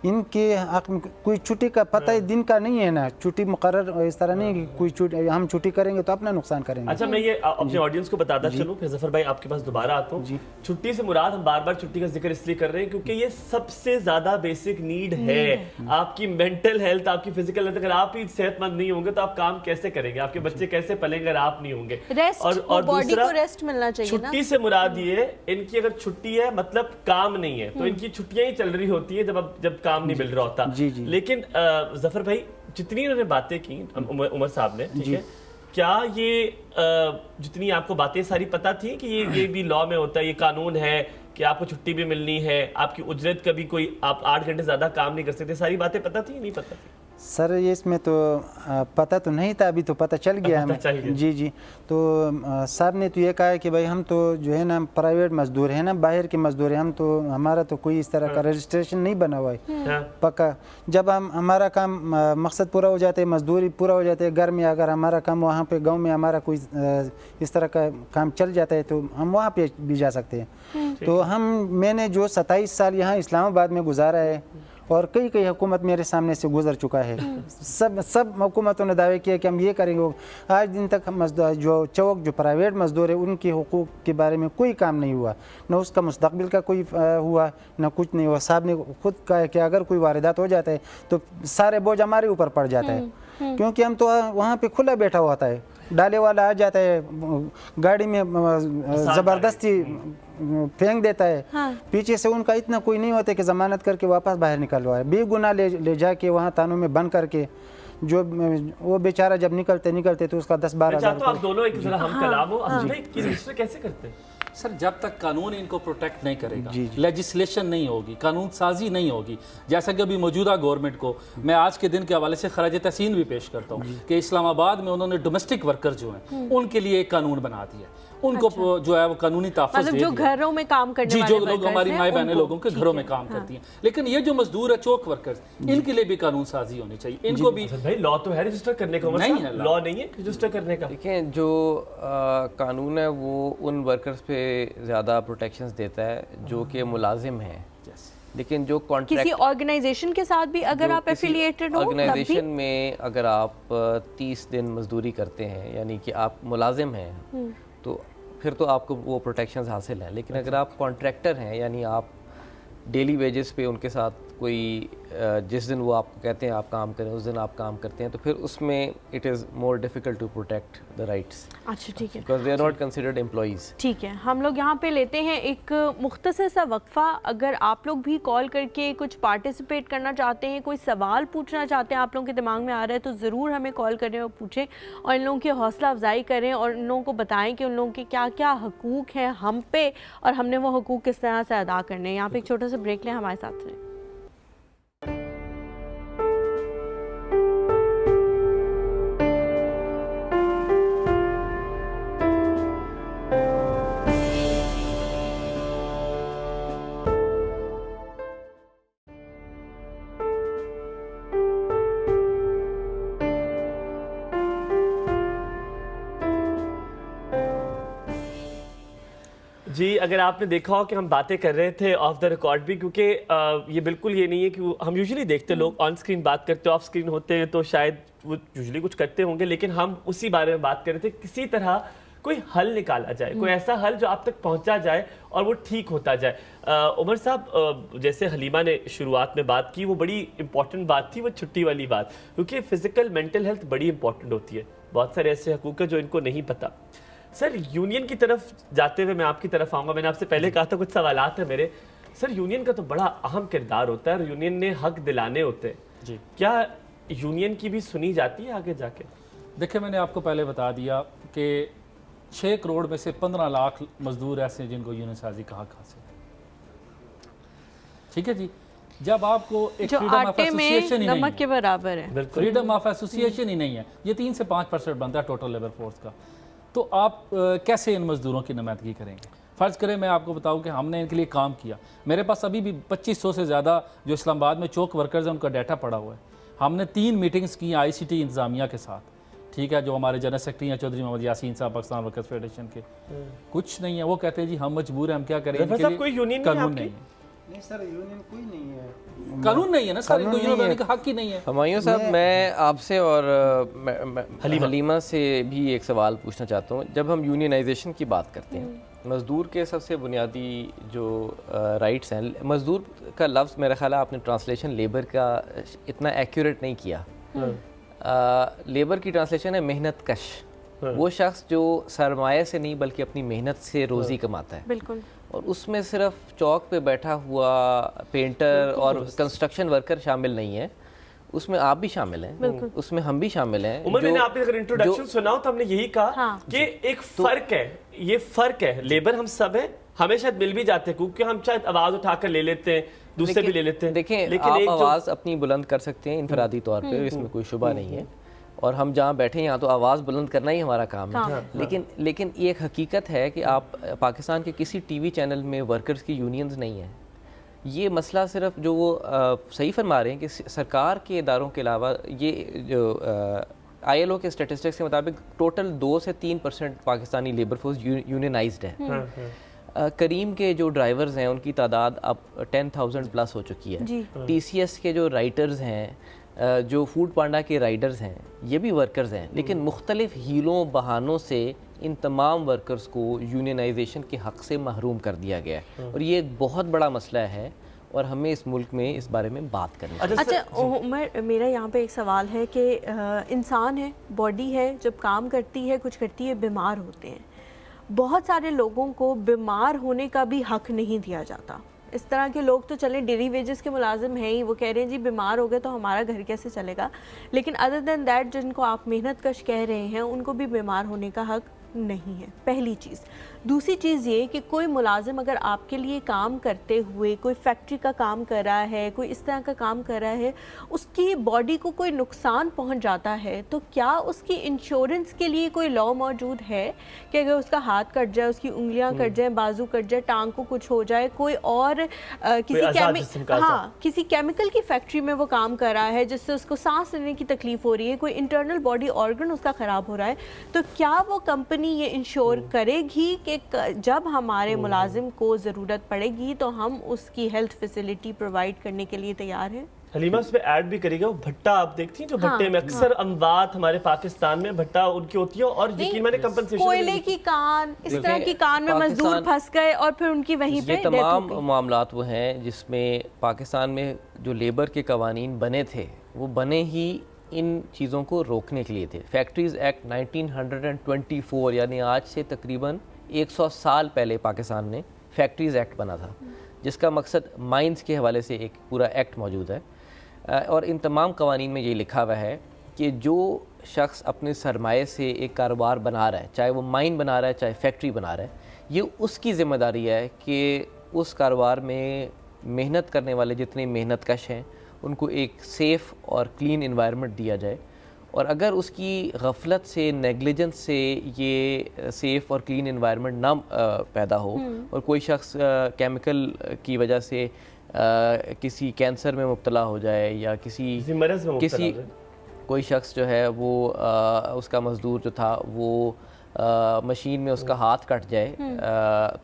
इनके हक में कोई छुट्टी का पता ही दिन का नहीं है ना, छुट्टी मुकर्रर इस तरह नहीं कि कोई छुट्टी हम छुट्टी करेंगे तो अपना नुकसान करेंगे। अच्छा, मैं ये अपने ऑडियंस को बताता चलूं, फिर जफर भाई आपके पास दोबारा आता हूँ। छुट्टी से मुराद हम बार बार छुट्टी का जिक्र इसलिए कर रहे हैं क्योंकि ये सबसे ज्यादा बेसिक नीड है। आपकी मेंटल हेल्थ, आपकी फिजिकल हेल्थ, अगर आप ही सेहतमंद नहीं होंगे तो आप काम कैसे करेंगे, आपके बच्चे कैसे पलेंगे अगर आप नहीं होंगे। और बॉडी को रेस्ट मिलना चाहिए ना। छुट्टी से मुराद ये इनकी अगर छुट्टी है मतलब काम नहीं है, तो इनकी छुट्टियां ही चल रही होती है जब काम नहीं मिल रहा होता। लेकिन जफर भाई जितनी इन्होंने बातें की उमर साहब ने, ठीक है, क्या ये जितनी आपको बातें सारी पता थी कि ये भी लॉ में होता है, ये कानून है कि आपको छुट्टी भी मिलनी है, आपकी उजरत कभी कोई आप 8 घंटे ज्यादा काम नहीं कर सकते, सारी बातें पता थी नहीं पता थी? सर ये इसमें तो पता तो नहीं था, अभी तो पता चल गया हमें। जी तो साहब ने तो ये कहा है कि भाई हम तो जो है ना प्राइवेट मजदूर है ना, बाहर के मजदूर हैं हम, तो हमारा तो कोई इस तरह का रजिस्ट्रेशन नहीं बना हुआ है पक्का। जब हम हमारा काम मकसद पूरा हो जाता है, मजदूरी पूरा हो जाता है, घर में अगर हमारा काम वहाँ पे गांव में हमारा कोई इस तरह का काम चल जाता है तो हम वहाँ पे भी जा सकते हैं। तो मैंने जो 27 साल यहाँ इस्लामाबाद में गुजारा है और कई हुकूमत मेरे सामने से गुजर चुका है, सब हुकूमतों ने दावे किया कि हम ये करेंगे। आज दिन तक जो प्राइवेट मजदूर है उनके हुकूक के बारे में कोई काम नहीं हुआ, न उसका मुस्तकबिल का कोई हुआ, न कुछ नहीं हुआ। साहब ने खुद कहा कि अगर कोई वारदात हो जाता है तो सारे बोझ हमारे ऊपर पड़ जाता है, क्योंकि हम तो वहाँ पे खुला बैठा होता है, डाले वाला आ जाता है गाड़ी में ज़बरदस्ती फेंक देता है। पीछे से उनका इतना कोई नहीं होता कि ज़मानत करके वापस बाहर निकलवाए, बेगुनाह ले जाके वहाँ थानों में बंद करके, जो वो बेचारा जब निकलते तो उसका 10-12 हज़ार। तो आप दोनों एक जरा हम कलाम हो, रजिस्टर कैसे करते हैं सर? जब तक कानून इनको प्रोटेक्ट नहीं करेगा, लेजिस्लेशन नहीं होगी, कानून साजी नहीं होगी, जैसा कि अभी मौजूदा गवर्नमेंट को मैं आज के दिन के हवाले से खराज तहसीन भी पेश करता हूँ कि इस्लामाबाद में उन्होंने डोमेस्टिक वर्कर जो हैं उनके लिए एक कानून बना दिया, उनको जो है वो कानूनी तहफ़्फ़ुज़ मतलब जो घरों में काम करने जी, जो लोग हमारी माई बहनें लोगों के घरों में काम करती हैं। लेकिन ये जो मजदूर है चौक वर्कर्स, इनके लिए भी कानून साजी होनी चाहिए, इनको भी। भाई लॉ तो है रजिस्टर करने का, नहीं है लॉ नहीं है रजिस्टर करने का। देखें जो कानून है वो उन वर्कर्स पे ज़्यादा प्रोटेक्शंस देता है जो कि मुलाजिम हैं, लेकिन जो कॉन्ट्रैक्ट किसी ऑर्गेनाइजेशन के साथ भी अगर आप एफिलिएटेड हो, ऑर्गेनाइजेशन में अगर आप 30 दिन मजदूरी करते हैं यानी कि आप मुलाजिम हैं तो फिर तो आपको वो प्रोटेक्शंस हासिल हैं। लेकिन अगर आप कॉन्ट्रैक्टर हैं यानी आप डेली वेजेस पे उनके साथ कोई जिस दिन वो आपको कहते हैं आप काम करें उस दिन आप काम करते हैं, तो फिर उसमें it is more difficult to protect the rights. अच्छा ठीक है, because they are not considered employees. ठीक है, हम लोग यहाँ पे लेते हैं एक मुख्तसर सा वक्फा। अगर आप लोग भी कॉल करके कुछ पार्टिसिपेट करना चाहते हैं, कोई सवाल पूछना चाहते हैं, आप लोगों के दिमाग में आ रहा है, तो ज़रूर हमें कॉल करें और पूछें और इन लोगों की हौसला अफजाई करें और इन लोगों को बताएं कि उन लोगों के क्या क्या हकूक़ हैं हम पे और हमने वो हकूक़ किस तरह से अदा करने हैं। यहाँ पे एक छोटा सा ब्रेक लें, हमारे साथ रहें। जी, अगर आपने देखा हो कि हम बातें कर रहे थे ऑफ द रिकॉर्ड भी, क्योंकि ये बिल्कुल ये नहीं है कि हम यूजुअली देखते लोग ऑन स्क्रीन बात करते, ऑफ स्क्रीन होते हैं तो शायद वो यूजुअली कुछ करते होंगे, लेकिन हम उसी बारे में बात कर रहे थे किसी तरह कोई हल निकाला जाए, कोई ऐसा हल जो आप तक पहुंचा जाए और वो ठीक होता जाए। उमर साहब, जैसे हलीमा ने शुरुआत में बात की, वो बड़ी इंपॉर्टेंट बात थी, वो छुट्टी वाली बात, क्योंकि फिजिकल मेंटल हेल्थ बड़ी इंपॉर्टेंट होती है। बहुत सारे ऐसे हकूक़ हैं जो इनको नहीं पता। सर, यूनियन की तरफ जाते हुए मैं आपकी तरफ आऊँगा। मैंने आपसे पहले कहा था कुछ सवालात हैं मेरे। सर, यूनियन का तो बड़ा अहम किरदार होता है और यूनियन ने हक दिलाने होते हैं जी। क्या यूनियन की भी सुनी जाती है आगे जाके? देखिए, मैंने आपको पहले बता दिया कि 6 करोड़ में से 15 लाख मजदूर ऐसे हैं जिनको यूनियन साजी का हक हासिल है। ठीक है जी। जब आपको एक फ्रीडम ऑफ एसोसिएशन ही नहीं है, बराबर है, फ्रीडम ऑफ एसोसिएशन ही नहीं है, ये 3 से 5% बनता है टोटल लेबर फोर्स का, तो आप कैसे इन मजदूरों की नुमाइंदगी करेंगे? फ़र्ज़ करें मैं आपको बताऊं कि हमने इनके लिए काम किया, मेरे पास अभी भी 2500 से ज़्यादा जो इस्लामाबाद में चौक वर्कर्स हैं उनका डाटा पड़ा हुआ है। हमने 3 मीटिंग्स की ICT इंतज़ामिया के साथ, ठीक है, जो हमारे जनरल सेक्रेटरी हैं चौधरी मोहम्मद यासीन साहब पाकिस्तान वर्कर्स फेडरेशन के। कुछ नहीं है, वो कहते हैं जी हम मजबूर हैं, हम क्या करें, इनके लिए कोई यूनियन कानून नहीं है। नहीं सर, यूनियन कोई नहीं है, कानून नहीं है ना सर, इनको यूनियन बनाने का हक ही नहीं है। हुमायूं साहब, मैं आपसे और हलीमा से भी एक सवाल पूछना चाहता हूँ। जब हम यूनियनाइजेशन की बात करते हैं, मज़दूर के सबसे बुनियादी जो राइट्स हैं, मज़दूर का लफ्ज़ मेरा ख्याल है आपने ट्रांसलेशन लेबर का इतना एक्यूरेट नहीं किया। लेबर की ट्रांसलेशन है मेहनत कश, वो शख्स जो सरमाए से नहीं बल्कि अपनी मेहनत से रोज़ी कमाता है। बिल्कुल। और उसमें सिर्फ चौक पे बैठा हुआ पेंटर और कंस्ट्रक्शन वर्कर शामिल नहीं है, उसमें आप भी शामिल हैं, उसमें हम भी शामिल हैं। उमर, मैंने आपने अगर इंट्रोडक्शन सुना हो तो हमने यही कहा कि एक फ़र्क है, ये फ़र्क है, लेबर हम सब हैं, हमें शायद मिल भी जाते हैं क्योंकि हम शायद आवाज़ उठाकर ले लेते हैं, दूसरे भी ले लेते हैं। देखें, आप आवाज़ अपनी बुलंद कर सकते हैं इनफरादी तौर पे, इसमें कोई शुबा नहीं है, और हम जहाँ बैठे हैं यहाँ तो आवाज़ बुलंद करना ही हमारा काम है। लेकिन ये एक हकीकत है कि आप पाकिस्तान के किसी टीवी चैनल में वर्कर्स की यूनियंस नहीं है। ये मसला सिर्फ जो वो सही फरमा रहे हैं कि सरकार के इदारों के अलावा, ये जो ILO के स्टेटिस्टिक्स के मुताबिक टोटल 2 से 3% पाकिस्तानी लेबर फोर्स यूनियनाइज्ड है। करीम के जो ड्राइवर्स हैं उनकी तादाद अब 10,000 प्लस हो चुकी है। TCS के जो राइडर्स हैं, जो फूड पांडा के राइडर्स हैं, ये भी वर्कर्स हैं, लेकिन मुख्तलिफ हीलों बहानों से इन तमाम वर्कर्स को यूनियनाइजेशन के हक़ से महरूम कर दिया गया है, और ये एक बहुत बड़ा मसला है और हमें इस मुल्क में इस बारे में बात करनी चाहिए। अच्छा उमर, मेरा यहाँ पे एक सवाल है कि इंसान है, बॉडी है, जब काम करती है, कुछ करती है, बीमार होते हैं। बहुत सारे लोगों को बीमार होने का भी हक़ नहीं दिया जाता। इस तरह के लोग तो चले डेली वेजेस के मुलाजिम हैं ही, वो कह रहे हैं जी बीमार हो गए तो हमारा घर कैसे चलेगा, लेकिन अदर देन दैट जिनको आप मेहनत कश कह रहे हैं उनको भी बीमार होने का हक़ नहीं है, पहली चीज़। दूसरी चीज़ ये कि कोई मुलाजिम अगर आपके लिए काम करते हुए कोई फैक्ट्री का काम कर रहा है, कोई इस तरह का काम कर रहा है, उसकी बॉडी को कोई नुकसान पहुंच जाता है, तो क्या उसकी इंश्योरेंस के लिए कोई लॉ मौजूद है कि अगर उसका हाथ कट जाए, उसकी उंगलियां कट जाए, बाजू कट जाए, टांग को कुछ हो जाए, कोई और किसी केमिकल की फैक्ट्री में वो काम कर रहा है जिससे उसको सांस लेने की तकलीफ हो रही है, कोई इंटरनल बॉडी ऑर्गन उसका ख़राब हो रहा है, तो क्या वो कंपनी ये इंश्योर करेगी कि जब हमारे मुलाजिम को ज़रूरत पड़ेगी तो हम उसकी हेल्थ फैसिलिटी प्रोवाइड करने के लिए तैयार हैं? हलीमा उस पर ऐड भी करेगा, वो भट्टा आप देखती हैं जो भट्टे में अक्सर अमवात हमारे पाकिस्तान में भट्टा उनकी होती है, और यकीन माने कंपनसेशन कोयले की कान, इस तरह की कान में मजदूर फंस गए और फिर उनकी वहीं पे तमाम मामलात वो हैं जिसमें पाकिस्तान में जो लेबर के कवानीन बने थे वो बने ही इन चीज़ों को रोकने के लिए थे। फैक्ट्रीज़ एक्ट 1924 यानी आज से तकरीबन 100 साल पहले पाकिस्तान में फैक्ट्रीज़ एक्ट बना था, जिसका मकसद माइंस के हवाले से एक पूरा एक्ट मौजूद है, और इन तमाम कवानीन में ये लिखा हुआ है कि जो शख्स अपने सरमाए से एक कारोबार बना रहा है, चाहे वो माइन बना रहा है चाहे फैक्ट्री बना रहा है, ये उसकी ज़िम्मेदारी है कि उस कारोबार में मेहनत करने वाले जितने मेहनत कश हैं उनको एक सेफ़ और क्लीन इन्वायरमेंट दिया जाए, और अगर उसकी गफलत से, नेग्लिजेंस से ये सेफ़ और क्लीन इन्वायरमेंट ना पैदा हो और कोई शख्स केमिकल की वजह से किसी कैंसर में मुब्तला हो जाए या किसी कोई शख्स जो है वो उसका मज़दूर जो था वो मशीन में उसका हाथ कट जाए,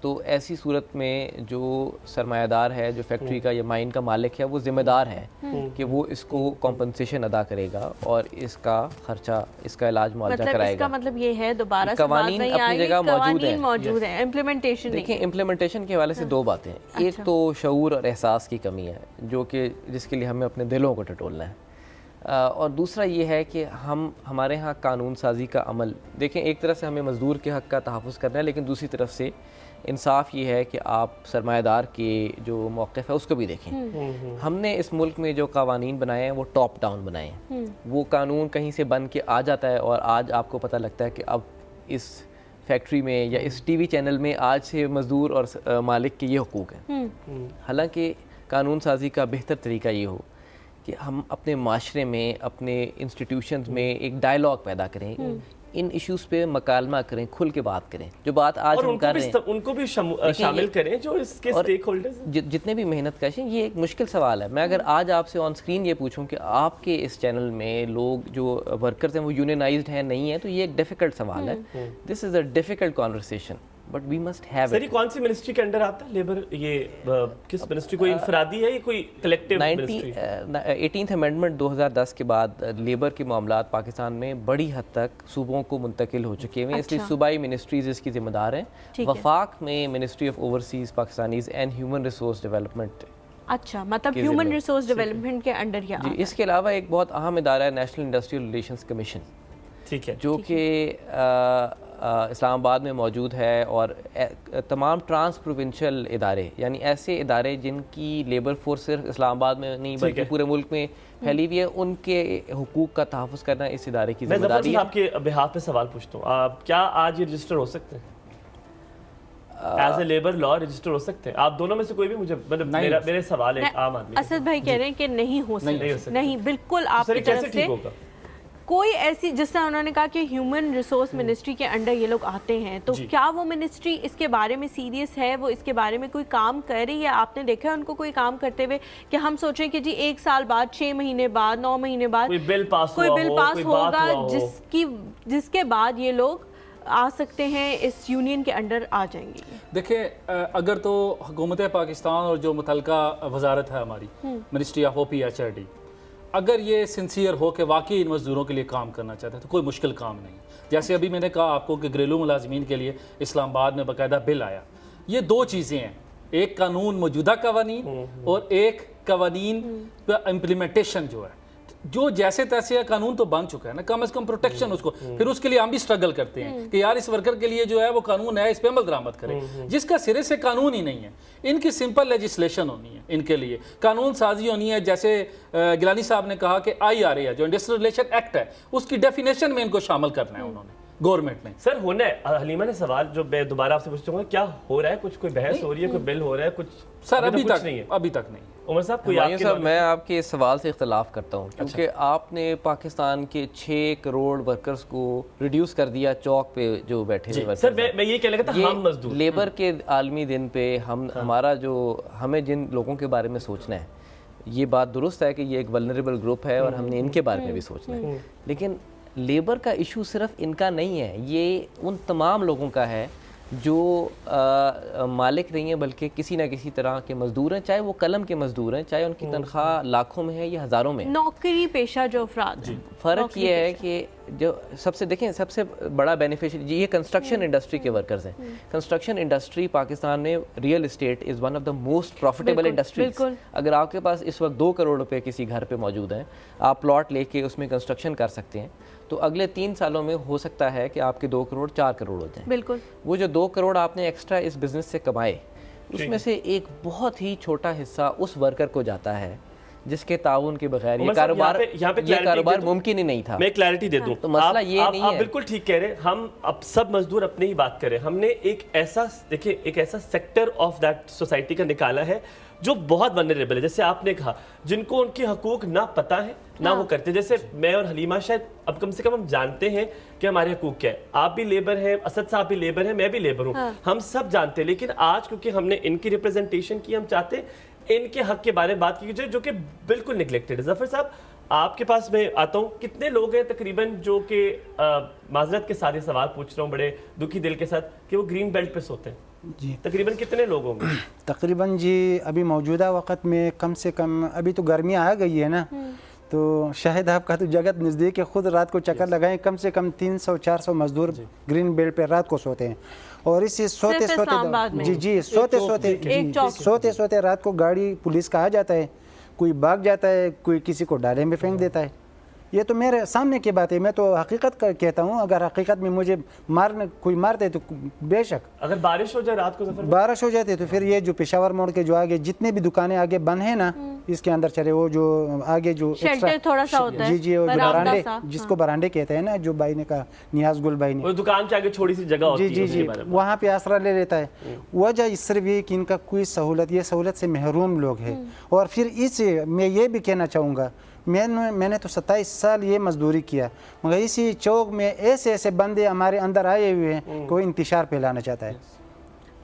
तो ऐसी सूरत में जो सरमायादार है, जो फैक्ट्री का या माइन का मालिक है, वो ज़िम्मेदार है कि वो इसको कॉम्पनसेशन अदा करेगा और इसका खर्चा, इसका इलाज मुआवजा कराएगा। इसका मतलब ये है दोबारा कवानीन अपनी जगह मौजूद है, इम्प्लीमेंटेशन देखिए, इम्प्लीमेंटेशन के हवाले से दो बातें हैं। एक तो शऊर और एहसास की कमी है जो कि जिसके लिए हमें अपने दिलों को टटोलना है, और दूसरा ये है कि हमारे यहाँ कानून साजी का अमल, देखें एक तरफ से हमें मज़दूर के हक़ का तहफ़्फ़ुज़ करना है, लेकिन दूसरी तरफ से इंसाफ ये है कि आप सरमायादार के जो मौक़िफ़ है उसको भी देखें। हमने इस मुल्क में जो कानून बनाए हैं वो टॉप डाउन बनाए हैं, वो कानून कहीं से बन के आ जाता है और आज आपको पता लगता है कि अब इस फैक्ट्री में या इस TV चैनल में आज से मज़दूर और मालिक के ये हुकूक़ हैं। हालांकि कानून साजी का बेहतर तरीका ये हो कि हम अपने माशरे में, अपने इंस्टीट्यूशंस में एक डायलॉग पैदा करें, इन इश्यूज़ पे मकालमा करें, खुल के बात करें, जो बात आज हम कर रहे हैं उनको भी शामिल करें, जो इसके स्टेक होल्डर्स जितने भी मेहनत कश हैं। ये एक मुश्किल सवाल है। मैं अगर आज आपसे ऑन स्क्रीन ये पूछूं कि आपके इस चैनल में लोग जो वर्कर्स हैं वो यूनियनाइज्ड हैं नहीं है, तो ये एक डिफ़िकल्ट सवाल है। This is a difficult conversation but we must have sir ये कौन सी मिनिस्ट्री के अंडर आता है लेबर, ये किस मिनिस्ट्री, कोई इंफरादी है या कोई कलेक्टिव मिनिस्ट्री? 18th अमेंडमेंट 2010 के बाद लेबर के मामलात पाकिस्तान में बड़ी हद तक सूबों को मुंतकिल हो चुके हैं, इसलिए सूबाई मिनिस्ट्रीज इसकी जिम्मेदार हैं। वफाक में ministry of overseas Pakistanis and human resource development. अच्छा, मतलब ह्यूमन रिसोर्स डेवलपमेंट के अंडर या जी। इसके अलावा एक बहुत अहम इदारा है नेशनल इंडस्ट्रियल रिलेशंस कमीशन, ठीक है, जो कि इस्लामाबाद में मौजूद है, और तमाम ट्रांस प्रोविंशियल इदारे, यानी ऐसे इदारे जिनकी लेबर फोर्स सिर्फ इस्लामाबाद में नहीं बल्कि पूरे मुल्क में फैली हुई है, उनके हुकूक का तहफ़्फ़ुज़ करना इस इदारे की जिम्मेदारी है। मैं आपके बिहाफ पे सवाल पूछता हूँ, क्या आज ये रजिस्टर हो सकते हैं? As a labour law register हो सकते हैं? आप दोनों में से कोई भी, मुझे मतलब मेरे सवाल है आम आदमी। असद भाई कह रहे हैं कि नहीं हो सकते, नहीं बिल्कुल आपकी तरफ से कोई ऐसी, जिससे उन्होंने कहा कि ह्यूमन रिसोर्स मिनिस्ट्री के अंडर ये लोग आते हैं, तो क्या वो मिनिस्ट्री इसके बारे में सीरियस है, वो इसके बारे में कोई काम कर रही है? आपने देखा है उनको कोई काम करते हुए कि हम सोचें कि जी 1 साल बाद, 6 महीने बाद, 9 महीने बाद कोई बिल पास होगा जिसके बाद ये लोग आ सकते हैं, इस यूनियन के अंडर आ जाएंगे? देखिए, अगर तो हुकूमत पाकिस्तान और जो मुतलका वजारत है हमारी मिनिस्ट्री ऑफ OPHRD, अगर ये सिंसियर हो कि वाकई इन मज़दूरों के लिए काम करना चाहते हैं तो कोई मुश्किल काम नहीं। जैसे अभी मैंने कहा आपको कि घरेलू मुलाजमीन के लिए इस्लामाबाद में बाकायदा बिल आया। ये 2 चीज़ें हैं, एक कानून मौजूदा कवानीन और एक कवानीन पर इम्प्लीमेंटेशन जो है, जो जैसे तैसे कानून तो बन चुका है ना, कम से कम प्रोटेक्शन उसको, फिर उसके लिए हम भी स्ट्रगल करते हैं कि यार इस वर्कर के लिए जो है वो कानून है, इस पे अमल दरामद करें, जिसका सिरे से कानून ही नहीं है। इनकी सिंपल लेजिस्लेशन होनी है, इनके लिए कानून साजी होनी है। जैसे गिलानी साहब ने कहा कि IRA है, जो इंडस्ट्रियल रिलेशन एक्ट है, उसकी डेफिनेशन में इनको शामिल करना है उन्होंने गवर्नमेंट ने। सर होना है, हलीमा ने सवाल जो मैं दोबारा आपसे पूछता हूँ, क्या हो रहा है? कुछ कोई बहस हो रही है, कोई बिल हो रहा है कुछ? सर अभी तक नहीं है, अभी तक नहीं। उमर साहब कोई साहब, मैं आपके इस सवाल से इख्तलाफ करता हूँ, क्योंकि आपने पाकिस्तान के 6 करोड़ वर्कर्स को रिड्यूस कर दिया चौक पे जो बैठे हुए वर्कर्स। सर मैं ये कह लगा था, हम मजदूर लेबर के आलमी दिन पे हमारा जो, हमें जिन लोगों के बारे में सोचना है, ये बात दुरुस्त है कि ये एक वल्नरेबल ग्रुप है और हमने इनके बारे में भी सोचना है, लेकिन लेबर का इशू सिर्फ इनका नहीं है, ये उन तमाम लोगों का है जो मालिक नहीं है बल्कि किसी ना किसी तरह के मजदूर हैं, चाहे वो कलम के मजदूर हैं, चाहे उनकी तनख्वाह लाखों में है या हज़ारों में। नौकरी पेशा जो अफराद हैं, फ़र्क ये है कि जो सबसे देखें, सबसे बड़ा बेनिफिशियरी ये कंस्ट्रक्शन इंडस्ट्री के वर्कर्स हैं। कंस्ट्रक्शन इंडस्ट्री पाकिस्तान में, real estate is one of the most profitable industries. अगर आपके पास इस वक्त 2 करोड़ रुपए किसी घर पे मौजूद हैं, आप प्लॉट लेके उसमें कंस्ट्रक्शन कर सकते हैं, तो अगले 3 सालों में हो सकता है कि आपके 2 करोड़ 4 करोड़ हो जाएं। बिल्कुल। वो जो 2 करोड़ आपने एक्स्ट्रा इस बिज़नेस से कमाए, उसमें से एक बहुत ही छोटा हिस्सा उस वर्कर को जाता है जिसके ताउन के बगैर ये कारोबार मुमकिन ही नहीं था। मैं क्लैरिटी दे दूं, तो मसला ये नहीं है। आप बिल्कुल ठीक कह रहे हैं, हम अब सब मजदूर अपनी ही बात करें। हमने एक ऐसा, देखिए, एक ऐसा सेक्टर ऑफ दैट सोसाइटी का निकाला है जो बहुत वल्नरेबल है, जैसे आपने कहा, जिनको उनके हकूक ना पता है ना वो करते। जैसे मैं और हलीमा शायद अब कम से कम हम जानते हैं कि हमारे हकूक क्या है। आप भी लेबर हैं, असद साहब भी लेबर हैं, मैं भी लेबर हूँ, हम सब जानते हैं। लेकिन आज क्योंकि हमने इनकी रिप्रेजेंटेशन की, हम चाहते इनके हक के बारे में बात की जाए जो कि बिल्कुल निगलेक्टेड है। जफर साहब, आपके पास मैं आता हूँ, कितने लोग हैं तकरीबन जो कि माजरत के साथ ये सवाल पूछ रहा हूँ बड़े दुखी दिल के साथ, कि वो ग्रीन बेल्ट पे सोते हैं? जी तकरीबन कितने लोग होंगे? तकरीबन जी अभी मौजूदा वक़्त में कम से कम, अभी तो गर्मियाँ आ गई है ना, तो शायद आपका तो जगत नज़दीक है, ख़ुद रात को चक्कर लगाएं, कम से कम 300-400 मज़दूर ग्रीन बेल्ट पे रात को सोते हैं। और इसी सोते सोते रात को गाड़ी पुलिस का आ जाता है, कोई भाग जाता है, कोई किसी को डाले में फेंक देता है। ये तो मेरे सामने की बात है, मैं तो हकीकत कहता हूँ। अगर हकीकत में मुझे कोई मारते तो बेशक, अगर बारिश हो जाए रात को, बारिश हो जाती तो फिर ये जो पेशावर मोड़ के जो आगे जितने भी दुकानें आगे बंद है ना, इसके अंदर चले, वो जो आगे जो थोड़ा सा होता है, जी, वो जो बरांडे, जिसको बरांडे कहते हैं ना, जो भाई ने कहा, नियाज गुल भाई ने, दुकान के आगे छोटी सी जगह होती है, जी, वहाँ पे आसरा ले लेता है। वजह सिर्फ ये कि इनका कोई सहूलत, ये सहूलत से महरूम लोग हैं। और फिर इससे मैं ये भी कहना चाहूँगा, मैंने तो 27 साल ये मजदूरी किया, मगर इसी चौक में ऐसे ऐसे बंदे हमारे अंदर आए हुए हैं, कोई इंतशार फैलाना चाहता है।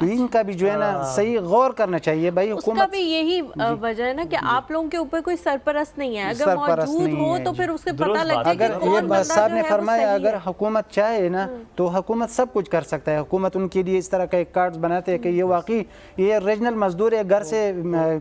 तो इनका भी जो है ना सही गौर करना चाहिए भाई। उसका भी यही वजह है ना कि आप लोगों के ऊपर कोई सरपरस्त नहीं है, अगर मौजूद हो तो फिर उससे पता लग जाए अगर ये साहब ने फरमाया अगर हुकूमत चाहे ना तो हुकूमत सब कुछ कर सकता है। हुकूमत उनके लिए इस तरह का एक कार्ड बनाते हैं कि ये वाकई ये रीजनल मजदूर है, घर से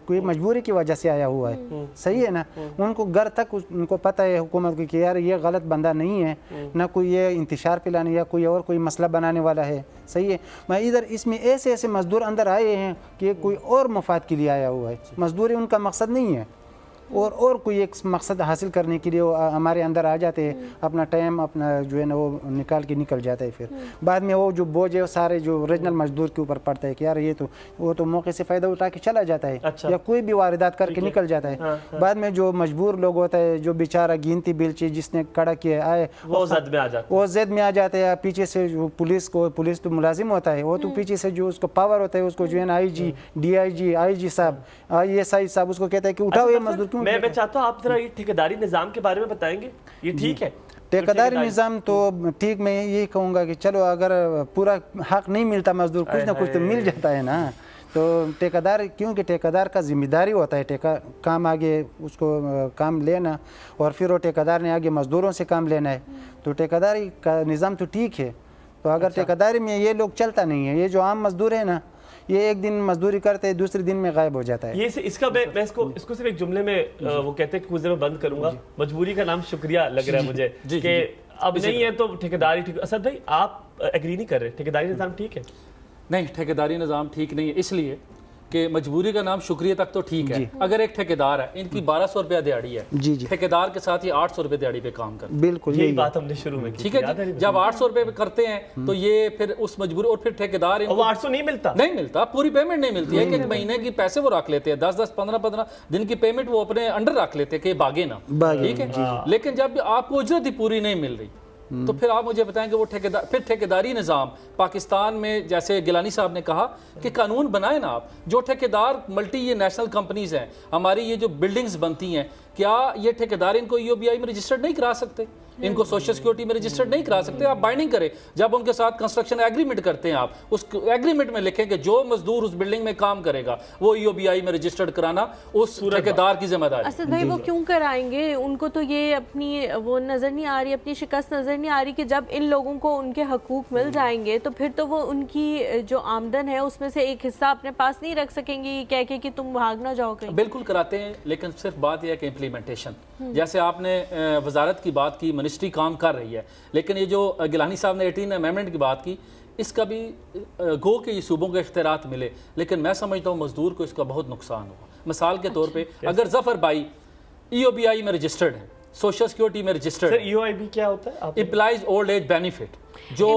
कोई मजबूरी की वजह से आया हुआ है, सही है ना, उनको घर तक उनको पता है हुकूमत को कि यार ये गलत बंदा नहीं है, ना कोई ये इंतशार पिलाने या कोई और कोई मसला बनाने वाला है, सही है। मैं इधर इसमें ऐसे ऐसे मजदूर अंदर आए हैं कि कोई और मफाद के लिए आया हुआ है, मजदूरी उनका मकसद नहीं है, और कोई एक मकसद हासिल करने के लिए वो हमारे अंदर आ जाते हैं, अपना टाइम अपना जो है ना वो निकाल के निकल जाता है। फिर बाद में वो जो बोझ है वो सारे जो ओरिजिनल मजदूर के ऊपर पड़ता है कि यार ये तो वो तो मौके से फ़ायदा उठा के चला जाता है, या कोई भी वारदात करके निकल जाता है। बाद में जो मजबूर लोग होता है, जो बेचारा गिनती बिल्ची जिसने कड़ा किया आए वो ज़द में आ जाता है, पीछे से जो पुलिस तो मुलाजिम होता है, वो तो पीछे से जो उसको पावर होता है उसको जो है ना IG DIG IG साहब ISI साहब उसको कहता है कि उठाओ ये मजदूर। मैं चाहता हूँ आप जरा ये ठेकेदारी निज़ाम के बारे में बताएंगे, ये ठीक है? ठेकेदारी निज़ाम तो ठीक, मैं यही कहूँगा कि चलो अगर पूरा हक नहीं मिलता मजदूर कुछ ना कुछ तो मिल जाता है ना, तो ठेकेदार, क्योंकि ठेकेदार का जिम्मेदारी होता है काम आगे उसको काम लेना, और फिर वो ठेकेदार ने आगे मजदूरों से काम लेना है, तो ठेकेदारी का निज़ाम तो ठीक है। तो अगर ठेकेदारी में ये लोग चलता नहीं है, ये जो आम मजदूर है ना, ये एक दिन मजदूरी करते हैं दूसरे दिन में गायब हो जाता है। ये इसका मैं इसको सिर्फ एक जुमले में वो कहते हैं कि मैं बंद करूंगा, मजबूरी का नाम शुक्रिया लग रहा है मुझे कि अब नहीं है तो ठेकेदारी ठीक। असद भाई आप एग्री नहीं कर रहे, ठेकेदारी निज़ाम ठीक है? नहीं, ठेकेदारी निज़ाम ठीक नहीं है, इसलिए कि मजबूरी का नाम शुक्रिया तक तो ठीक है। अगर एक ठेकेदार है, इनकी 1200 रुपया दिहाड़ी है, ठेकेदार के साथ ये 800 रुपये दिहाड़ी पे काम करते हैं। बिल्कुल यही बात हमने शुरू में की, ठीक है। जब 800 रुपये पे करते हैं तो ये फिर उस मजबूरी, और फिर ठेकेदार 800 नहीं मिलता, पूरी पेमेंट नहीं मिलती है। एक महीने की पैसे वो रख लेते हैं, 10-10 15-15 दिन की पेमेंट वो अपने अंडर रख लेते हैं कि भागे ना, ठीक है। लेकिन जब आपको उजरत ही पूरी नहीं मिल रही तो फिर आप मुझे बताएं कि वो ठेकेदारी निज़ाम पाकिस्तान में, जैसे गिलानी साहब ने कहा कि कानून बनाए ना आप, जो ठेकेदार ये नेशनल कंपनीज हैं, हमारी ये जो बिल्डिंग्स बनती हैं, क्या ये ठेकेदार इनको EOBI में रजिस्टर्ड नहीं करा सकते, इनको सोशल सिक्योरिटी में रजिस्टर्ड नहीं करा सकते? आप बाइंडिंग करें, जब उनके साथ कंस्ट्रक्शन एग्रीमेंट करते हैं आप उस एग्रीमेंट में लिखें कि जो मजदूर उस बिल्डिंग में काम करेगा वो EOBI में रजिस्टर्ड कराना उस ठेकेदार की जिम्मेदारी। असद भाई वो क्यों कराएंगे? उनको तो ये अपनी वो नज़र नहीं आ रही, अपनी शिकस्त नज़र नहीं आ रही कि जब इन लोगों को उनके हकूक मिल जाएंगे तो फिर तो वो उनकी जो आमदन है उसमें से एक हिस्सा अपने पास नहीं रख सकेंगे कह के कि तुम भाग ना जाओ कहीं। बिल्कुल कराते हैं, लेकिन सिर्फ बात यह है कि इम्प्लीमेंटेशन, जैसे आपने वजारत की बात की, मिनिस्ट्री काम कर रही है, लेकिन ये जो गिलानी साहब ने 18 अमेंडमेंट की बात की, इसका भी गो के ये सूबों को इख्तियारात मिले, लेकिन मैं समझता हूँ मजदूर को इसका बहुत नुकसान होगा। मिसाल के तौर पे अगर जफर भाई EOBI में रजिस्टर्ड है, सोशल सिक्योरिटी में रजिस्टर्ड है, EOBI क्या होता है? एम्प्लॉइज ओल्ड एज बेनिफिट, जो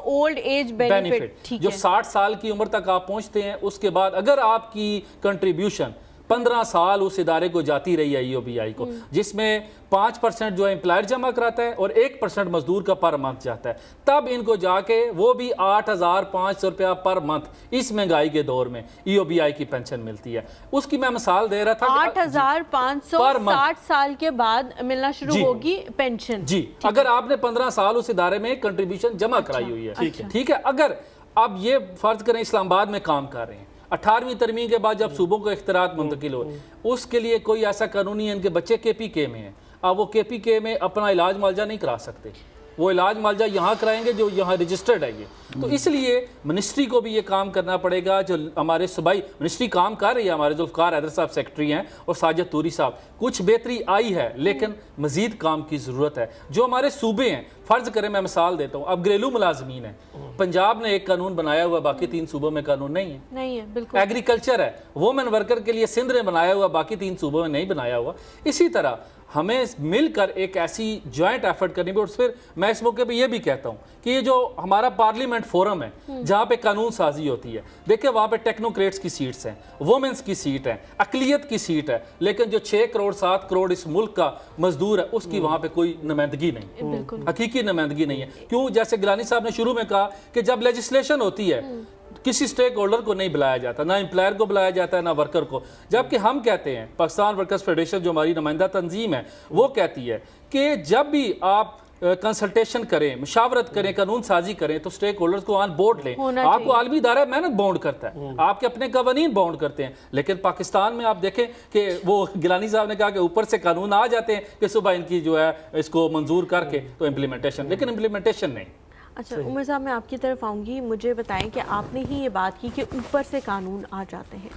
ओल्ड एज बेनिफिट, जो 60 साल की उम्र तक आप पहुंचते हैं, उसके बाद अगर आपकी कंट्रीब्यूशन 15 साल उस इदारे को जाती रही है EOBI को, जिसमें 5% जो एम्प्लॉयर जमा कराता है और 1% मजदूर का पर मंथ जाता है, तब इनको जाके वो भी 8,500 रुपया पर मंथ इस महंगाई के दौर में EOBI की पेंशन मिलती है। उसकी मैं मिसाल दे रहा था, 8,500 60 साल के बाद मिलना शुरू होगी पेंशन। जी, अगर आपने 15 साल उस इदारे में कंट्रीब्यूशन जमा कराई हुई है, ठीक है। अगर अब ये फर्ज करें इस्लामाबाद में काम कर रहे हैं, 18वीं तरमीम के बाद जब सूबों को इख्तियारात मुंतकिल हो, उसके लिए कोई ऐसा कानूनी है, इनके बच्चे KPK में हैं, अब वो KPK में अपना इलाज मुआवजा नहीं करा सकते, वो इलाज मुआवजा यहाँ कराएंगे जो यहाँ रजिस्टर्ड है ये। तो इसलिए मिनिस्ट्री को भी ये काम करना पड़ेगा, जो हमारे सूबाई मिनिस्ट्री काम कर रही है, हमारे जुल्फ़िकार हैदर साहब सेक्रेटरी हैं और साजिद तूरी साहब, कुछ बेहतरी आई है, लेकिन मज़ीद काम की ज़रूरत है। जो हमारे सूबे हैं, फ़र्ज़ करें मैं मिसाल देता हूँ, अब घरेलू मुलाजमीन है, पंजाब ने एक कानून बनाया हुआ, बाकी 3 सूबों में कानून नहीं है, बिल्कुल। एग्रीकल्चर है, वोमेन वर्कर के लिए सिंध ने बनाया हुआ, बाकी 3 सूबों में नहीं बनाया हुआ। इसी तरह हमें मिलकर एक ऐसी जॉइंट एफर्ट करनी भी। और फिर मैं इस मौके पे ये भी कहता हूँ कि ये जो हमारा पार्लियामेंट फोरम है, जहाँ पे कानून साजी होती है, देखिए वहाँ पे टेक्नोक्रेट्स की सीट्स हैं, वुमेन्स की सीट है, अकलियत की सीट है, लेकिन जो 6 करोड़ 7 करोड़ इस मुल्क का मजदूर है, उसकी वहाँ पे कोई नुमाइंदगी नहीं, हकीकी नुमाइंदगी नहीं है। क्यों? जैसे गिलानी साहब ने शुरू में कहा कि जब लेजिस्लेशन होती है किसी स्टेक होल्डर को नहीं बुलाया जाता, ना एम्प्लॉयर को बुलाया जाता है, ना वर्कर को। जबकि हम कहते हैं, पाकिस्तान वर्कर्स फेडरेशन जो हमारी नुमाइंदा तंजीम है, वो कहती है कि जब भी आप कंसल्टेशन करें, मुशावरत करें, कानून साजी करें, तो स्टेक होल्डर्स को ऑन बोर्ड लें। आपको आलमी इदारा मेहनत बाउंड करता है, आपके अपने कवानीन बाउंड करते हैं, लेकिन पाकिस्तान में आप देखें कि वो गिलानी साहब ने कहा कि ऊपर से कानून आ जाते हैं कि सुबह इनकी जो है इसको मंजूर करके तो इम्प्लीमेंटेशन, लेकिन इम्प्लीमेंटेशन नहीं। अच्छा उमर साहब, मैं आपकी तरफ आऊँगी। मुझे बताएं कि आपने ही ये बात की कि ऊपर से कानून आ जाते हैं।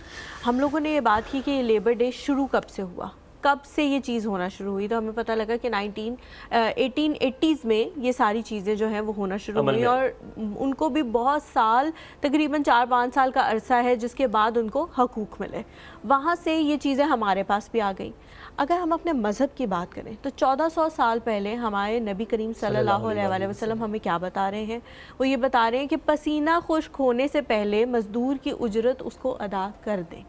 हम लोगों ने ये बात की कि ये लेबर डे शुरू कब से हुआ, कब से ये चीज़ होना शुरू हुई? तो हमें पता लगा कि 1880s में ये सारी चीज़ें जो हैं वो होना शुरू हुई, और उनको भी बहुत साल, तकरीबन 4-5 साल का अरसा है जिसके बाद उनको हकूक़ मिले। वहाँ से ये चीज़ें हमारे पास भी आ गई। अगर हम अपने मज़हब की बात करें तो 1400 साल पहले हमारे नबी करीम सल्लल्लाहु अलैहि वसल्लम हमें क्या बता रहे हैं? वो ये बता रहे हैं कि पसीना खुश्क होने से पहले मज़दूर की उजरत उसको अदा कर दें।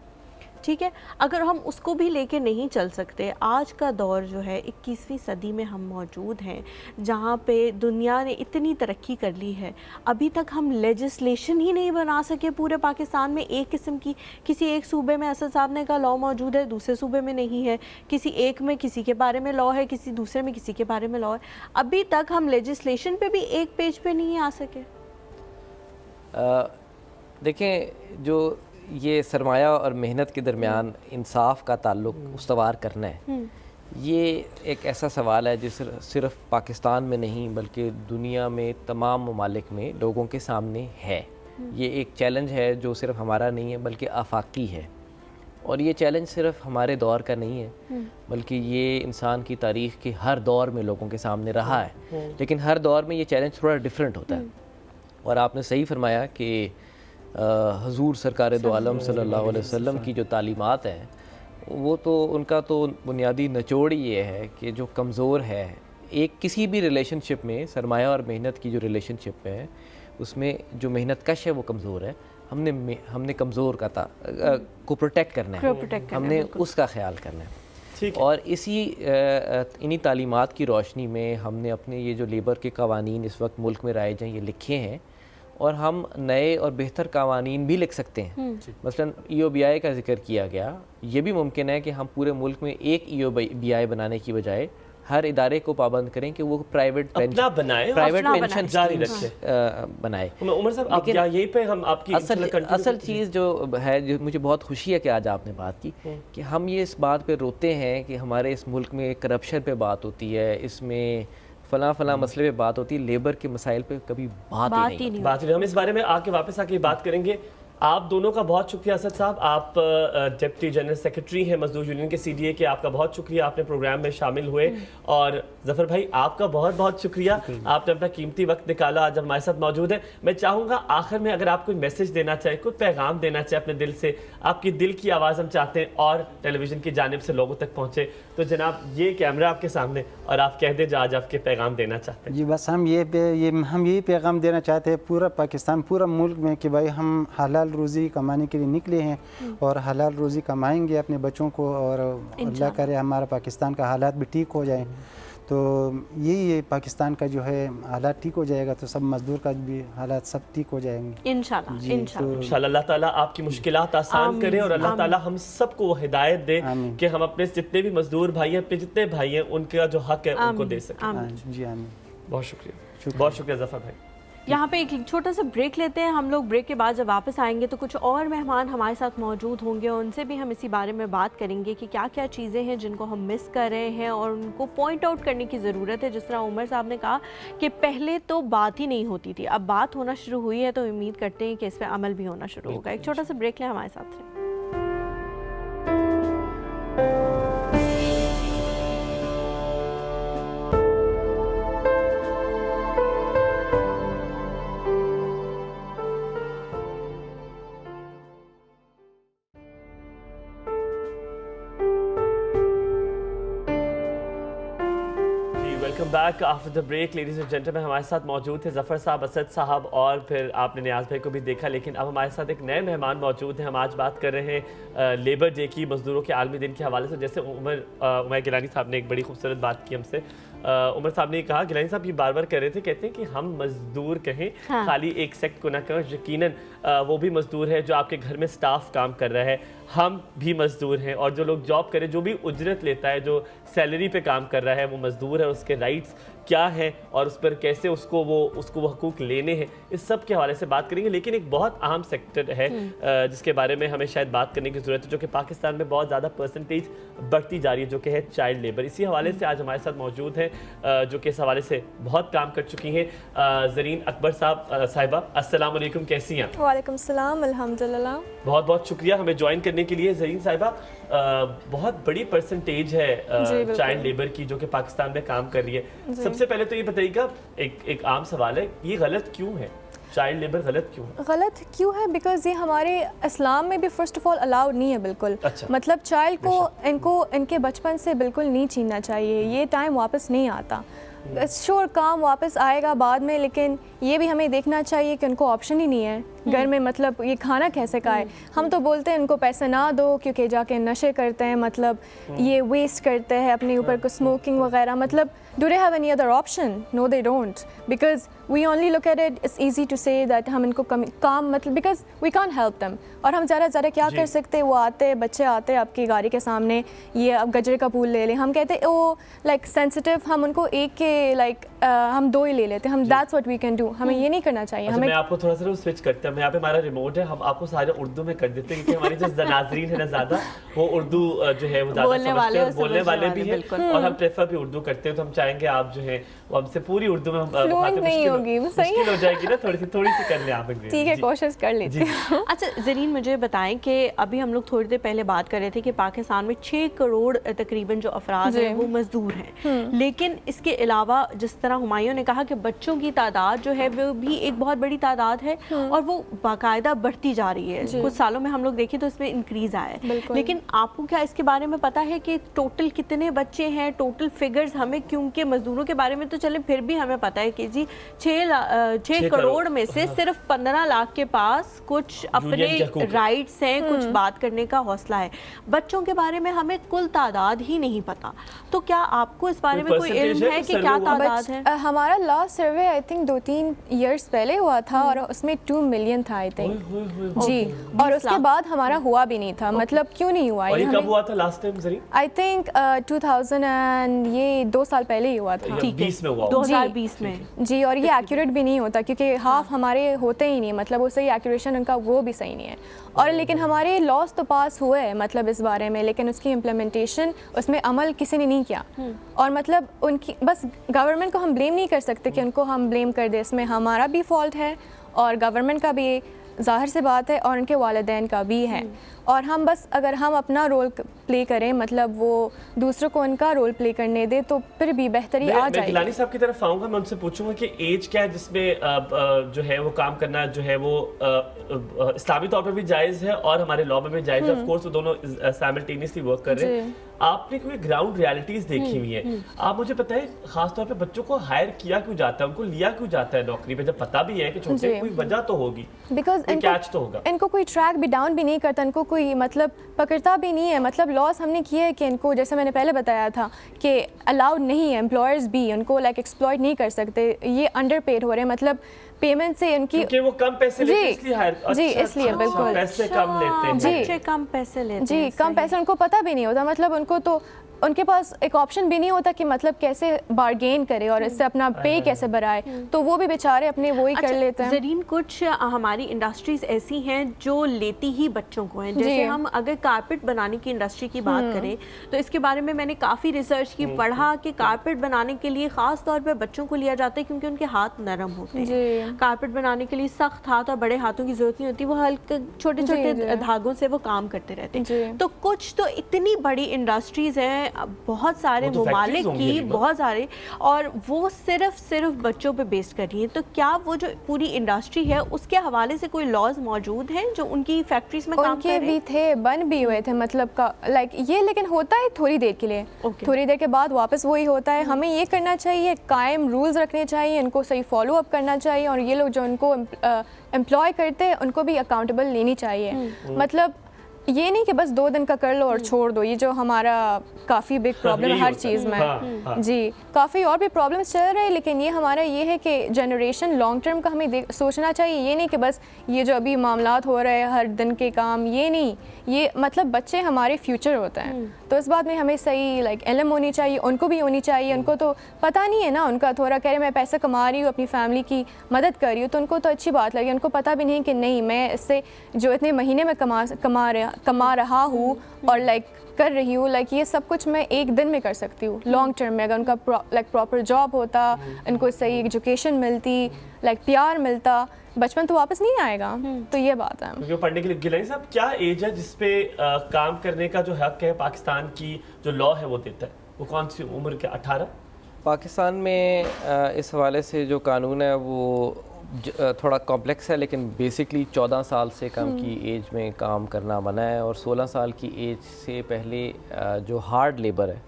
ठीक है, अगर हम उसको भी लेके नहीं चल सकते, आज का दौर जो है 21वीं सदी में हम मौजूद हैं जहाँ पे दुनिया ने इतनी तरक्की कर ली है, अभी तक हम लेजिस्लेशन ही नहीं बना सके पूरे पाकिस्तान में। एक किस्म की किसी एक सूबे में असद साहब ने कहा लॉ मौजूद है, दूसरे सूबे में नहीं है, किसी एक में किसी के बारे में लॉ है, किसी दूसरे में किसी के बारे में लॉ है। अभी तक हम लेजिस्लेशन पे भी एक पेज पे नहीं आ सके। देखें, जो ये सरमाया और मेहनत के दरमियान इंसाफ का ताल्लुक उस्तवार करना है, ये एक ऐसा सवाल है जो सिर्फ पाकिस्तान में नहीं बल्कि दुनिया में तमाम ममालिक में लोगों के सामने है। ये एक चैलेंज है जो सिर्फ हमारा नहीं है बल्कि आफाकी है, और ये चैलेंज सिर्फ हमारे दौर का नहीं है बल्कि ये इंसान की तारीख़ के हर दौर में लोगों के सामने रहा है, लेकिन हर दौर में ये चैलेंज थोड़ा डिफरेंट होता है। और आपने सही फरमाया कि हुजूर सरकार दो आलम सल्लल्लाहु अलैहि वसल्लम की जो तालीमात हैं, वो तो उनका तो बुनियादी निचोड़ ये है कि जो कमज़ोर है एक किसी भी रिलेशनशिप में, सरमाया और मेहनत की जो रिलेशनशिप है उसमें जो मेहनत कश है वो कमज़ोर है। हमने कमज़ोर का को प्रोटेक्ट करना है, हमने उसका ख्याल करना है। और इन्हीं तालीमात की रोशनी में हमने अपने ये जो लेबर के कवानीन इस वक्त मुल्क में राइज हैं ये लिखे हैं, और हम नए और बेहतर कवानीन भी लिख सकते हैं। मसलन EOBI का जिक्र किया गया, ये भी मुमकिन है कि हम पूरे मुल्क में एक EOBI बनाने की बजाय हर इदारे को पाबंद करें कि वो प्राइवेट पेंशन जारी रखे बनाए। उमर साहब, आप यहीं पे हम आपकी असल चीज़ जो है, जो मुझे बहुत खुशी है कि आज आपने बात की कि हम ये इस बात पे रोते हैं कि हमारे इस मुल्क में करप्शन पे बात होती है, इसमें फला मसले पे बात होती है, लेबर के मसाइल पे कभी बात ही नहीं। हम इस बारे में आके वापस आके बात करेंगे। आप दोनों का बहुत शुक्रिया असद साहब, आप डिप्टी जनरल सेक्रेटरी हैं मजदूर यूनियन के CDA के, आपका बहुत शुक्रिया, आपने प्रोग्राम में शामिल हुए। और जफर भाई, आपका बहुत बहुत शुक्रिया, आपने अपना कीमती वक्त निकाला, आज हमारे साथ मौजूद है। मैं चाहूँगा आखिर में अगर आप कोई मैसेज देना चाहें, कोई पैगाम देना चाहें अपने दिल से, आपकी दिल की आवाज़ हम चाहते हैं और टेलीविज़न की जानिब से लोगों तक पहुँचे, तो जनाब ये कैमरा आपके सामने और आप कह दें जो आज आपके पैगाम देना चाहते हैं। जी बस हम यही पैगाम देना चाहते हैं पूरा पाकिस्तान, पूरा मुल्क में कि भाई हम हलाल रोज़ी कमाने के लिए निकले हैं और हलाल रोज़ी कमाएंगे अपने बच्चों को, और अल्लाह करे हमारा पाकिस्तान का हालात भी ठीक हो जाए। तो यही पाकिस्तान का जो है हालात ठीक हो जाएगा तो सब मजदूर का भी हालात सब ठीक हो जाएंगे इंशाल्लाह। अल्लाह ताला आपकी मुश्किलात आसान करे और अल्लाह ताला हम सबको वो हिदायत दे कि हम अपने जितने भी मजदूर भाई हैं, अपने जितने भाई हैं, उनका जो हक है उनको दे सकें। जी आमीन। बहुत शुक्रिया, बहुत शुक्रिया जफर भाई। यहाँ पे एक छोटा सा ब्रेक लेते हैं हम लोग। ब्रेक के बाद जब वापस आएंगे तो कुछ और मेहमान हमारे साथ मौजूद होंगे, और उनसे भी हम इसी बारे में बात करेंगे कि क्या क्या चीज़ें हैं जिनको हम मिस कर रहे हैं और उनको पॉइंट आउट करने की ज़रूरत है। जिस तरह उमर साहब ने कहा कि पहले तो बात ही नहीं होती थी, अब बात होना शुरू हुई है, तो उम्मीद करते हैं कि इस पर अमल भी होना शुरू होगा। एक छोटा सा ब्रेक लें, हमारे साथ रहें। Back after the break. Ladies and gentleman, हमारे साथ मौजूद थे जफ़र साहब, असद साहब, और फिर आपने नियाज़ भाई को भी देखा, लेकिन अब हमारे साथ एक नए मेहमान मौजूद हैं। हम आज बात कर रहे हैं लेबर डे की, मजदूरों के आलमी दिन के हवाले से। जैसे उमर गिलानी साहब ने एक बड़ी खूबसूरत बात की हमसे। उमर साहब ने कहा, गिलानी साहब ये बार बार कह रहे थे, कहते हैं कि हम मजदूर कहें, खाली एक सेक्ट को ना कहें। यकीनन वो भी मजदूर है जो आपके घर में स्टाफ काम कर रहा है, हम भी मजदूर हैं, और जो लोग जॉब करें, जो भी उजरत लेता है, जो सैलरी पे काम कर रहा है, वो मजदूर है। उसके राइट्स کیا ہے اور اس پر کیسے اس کو وہ حقوق لینے ہیں, اس سب کے حوالے سے بات کریں گے. لیکن ایک بہت اہم سیکٹر ہے جس کے بارے میں ہمیں شاید بات کرنے کی ضرورت ہے, جو کہ پاکستان میں بہت زیادہ پرسنٹیج بڑھتی جا رہی ہے, جو کہ ہے چائلڈ لیبر. اسی حوالے سے آج ہمارے ساتھ موجود ہیں جو کہ اس حوالے سے بہت کام کر چکی ہیں, زرین اکبر صاحبہ. السلام علیکم, کیسی ہیں؟ وعلیکم السلام, الحمدللہ. بہت بہت شکریہ ہمیں جوائن کرنے کے لیے. زرین صاحبہ, بہت بڑی پرسنٹیج ہے چائلڈ لیبر کی جو کہ پاکستان میں کام کر رہی ہے. سب سے پہلے تو یہ بتائیے گا, ایک عام سوال ہے, یہ غلط کیوں ہے؟ چائلڈ لیبر غلط کیوں ہے؟ غلط کیوں ہے بیکاز یہ ہمارے اسلام میں بھی فرسٹ آف آل الاؤڈ نہیں ہے بالکل. مطلب چائلڈ کو ان کے بچپن سے بالکل نہیں چھیننا چاہیے, یہ ٹائم واپس نہیں آتا. شور کام واپس آئے گا بعد میں, لیکن یہ بھی ہمیں دیکھنا چاہیے کہ ان کو آپشن ہی نہیں ہے گھر میں. مطلب یہ کھانا کیسے کھائے؟ ہم تو بولتے ہیں ان کو پیسے نہ دو کیونکہ جا کے نشے کرتے ہیں, مطلب یہ ویسٹ کرتے ہیں اپنے اوپر کو, اسموکنگ وغیرہ. مطلب do they have any other option? No, they don't, because we only look at it, it's easy to say that ہم ان کو کام مطلب because we can't help them. اور ہم زیادہ کیا کر سکتے, وہ آتے بچے آتے آپ کی گاڑی کے سامنے, یہ اب گجرے کا پھول لے لیں, ہم کہتے وہ لائک سینسٹیو, ہم ان کو ایک کے لائک ہم 2 ہی لے لیتے, ہم that's what we can do. ہمیں یہ نہیں کرنا چاہیے. میں آپ کو تھوڑا سا سوئچ کرتے ہیں, یہاں پہ ہمارا ریموٹ ہے, ہم آپ کو سارے اردو میں کر دیتے ہیں کیونکہ ہماری جو ناظرین ہے نا زیادہ وہ اردو جو ہے وہ زیادہ سمجھتے ہیں, بولنے والے بھی ہیں, اور ہم پریفر بھی اردو کرتے ہیں. تو ہم چاہیں گے آپ جو ہے وہ ہم سے پوری اردو میں مشکل ہو جائے گی نا, تھوڑی سی کر لیں آپ. ٹھیک ہے, کوشش کر لیجیے. اچھا زرین, مجھے بتائیں کہ ابھی ہم لوگ تھوڑی دیر پہلے بات کر رہے تھے کہ پاکستان میں 6 کروڑ تقریباً جو افراد ہیں وہ مزدور ہیں, لیکن اس کے علاوہ جس طرح ہمایوں نے کہا کہ بچوں کی تعداد جو ہے وہ بھی ایک بہت بڑی تعداد ہے اور وہ باقاعدہ بڑھتی جا رہی ہے. کچھ سالوں میں ہم لوگ دیکھیں تو اس میں انکریز آیا ہے, لیکن آپ کو کیا اس کے بارے میں پتا ہے کہ ٹوٹل کتنے بچے ہیں, ٹوٹل فگرز ہمیں, کیونکہ مزدوروں کے بارے میں تو چلیں پھر بھی ہمیں پتا ہے کہ جی 6 کروڑ میں سے صرف 15 لاکھ کے پاس کچھ اپنے رائٹس ہیں, کچھ بات کرنے کا حوصلہ ہے. بچوں کے بارے میں ہمیں کل تعداد ہی نہیں پتا, تو کیا آپ کو اس بارے میں کوئی علم ہے کہ کیا تعداد ہے؟ ہمارا last survey I think 2-3 years پہلے ہوا تھا اور اس میں 2 ملین تھا آئی تھنک جی, اور اس کے بعد ہمارا ہوا بھی نہیں تھا. مطلب کیوں نہیں ہوا؟ یہ کب ہوا تھا last time Zareen? I think 2000 یہ 2 سال پہلے ہی ہوا تھا. 2020 میں جی, اور یہ ایکوریٹ بھی نہیں ہوتا کیونکہ ہاف ہمارے ہوتے ہی نہیں, مطلب وہ صحیح ایکوریشن ان کا وہ بھی صحیح نہیں ہے. اور لیکن ہمارے لاس تو پاس ہوئے ہیں مطلب اس بارے میں, لیکن اس کی امپلیمنٹیشن, اس میں عمل کسی نے نہیں کیا. اور مطلب ان کی بس گورنمنٹ کو ہم بلیم نہیں کر سکتے کہ ان کو ہم بلیم کر دیں, اس میں ہمارا بھی فالٹ ہے اور گورنمنٹ کا بھی ظاہر سے بات ہے اور ان کے والدین کا بھی ہے. اور ہم بس اگر ہم اپنا رول پلے کریں, مطلب وہ دوسروں کو ان کا رول پلے کرنے دے, تو پھر بھی بہتری آ جائے گی. میں گیلانی صاحب کی طرف آؤں گا, میں ان سے پوچھوں گا کہ ایج کیا ہے جس میں جو ہے وہ کام کرنا جو ہے وہ اسلامی طور پر بھی جائز ہے اور ہمارے لاء میں بھی جائز ہے. آف کورس وہ دونوں سائملٹینیسلی ورک کر رہے ہیں. آپ نے کوئی گراؤنڈ ریالٹیز دیکھی ہوئی ہیں, آپ مجھے بتائیں خاص طور پہ بچوں کو ہائر کیا کیوں جاتا ہے, ان کو لیا کیوں جاتا ہے نوکری پہ, جب پتہ بھی ہے کہ چھوٹے, کوئی وجہ تو ہوگی, بیکاز کیچ تو ہوگا. ان کو کوئی ٹریک بھی ڈاؤن بھی نہیں کرتا, ان کو کوئی مطلب پکڑتا بھی نہیں ہے. مطلب لاس ہم نے کیے ہے کہ ان کو, جیسے میں نے پہلے بتایا تھا کہ الاؤڈ نہیں ہے, امپلائرز بھی ان کو لائک ایکسپلائٹ نہیں کر سکتے, یہ انڈر پیڈ ہو رہے ہیں. مطلب پیمنٹ سے ان کی, کیونکہ وہ کم پیسے لیتے ہیں اس لیے ہائر, جی اس لیے بالکل پیسے کم لیتے ہیں, بچے کم پیسے لیتے ہیں, جی کم پیسے, ان کو پتہ بھی نہیں ہوتا. مطلب ان کو تو ان کے پاس ایک آپشن بھی نہیں ہوتا کہ مطلب کیسے بارگین کرے اور اس سے اپنا پے کیسے بڑھائے, تو وہ بھی بیچارے اپنے وہی کر لیتے ہیں. زرین, کچھ ہماری انڈسٹریز ایسی ہیں جو لیتی ہی بچوں کو ہیں, جیسے ہم اگر کارپیٹ بنانے کی انڈسٹری کی بات کریں تو اس کے بارے میں میں نے کافی ریسرچ کی, پڑھا کہ کارپیٹ بنانے کے لیے خاص طور پہ بچوں کو لیا جاتا ہے کیونکہ ان کے ہاتھ نرم ہوتے ہیں. کارپیٹ بنانے کے لیے سخت ہاتھ اور بڑے ہاتھوں کی ضرورت نہیں ہوتی, وہ ہلکے چھوٹے چھوٹے دھاگوں سے وہ کام کرتے رہتے ہیں. تو کچھ تو اتنی بڑی انڈسٹریز ہیں بہت سارے ممالک کی, بہت سارے, اور وہ صرف بچوں پہ بیسڈ کر رہی ہیں. تو کیا وہ جو پوری انڈسٹری ہے اس کے حوالے سے کوئی لاز موجود ہیں جو ان کی فیکٹریز میں کام کر رہے ہیں؟ ان کے بھی تھے, بن بھی ہوئے تھے, مطلب لائک یہ, لیکن ہوتا ہے تھوڑی دیر کے لیے, تھوڑی دیر کے بعد واپس وہی ہوتا ہے. ہمیں یہ کرنا چاہیے, قائم رولز رکھنے چاہیے, ان کو صحیح فالو اپ کرنا چاہیے, اور یہ لوگ جو ان کو امپلائی کرتے ہیں ان کو بھی اکاؤنٹیبل لینی چاہیے. مطلب یہ نہیں کہ بس 2 دن کا کر لو اور چھوڑ دو, یہ جو ہمارا کافی بگ پرابلم ہے ہر چیز میں. جی کافی اور بھی پرابلمس چل رہے ہیں, لیکن یہ ہمارا یہ ہے کہ جنریشن لانگ ٹرم کا ہمیں سوچنا چاہیے. یہ نہیں کہ بس یہ جو ابھی معاملات ہو رہے ہیں ہر دن کے کام, یہ نہیں, یہ مطلب بچے ہمارے فیوچر ہوتے ہیں. तो इस बात में हमें सही लाइक इल्म होनी चाहिए, उनको भी होनी चाहिए। उनको तो पता नहीं है ना, उनका थोड़ा कह रहे मैं पैसा कमा रही हूँ, अपनी फैमिली की मदद कर रही हूँ, तो उनको तो अच्छी बात लगी। उनको पता भी नहीं कि नहीं, मैं इससे जो इतने महीने में कमा रहा हूँ और लाइक कर रही हूँ, लाइक ये सब कुछ मैं एक दिन में कर सकती हूँ लॉन्ग टर्म में। अगर उनका लाइक प्रॉपर जॉब होता, उनको सही एजुकेशन मिलती, लाइक प्यार मिलता, बचपन तो वापस नहीं आएगा। तो ये बात है। क्योंकि पढ़ने के लिए गिलानी साहब, क्या एज है जिसपे काम करने का जो हक है पाकिस्तान की जो लॉ है वो देता है, वो कौन सी उम्र के 18? पाकिस्तान में इस हवाले से जो कानून है वो थोड़ा कॉम्प्लेक्स है, लेकिन बेसिकली 14 साल से कम की एज में काम करना मना है, और 16 साल की एज से पहले जो हार्ड लेबर है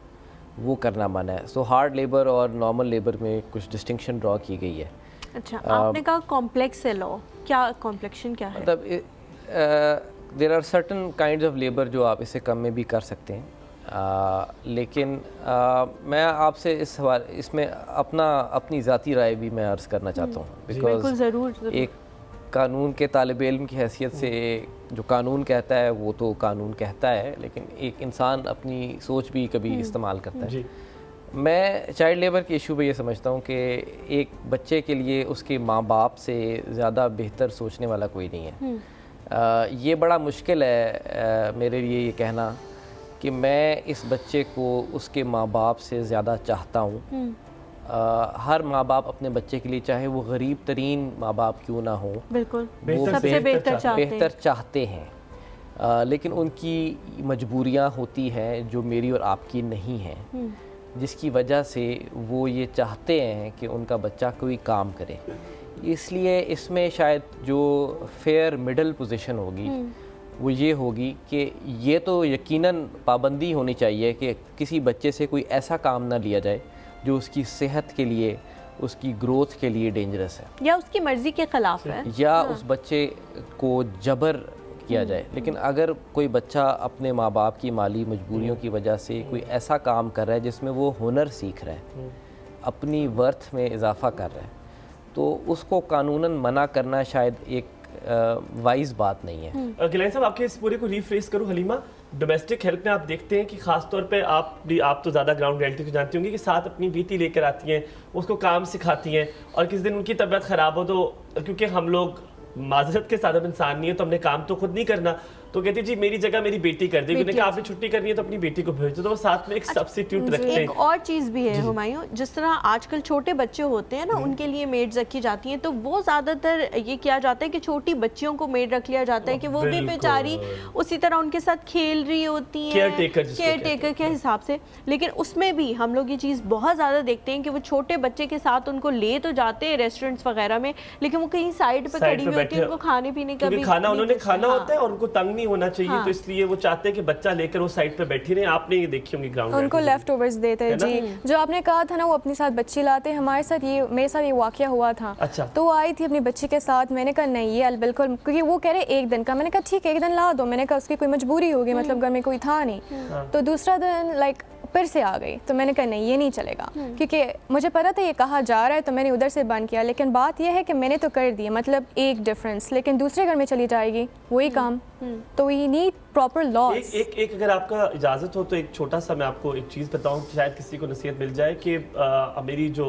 वो करना मना है। सो हार्ड लेबर और नॉर्मल लेबर में कुछ डिस्टिंक्शन ड्रॉ की गई है। अच्छा, आपने कहा कॉम्प्लेक्स है लॉ, क्या कॉम्प्लेक्शन क्या है? मतलब there are certain kinds of labour जो आप इससे कम में भी कर सकते हैं, लेकिन मैं आपसे इसमें अपनी ज़ाती राय भी मैं अर्ज़ करना चाहता हूँ, बिल्कुल ज़रूर। एक कानून के तालिब इल्म की हैसियत से जो कानून कहता है वो तो कानून कहता है, लेकिन एक इंसान अपनी सोच भी कभी इस्तेमाल करता है। मैं चाइल्ड लेबर के इशू पे ये समझता हूँ कि एक बच्चे के लिए उसके माँ बाप से ज़्यादा बेहतर सोचने वाला कोई नहीं है। ये बड़ा मुश्किल है मेरे लिए ये कहना कि मैं इस बच्चे को उसके माँ बाप से ज़्यादा चाहता हूँ। हर माँ बाप अपने बच्चे के लिए, चाहे वो गरीब तरीन माँ बाप क्यों ना हो, बिल्कुल वो सबसे बेहतर चाहते हैं, लेकिन उनकी मजबूरियाँ होती हैं जो मेरी और आपकी नहीं हैं, जिसकी वजह से वो ये चाहते हैं कि उनका बच्चा कोई काम करे। इसलिए इसमें शायद जो फेयर मिडल पोजीशन होगी वो ये होगी कि ये तो यकीनन पाबंदी होनी चाहिए कि किसी बच्चे से कोई ऐसा काम ना लिया जाए जो उसकी सेहत के लिए, उसकी ग्रोथ के लिए डेंजरस है या उसकी मर्ज़ी के ख़िलाफ़ है, या उस बच्चे को जबर किया जाए। लेकिन अगर कोई बच्चा अपने माँ बाप की माली मजबूरियों की वजह से कोई ऐसा काम कर रहा है जिसमें वो हुनर सीख रहा है, अपनी वर्थ में इजाफा कर रहा है, तो उसको कानूनन मना करना शायद एक वाइज बात नहीं है। गिलानी साहब, आपके इस पूरे को रीफ्रेस करूँ। हलीमा, डोमेस्टिक हेल्प में आप देखते हैं कि खास तौर पे आप तो ज़्यादा ग्राउंड रियलिटी को जानती होंगी कि साथ अपनी बेटी लेकर आती हैं, उसको काम सिखाती हैं, और किस दिन उनकी तबीयत ख़राब हो तो क्योंकि हम लोग माजरत के साथ इंसान नहीं है तो हमने काम तो खुद नहीं करना, तो कहती जी मेरी जगह मेरी बेटी कर देगी। उन्होंने कहा आपने छुट्टी करनी है तो अपनी बेटी को भेज दो, तो वो साथ में एक सब्स्टिट्यूट रखते हैं। एक और चीज़ भी है हुमायूं, जिस तरह आजकल छोटे बच्चे होते हैं ना, उनके लिए मेड्स रखी जाती हैं, तो वो ज़्यादातर ये किया जाता है कि छोटी बच्चियों को मेड रख लिया जाता है कि वो भी बेचारी उसी तरह उनके साथ खेल रही होती हैं, केयर टेकर के हिसाब से। लेकिन उसमें भी हम लोग ये चीज़ बहुत ज़्यादा देखते हैं कि वो छोटे बच्चे के साथ उनको ले तो जाते हैं रेस्टोरेंट्स वगैरह में, लेकिन वो कहीं साइड पर खड़ी हुई होती है, उनको खाने पीने का भी खाना उन्होंने खाना होता है और उनको तंग नहीं होना चाहिए, तो इसलिए वो चाहते हैं कि बच्चा लेकर वो साइड पे बैठी रहे। आपने ये देखी होंगी ग्राउंड, उनको लेफ्ट ओवर्स देते हैं जी। जो आपने कहा था ना वो अपने साथ बच्ची लाते हैं, हमारे साथ ये मेरे साथ ये वाकया हुआ था। अच्छा। तो वो आई थी अपनी बच्ची के साथ, मैंने कहा नहीं ये बिल्कुल, क्योंकि वो कह रहे एक दिन का, मैंने कहा ठीक है एक दिन ला दो, मैंने कहा उसकी कोई मजबूरी होगी, मतलब घर में कोई था नहीं। तो दूसरा दिन लाइक फिर से आ गई, तो मैंने कहा नहीं ये नहीं चलेगा, क्योंकि मुझे पता था ये कहा जा रहा है, तो मैंने उधर से बंद किया। लेकिन बात यह है कि मैंने तो कर दिया, मतलब एक डिफरेंस, लेकिन दूसरे घर में चली जाएगी वही काम, तो वी नीड प्रॉपर लॉज। एक अगर आपका इजाज़त हो तो एक छोटा सा मैं आपको एक चीज़ बताऊं, शायद किसी को नसीहत मिल जाए कि मेरी जो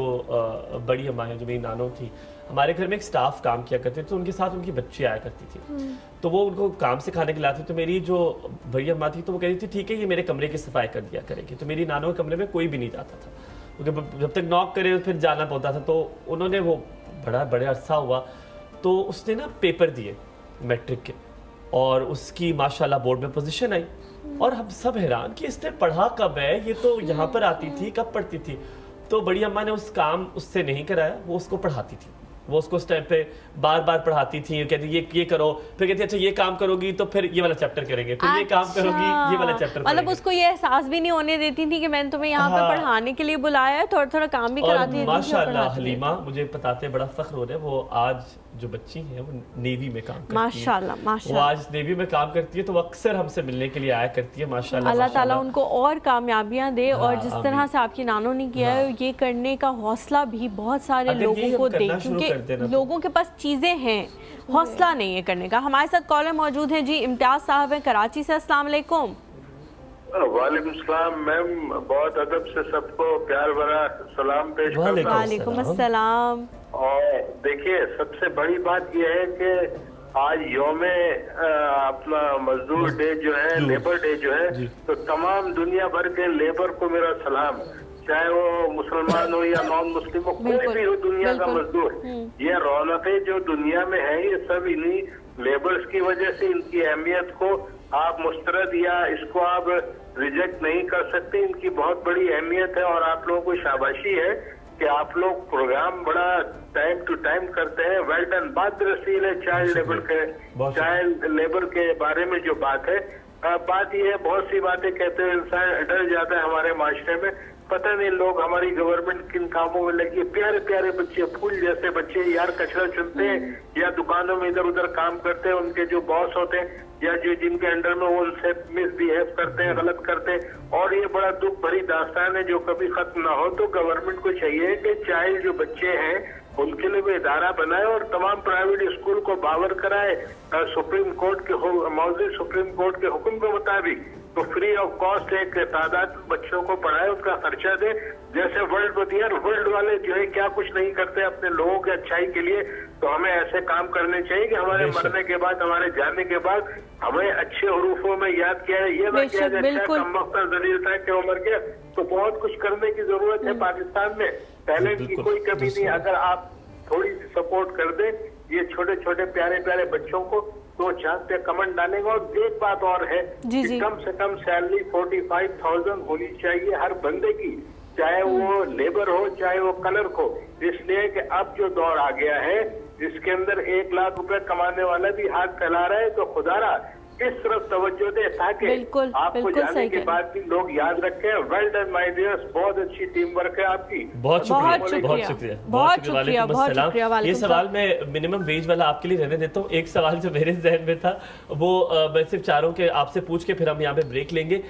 बड़ी अम्मा है, जो मेरी नानो थी, हमारे घर में एक स्टाफ काम किया करते थे, तो उनके साथ उनकी बच्ची आया करती थी, तो वो उनको काम सिखाने के लिए आती। तो मेरी जो बड़ी अम्मा थी तो वो कहती थी ठीक है ये मेरे कमरे की सफाई कर दिया करेगी। तो मेरी नानो के कमरे में कोई भी नहीं जाता था, क्योंकि जब तक नॉक करे फिर जाना पड़ता था। तो उन्होंने वो बड़े अरसा हुआ, तो उसने ना पेपर दिए मैट्रिक के, और उसकी माशाल्लाह बोर्ड में पोजीशन आई, और हम सब हैरान कि इसने पढ़ा कब है, ये तो यहाँ पर आती थी, कब पढ़ती थी। तो बड़ी अम्मा ने उस काम उससे नहीं कराया, वो उसको पढ़ाती थी, वो उसको उस टाइम पे बार बार पढ़ाती थी, कहती ये करो, फिर कहती अच्छा ये काम करोगी तो फिर ये वाला चैप्टर करेंगे, फिर ये काम करोगी ये वाला चैप्टर, मतलब उसको ये एहसास भी नहीं होने देती थी कि मैंने तुम्हें यहाँ पे पढ़ाने के लिए बुलाया है, थोड़ा थोड़ा काम भी कराती थी। माशाल्लाह हलीमा, मुझे बताते बड़ा फख्र हो रहा है, वो आज जो बच्ची है वो नेवी में काम करती है, माशाल्लाह वो आज नेवी में काम करती है, तो वो अक्सर हमसे मिलने के लिए आया करती है। माशाल्लाह, अल्लाह ताला उनको और कामयाबियां दे, और जिस तरह से आपकी नानो ने किया है ये करने का हौसला भी बहुत सारे लोगों को दे, क्योंकि लोगों के पास चीज़ें हैं, हौसला नहीं है करने का। हमारे साथ कॉलर मौजूद हैं जी, इम्तियाज़ साहब हैं कराची से। अस्सलाम वालेकुम। वालेकुम सलाम मैम, बहुत अदब से सबको प्यार भरा सलाम पेश करता हूं। वालेकुम अस्सलाम। और देखिए सबसे बड़ी बात यह है कि आज यौमे अपना मजदूर डे जो है, लेबर डे जो है, तो तमाम दुनिया भर के लेबर को मेरा सलाम, चाहे वो मुसलमान हो या नॉन मुस्लिम हो, कोई भी हो दुनिया का मजदूर। ये रौनकें जो दुनिया में है ये सब इन्हीं लेबर्स की वजह से, इनकी अहमियत को आप मुस्तरद या इसको आप रिजेक्ट नहीं कर सकते। इनकी बहुत बड़ी अहमियत है और आप लोगों को शाबाशी है कि आप लोग प्रोग्राम बड़ा टाइम टू टाइम करते हैं। Well done. बात रसील है चाइल्ड लेबर के बारे में जो बात है, बात ये है बहुत सी बातें कहते हुए इंसान डर जाता है हमारे माशरे में। पता नहीं लोग, हमारी गवर्नमेंट किन कामों में लगी है। प्यारे प्यारे बच्चे, फूल जैसे बच्चे यार कचरा चुनते हैं या दुकानों में इधर उधर काम करते हैं, उनके जो बॉस होते हैं या जो जिनके अंडर में वो उनसे मिसबिहेव करते हैं, गलत करते हैं, और ये बड़ा दुख भरी दास्तान है जो कभी खत्म ना हो। तो गवर्नमेंट को चाहिए कि चाइल्ड जो बच्चे हैं उनके लिए भी इदारा बनाए और तमाम प्राइवेट स्कूल को बावर कराए सुप्रीम कोर्ट के मौजूद सुप्रीम कोर्ट के हुक्म के मुताबिक, तो फ्री ऑफ कॉस्ट एक तादाद बच्चों को पढ़ाए, उसका खर्चा दे। जैसे वर्ल्ड वाले जो है क्या कुछ नहीं करते अपने लोगों की अच्छाई के लिए, तो हमें ऐसे काम करने चाहिए कि हमारे मरने के बाद, हमारे जाने के बाद हमें अच्छे हरूफों में याद किया है। ये ना किया जाए कम वक्त जलील था कि वो मर गया। तो बहुत कुछ करने की जरूरत है पाकिस्तान में, टैलेंट की कोई कमी नहीं। अगर आप थोड़ी सी सपोर्ट कर दे ये छोटे छोटे प्यारे प्यारे बच्चों को, तो चांद पे कमेंट डालेंगे। और एक बात और है कि कम से कम सैलरी 45,000 होनी चाहिए हर बंदे की, चाहे वो लेबर हो चाहे वो क्लर्क हो। इसलिए कि अब जो दौर आ गया है जिसके अंदर 1 लाख रुपए कमाने वाला भी हाथ फैला रहा है, तो खुदारा इस तरफ तवज्जो दे ताकि आपको जाने के बाद भी लोग याद रखें। वेल डन माय डियर्स, बहुत अच्छी टीम वर्क है आपकी। बहुत शुक्रिया, बहुत शुक्रिया, बहुत शुक्रिया, बहुत शुक्रिया। ये सवाल मैं मिनिमम वेज वाला आपके लिए रहने देता हूँ। एक सवाल जो मेरे जहन में था वो मैं सिर्फ चारों के आपसे पूछ के फिर हम यहाँ पे ब्रेक लेंगे।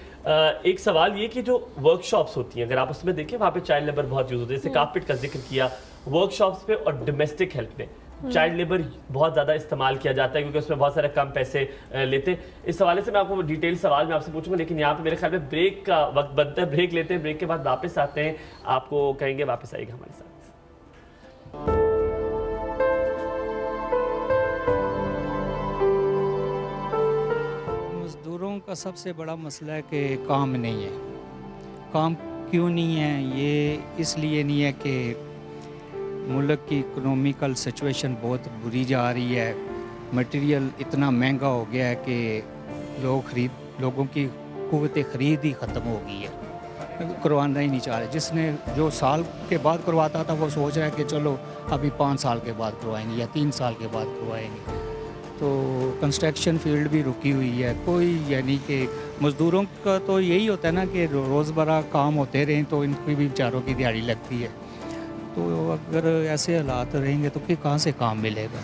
एक सवाल ये कि जो वर्कशॉप्स होती हैं, अगर आप उसमें देखें वहाँ पे चाइल्ड लेबर बहुत यूज होती है, जैसे कारपेट का जिक्र किया, वर्कशॉप्स पे और डोमेस्टिक हेल्प में चाइल्ड लेबर बहुत ज़्यादा इस्तेमाल किया जाता है क्योंकि उसमें बहुत सारे कम पैसे लेते। इस हवाले से मैं आपको डिटेल सवाल मैं आपसे पूछूंगा, लेकिन यहाँ पे मेरे ख्याल में ब्रेक का वक्त बनता है। ब्रेक लेते हैं, ब्रेक के बाद वापस आते हैं, आपको कहेंगे वापस आएगा हमारे साथ। मज़दूरों का सबसे बड़ा मसला है कि काम नहीं है। काम क्यों नहीं है? ये इसलिए नहीं है कि मुल्क की इकोनॉमिकल सिचुएशन बहुत बुरी जा रही है, मटेरियल इतना महंगा हो गया है कि लोगों की क़ुव्वत ख़रीद ही ख़त्म हो गई है, करवाना ही नहीं चाह रहे। जिसने जो साल के बाद करवाता था वो सोच रहा है कि चलो अभी 5 साल के बाद करवाएंगे या 3 साल के बाद करवाएंगे। तो कंस्ट्रक्शन फील्ड भी रुकी हुई है, कोई यानी कि मज़दूरों का तो यही होता है ना कि रोज़मर्रा काम होते रहें तो इनकी भी बेचारों की दिहाड़ी लगती है। तो अगर ऐसे हालात रहेंगे तो फिर कहाँ से काम मिलेगा?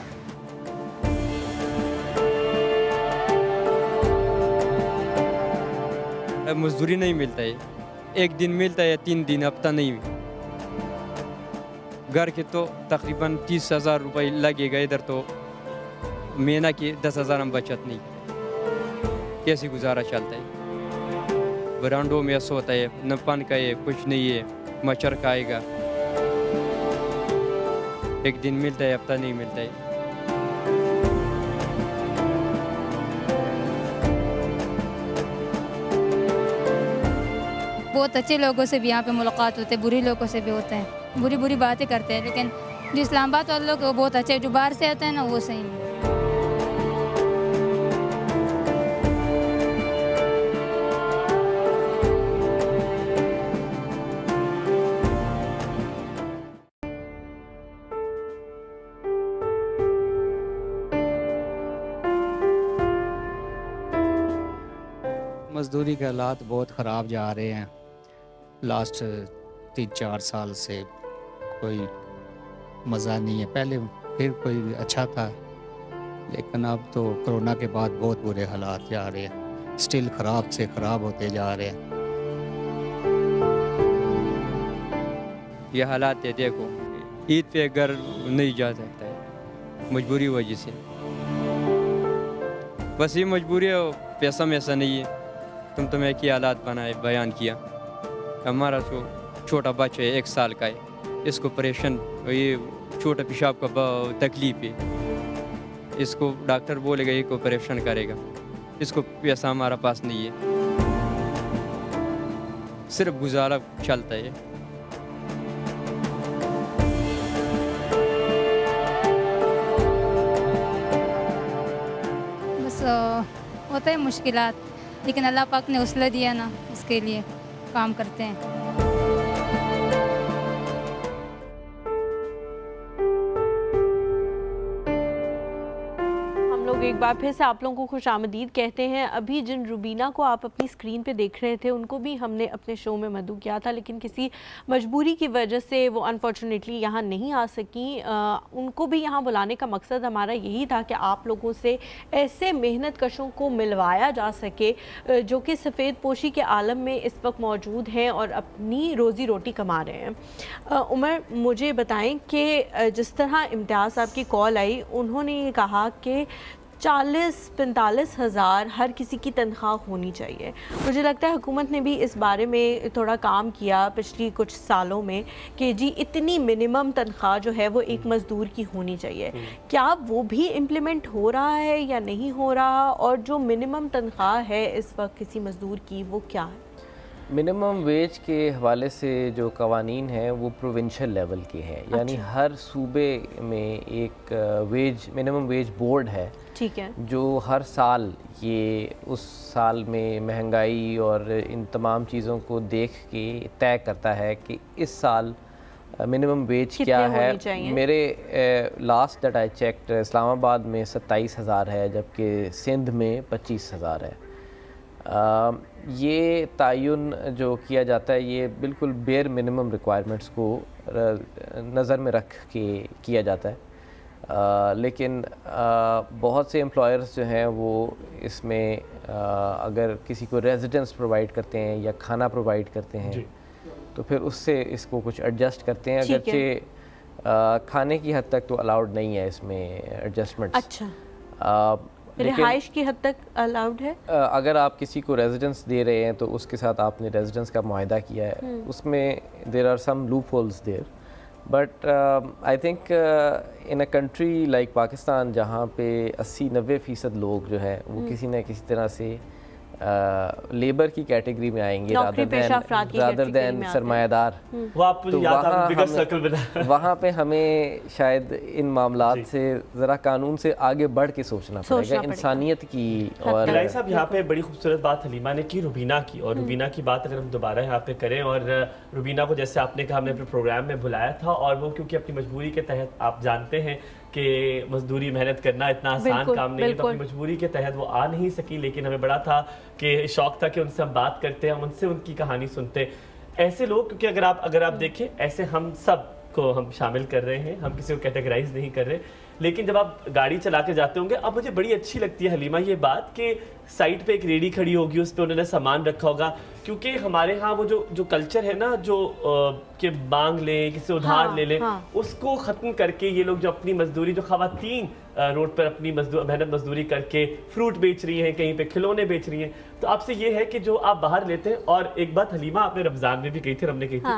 मजदूरी नहीं मिलता है, 1 दिन मिलता है, 3 दिन हफ्ता नहीं। घर के तो तकरीबन 30,000 रुपये लगेगा, इधर तो महीना की 10,000 हम बचत नहीं, कैसे गुजारा चलता है? बरांडों में ऐसा होता है, न पान का है, कुछ नहीं है, मच्छर खाएगा। 1 दिन मिलता है, हफ्ता नहीं मिलता है। बहुत अच्छे लोगों से भी यहाँ पे मुलाकात होते हैं, बुरी लोगों से भी होते हैं, बुरी बुरी बातें करते हैं, लेकिन जो इस्लामाबाद वाले लोग वो बहुत अच्छे, जो बाहर से आते हैं ना वो सही नहीं। मज़दूरी के हालात बहुत ख़राब जा रहे हैं। लास्ट 3-4 साल से कोई मज़ा नहीं है। पहले फिर कोई अच्छा था, लेकिन अब तो कोरोना के बाद बहुत बुरे हालात जा रहे हैं, स्टिल ख़राब से ख़राब होते जा रहे हैं। ये हालात है, देखो ईद पे घर नहीं जा सकता है मजबूरी वजह से, बस ये मजबूरी है, पैसा में ऐसा नहीं है। तुम तुम्हें क्या हालात बनाए बयान किया। हमारा जो छोटा बच्चा है 1 साल का है, इसको परेशान ये छोटा पेशाब का तकलीफ है, इसको डॉक्टर बोलेगा ये को परेशान करेगा, इसको पैसा हमारा पास नहीं है, सिर्फ गुजारा चलता है। बस होता है मुश्किलात, लेकिन अल्लाह पाक ने हौसला दिया ना, उसके लिए काम करते हैं। एक बार फिर से आप लोगों को खुशामदीद कहते हैं। अभी जिन रुबीना को आप अपनी स्क्रीन पे देख रहे थे उनको भी हमने अपने शो में मदऊ किया था, लेकिन किसी मजबूरी की वजह से वो अनफॉर्चुनेटली यहाँ नहीं आ सकी। उनको भी यहाँ बुलाने का मकसद हमारा यही था कि आप लोगों से ऐसे मेहनत कशों को मिलवाया जा सके जो कि सफ़ेद पोशी के आलम में इस वक्त मौजूद हैं और अपनी रोज़ी रोटी कमा रहे हैं। उमर, मुझे बताएं कि जिस तरह इम्तियाज़ साहब की कॉल आई, उन्होंने ये कहा कि 40-45 हज़ार हर किसी की तनख्वाह होनी चाहिए। मुझे लगता है हुकूमत ने भी इस बारे में थोड़ा काम किया पिछली कुछ सालों में कि जी इतनी मिनिमम तनख्वाह जो है वो एक मज़दूर की होनी चाहिए। क्या वो भी इम्प्लीमेंट हो रहा है या नहीं हो रहा, और जो मिनिमम तनख्वाह है इस वक्त किसी मज़दूर की वो क्या है? मिनिमम वेज के हवाले से जो कवानीन हैं वो प्रोविंशियल लेवल के हैं, यानी हर सूबे में एक मिनिमम वेज बोर्ड है, ठीक है, जो हर साल ये उस साल में महंगाई और इन तमाम चीज़ों को देख के तय करता है कि इस साल मिनिमम वेज क्या है। मेरे last that I checked Islamabad में 27,000 है, जबकि सिंध में 25,000 है। ये तयन जो किया जाता है ये बिल्कुल बेयर मिनिमम रिक्वायरमेंट्स को नज़र में रख के किया जाता है। लेकिन बहुत से एम्प्लॉयर्स जो हैं वो इसमें अगर किसी को रेजिडेंस प्रोवाइड करते हैं या खाना प्रोवाइड करते हैं तो फिर उससे इसको कुछ एडजस्ट करते हैं, अगरचे खाने की हद तक तो अलाउड नहीं है इसमें एडजस्टमेंट। अच्छा, रिहाइश की हद तक अलाउड है। अगर आप किसी को रेजिडेंस दे रहे हैं तो उसके साथ आपने रेजिडेंस का मुआहदा किया है, उसमें there are some loopholes there, but I think in a country like Pakistan जहाँ पे 80-90% लोग जो हैं वो किसी न किसी तरह से लेबर की कैटेगरी में आएंगे रादर दैन सरमायादार, तो वहाँ पे हमें शायद इन मामलात से ज़रा कानून से आगे बढ़ के सोचना पड़ेगा, इंसानियत की। और इलाही साहब यहाँ पे बड़ी खूबसूरत बात हलीमा ने की रुबीना की, और रुबीना की बात अगर हम दोबारा यहाँ पे करें, और रुबीना को जैसे आपने कहा हमने अपने प्रोग्राम में बुलाया था, और वो क्योंकि अपनी मजबूरी के तहत आप जानते हैं कि मजदूरी मेहनत करना इतना आसान काम नहीं है, तो अपनी मजबूरी के तहत वो आ नहीं सकी, लेकिन हमें बड़ा था कि शौक था कि उनसे हम बात करते हैं, हम उनसे उनकी कहानी सुनते। ऐसे लोग, क्योंकि अगर आप देखें ऐसे हम सब को हम शामिल कर रहे हैं, हम किसी को कैटेगराइज नहीं कर रहे, लेकिन जब आप गाड़ी चला के जाते होंगे, अब मुझे बड़ी अच्छी लगती है हलीमा ये बात कि साइड पे एक रेडी खड़ी होगी, उस पर उन्होंने सामान रखा होगा, क्योंकि हमारे यहाँ वो जो कल्चर है ना, जो कि मांग लें, किसी उधार ले लें, उसको ख़त्म करके ये लोग जो अपनी मजदूरी, जो ख़वातीन रोड पर अपनी मेहनत मजदूरी करके फ्रूट बेच रही हैं, कहीं पे खिलौने बेच रही हैं, तो आपसे ये है कि जो आप बाहर लेते हैं, और एक बात हलीमा आपने रमज़ान में भी कही थी, हमने कही थी,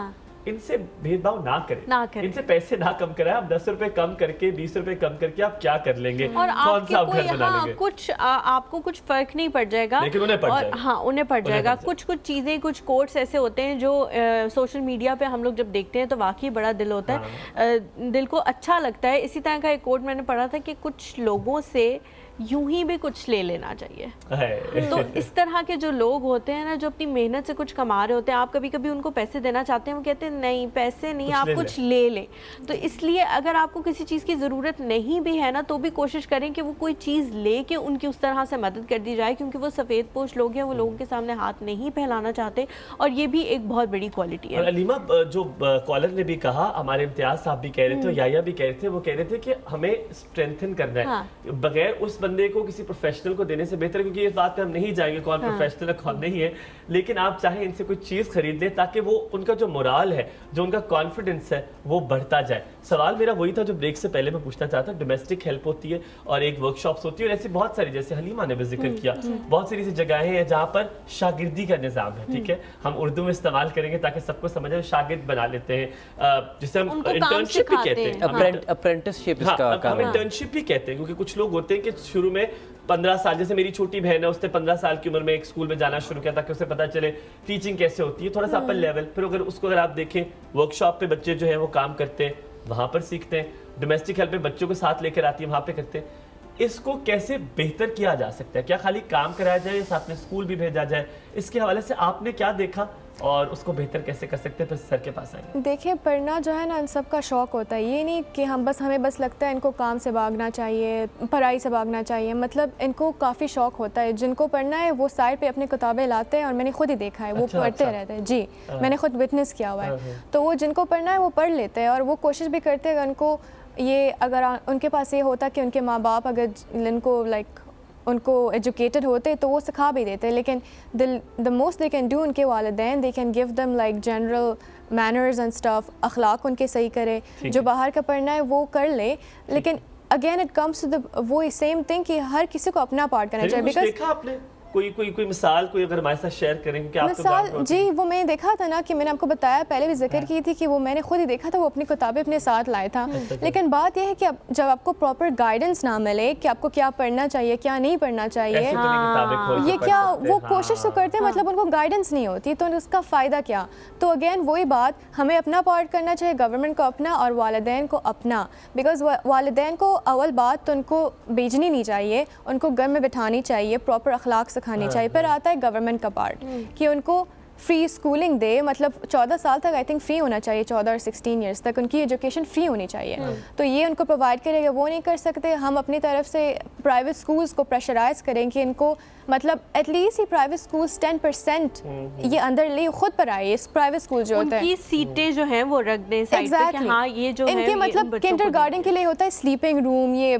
इनसे भेदभाव ना करें, इनसे पैसे ना कम कराएं। आप 10 रुपए कम करके 20 रुपए कम करके आप क्या कर लेंगे, और कौन सा आप घर बना लेंगे? कुछ आपको कुछ फर्क नहीं पड़ जाएगा, लेकिन उन्हें पड़ जाएगा। हाँ, उन्हें पड़ जाएगा। कुछ चीज़ें, कुछ कोट्स ऐसे होते हैं जो सोशल मीडिया पे हम लोग जब देखते हैं तो वाकई बड़ा दिल होता है, दिल को अच्छा लगता है। इसी तरह का एक कोट मैंने पढ़ा था कि कुछ लोगों से यूं ही भी कुछ ले लेना चाहिए। तो इस तरह के जो लोग होते हैं ना, जो अपनी मेहनत से कुछ कमा रहे होते हैं, आप कभी कभी उनको पैसे देना चाहते हैं, वो कहते हैं नहीं पैसे नहीं, आप कुछ ले लें। तो इसलिए अगर आपको किसी चीज़ की ज़रूरत नहीं भी है ना, तो भी कोशिश करें कि वो कोई चीज़ ले के उनकी उस तरह से मदद कर दी जाए, क्योंकि वो सफ़ेद पोश लोग हैं, वो लोगों के सामने हाथ नहीं फैलाना चाहते, और ये भी एक बहुत बड़ी क्वालिटी है। अलीमा, जो कॉलर ने भी कहा, हमारे इम्तियाज़ साहब भी कह रहे थे, याया भी कह रहे थे, वो कह रहे थे कि हमें स्ट्रेंथन करना है, बगैर उस بندے کو کسی پروفیشنل کو دینے سے بہتر ہے, کیونکہ اس بات پہ ہم نہیں جائیں گے کون پروفیشنل ہے کون نہیں ہے, لیکن آپ چاہیں ان سے کوئی چیز خرید لیں تاکہ وہ ان کا جو مورال ہے, جو ان کا کانفیڈنس ہے وہ بڑھتا جائے. سوال میرا وہی تھا جو بریک سے پہلے میں پوچھنا چاہتا, ڈومیسٹک ہیلپ ہوتی ہے اور ایک ورک شاپس ہوتی ہے, اور ایسی بہت ساری, جیسے حلیمہ نے بھی ذکر کیا, بہت ساری ایسی جگہیں ہیں جہاں پر شاگردی کا نظام ہے. ٹھیک ہے, ہم اردو میں استعمال کریں گے تاکہ سب کو سمجھ آئے, شاگرد بنا لیتے ہیں, جسے ہم انٹرنشپ بھی کہتے ہیں. اپرینٹسشپ ہم انٹرنشپ بھی کہتے ہیں, کیونکہ کچھ لوگ ہوتے ہیں کہ شروع میں 15 سال, جیسے میری چھوٹی بہن ہے, اس نے 15 سال کی عمر میں ایک اسکول میں جانا شروع کیا تاکہ اسے پتا چلے ٹیچنگ کیسے ہوتی ہے, تھوڑا سا اپر لیول. پھر اگر اس کو اگر آپ دیکھیں ورک شاپ پہ بچے جو ہیں وہ کام کرتے ہیں, وہاں پر سیکھتے ہیں. ڈومیسٹک ہیلپ میں بچوں کو ساتھ لے کر آتی ہے, وہاں پہ کرتے ہیں. اس کو کیسے بہتر کیا جا سکتا ہے؟ کیا خالی کام کرایا جائے یا ساتھ میں اسکول بھی بھیجا جائے؟ اس کے حوالے سے آپ نے کیا دیکھا اور اس کو بہتر کیسے کر سکتے ہیں؟ پھر سر کے پاس آئیں. دیکھیں, پڑھنا جو ہے نا ان سب کا شوق ہوتا ہے, یہ نہیں کہ ہمیں بس لگتا ہے ان کو کام سے بھاگنا چاہیے, پڑھائی سے بھاگنا چاہیے. مطلب ان کو کافی شوق ہوتا ہے. جن کو پڑھنا ہے وہ سائڈ پہ اپنی کتابیں لاتے ہیں, اور میں نے خود ہی دیکھا ہے وہ پڑھتے رہتے ہیں. جی, میں نے خود وٹنس کیا ہوا ہے. تو وہ جن کو پڑھنا ہے وہ پڑھ لیتے ہیں, اور وہ کوشش بھی کرتے ہیں ان کو یہ, اگر ان کے پاس یہ ہوتا کہ ان کے ماں باپ اگر ان کو ان کو ایجوکیٹڈ ہوتے تو وہ سکھا بھی دیتے. لیکن the most they can do ان کے والدین, they can give them like general manners and stuff, اخلاق ان کے صحیح کرے. جو باہر کا پڑھنا ہے وہ کر لے, لیکن again it comes to the وہ same thing کہ ہر کسی کو اپنا پارٹ کرنا چاہیے. بیکاز کوئی مثال کوئی اگر ہمارے ساتھ شیئر کریں کہ آپ مثال, جی وہ میں نے دیکھا تھا نا کہ میں نے آپ کو بتایا, پہلے بھی ذکر کی تھی کہ وہ میں نے خود ہی دیکھا تھا, وہ اپنی کتابیں اپنے ساتھ لائے تھا. لیکن بات یہ ہے کہ جب آپ کو پراپر گائیڈنس نہ ملے کہ آپ کو کیا پڑھنا چاہیے کیا نہیں پڑھنا چاہیے, یہ کیا وہ کوشش تو کرتے ہیں, مطلب ان کو گائیڈنس نہیں ہوتی, تو اس کا فائدہ کیا؟ تو اگین وہی بات, ہمیں اپنا پارٹ کرنا چاہیے, گورنمنٹ کو اپنا اور والدین کو اپنا. بیکاز والدین کو اول بات تو ان کو بھیجنی نہیں چاہیے, ان کو گھر میں بٹھانی چاہیے, پراپر اخلاق سکھانی چاہیے. پھر آتا ہے گورنمنٹ کا پارٹ کہ ان کو فری اسکولنگ دے, مطلب 14 سال تک آئی تھنک فری ہونا چاہیے, 14 اور 16 ایئرس تک ان کی ایجوکیشن فری ہونی چاہیے. تو یہ ان کو پرووائڈ کرے گا, وہ نہیں کر سکتے. ہم اپنی طرف سے پرائیویٹ اسکولس کو پریشرائز کریں کہ ان کو مطلب ایٹ لیسٹ یہ پرائیویٹ اسکولس 10% یہ اندر لے خود پر آئے. اس پرائیویٹ اسکول جو ہوتا ہے ان کی سیٹیں جو ہیں وہ رکھ دیں سائڈ پہ کہ ہاں یہ جو ان کے مطلب کنڈر گارڈن کے لیے ہوتا ہے سلیپنگ روم, یہ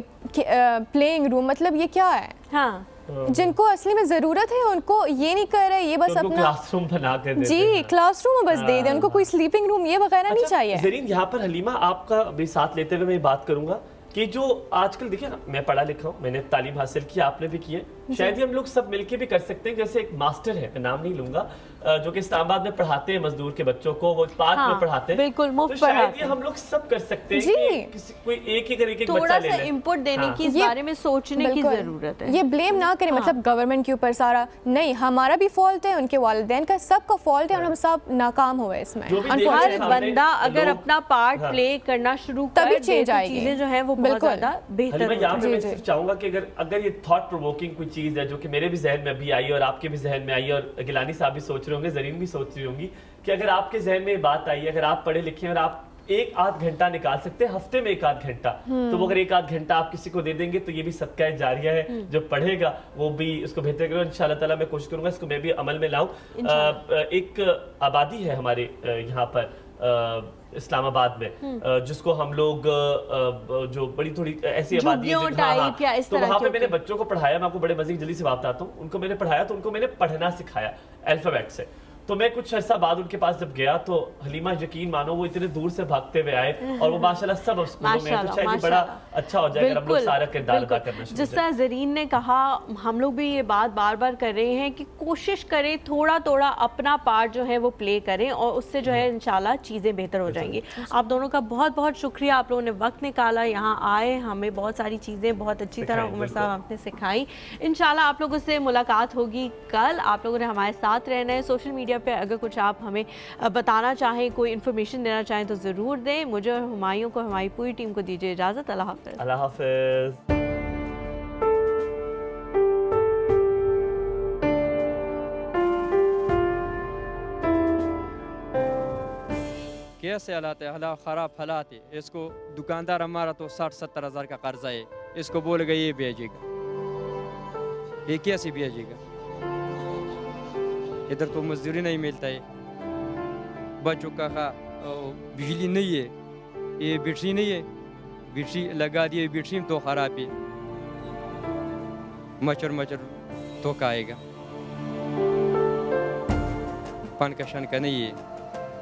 پلینگ روم, مطلب یہ کیا ہے؟ ہاں, جن کو اصلی میں ضرورت ہے ان کو یہ نہیں کر رہے, یہ بس اپنا کلاس روم بنا کے دے, جی کلاس روم بس دے دیں, ان کو کوئی سلیپنگ روم یہ وغیرہ نہیں چاہیے. زرین یہاں پر حلیمہ آپ کا بھی ساتھ لیتے ہوئے میں بات کروں گا کہ جو آج کل دیکھیں نا, میں پڑھا لکھا ہوں, میں نے تعلیم حاصل کی, آپ نے بھی کی ہے, شاید ہی ہم لوگ سب مل کے بھی کر سکتے ہیں. جیسے ایک ماسٹر ہے, میں نام نہیں لوں گا, جو کہ اسلام آباد میں پڑھاتے ہیں مزدور کے بچوں کو, وہ پارک میں پڑھاتے ہیں, بالکل مفت پڑھاتے ہیں. شاید یہ ہم لوگ سب کر سکتے ہیں کہ کسی کوئی ایک ہی کرے کہ تھوڑا سا انپٹ دینے کی, اس بارے میں سوچنے کی ضرورت ہے. یہ بلیم نہ کریں مطلب گورنمنٹ کے اوپر سارا, نہیں, ہمارا بھی فالٹ ہے, ان کے والدین کا, سب کا فالٹ ہے, اور ہم سب ناکام ہوئے اس میں. ہر بندہ اگر اپنا پارٹ پلے کرنا شروع کر دے تو چیزیں جو ہیں وہ بہت زیادہ بہتر ہو جائیں. میں صرف چاہوں گا کہ اگر یہ تھاٹ پرووکنگ کوئی چیز ہے جو کہ میرے بھی ذہن میں ابھی آئی اور آپ کے بھی ذہن میں آئی, اور گیلانی صاحب بھی سوچ رہے ہوں گے, زرین بھی سوچ رہی ہوں گی, کہ اگر آپ کے ذہن میں یہ بات آئی ہے, اگر آپ پڑھے لکھے ہیں اور آپ 1-8 گھنٹہ نکال سکتے ہیں ہفتے میں 1-8 گھنٹہ, تو وہ اگر 1-8 گھنٹہ آپ کسی کو دے دیں گے تو یہ بھی صدقہ جاریہ ہے. جو پڑھے گا وہ بھی اس کو بہتر کرے, انشاءاللہ تعالیٰ میں کوشش کروں گا اس کو میں بھی عمل میں لاؤں. ایک آبادی ہے ہمارے یہاں پر اسلام آباد میں, جس کو ہم لوگ جو بڑی تھوڑی ایسی آبادی ہے, تو وہاں پہ میں نے بچوں کو پڑھایا. میں آپ کو بڑے مزے کی جلدی سے بات بتاتا ہوں. ان کو میں نے پڑھایا تو ان کو میں نے پڑھنا سکھایا الفابیٹ سے. تو میں کچھ عرصہ بعد ان کے پاس جب گیا تو حلیمہ یقین مانو وہ اتنے دور سے بھاگتے ہوئے آئے, اور وہ ماشاءاللہ سب اسکولوں میں, تو شاید بڑا اچھا ہو جائے اگر ہم لوگ سارا کردار ادا کرنا شروع. جس طرح زرین نے کہا, ہم لوگ بھی یہ بات بار بار کر رہے ہیں کہ کوشش کریں تھوڑا تھوڑا اپنا پارٹ جو ہے وہ پلے کریں, اور اس سے جو ہے انشاءاللہ چیزیں بہتر ہو جائیں گی. آپ دونوں کا بہت بہت شکریہ, آپ لوگوں نے وقت نکالا, یہاں آئے, ہمیں بہت ساری چیزیں بہت اچھی طرح عمر صاحب آپ نے سکھائی. انشاءاللہ آپ لوگوں سے ملاقات ہوگی کل. آپ لوگوں نے ہمارے ساتھ رہنا ہے. سوشل میڈیا پہ اگر کچھ آپ ہمیں بتانا چاہیں, کوئی انفارمیشن دینا چاہیں تو ضرور دیں. مجھے اور ہمایوں کو, ہماری پوری ٹیم کو دیجیے اجازت. اللہ حافظ. اللہ حافظ. کیسے حالات ہے, حالات خراب حالات ہے. اس کو دکاندار ہمارا تو 60-70 ہزار کا قرضہ ہے, اس کو بولے گا یہ بھیجے گا, یہ کیسے بھیجے گا؟ ادھر تو مزدوری نہیں ملتا ہے, بچوں کا بجلی نہیں ہے, یہ بیٹری نہیں ہے, بیٹری لگا دیے, بیٹری تو خراب ہے. मचर मचर धोखा आएगा। फन का शन का नहीं है,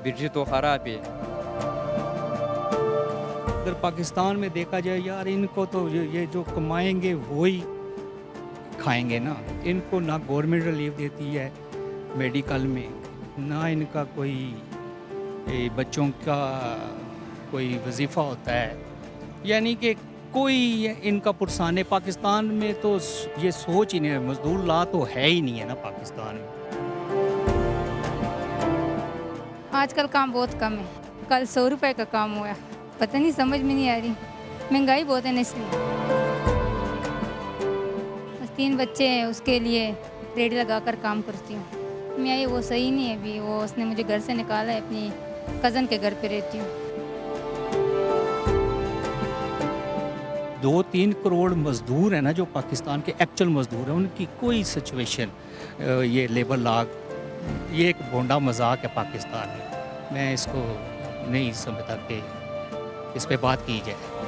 बिरजी तो खराब है। अगर पाकिस्तान में देखा जाए यार, इनको तो ये जो कमाएंगे वही खाएंगे ना। इनको ना गवर्नमेंट रिलीफ देती है मेडिकल में, ना इनका कोई बच्चों का कोई वजीफ़ा होता है, यानी कि कोई इनका पुरसाने। पाकिस्तान में तो ये सोच ही नहीं है, मजदूर ला तो है ही नहीं है ना पाकिस्तान में। आजकल काम बहुत कम है। कल 100 रुपए का काम हुआ, पता नहीं, समझ में नहीं आ रही। महंगाई बहुत है ना, इसलिए। बस 3 बच्चे हैं, उसके लिए रेडी लगा कर काम करती हूँ। मैं ये वो सही नहीं है अभी, वो उसने मुझे घर से निकाला है, अपनी कज़न के घर पे रहती हूँ। 2-3 करोड़ मज़दूर हैं ना जो पाकिस्तान के एक्चुअल मज़दूर हैं, उनकी कोई सिचुएशन, ये लेबर लॉ, ये एक भोंडा मजाक है पाकिस्तान में। मैं इसको नहीं समझता कि इस पे बात की जाए।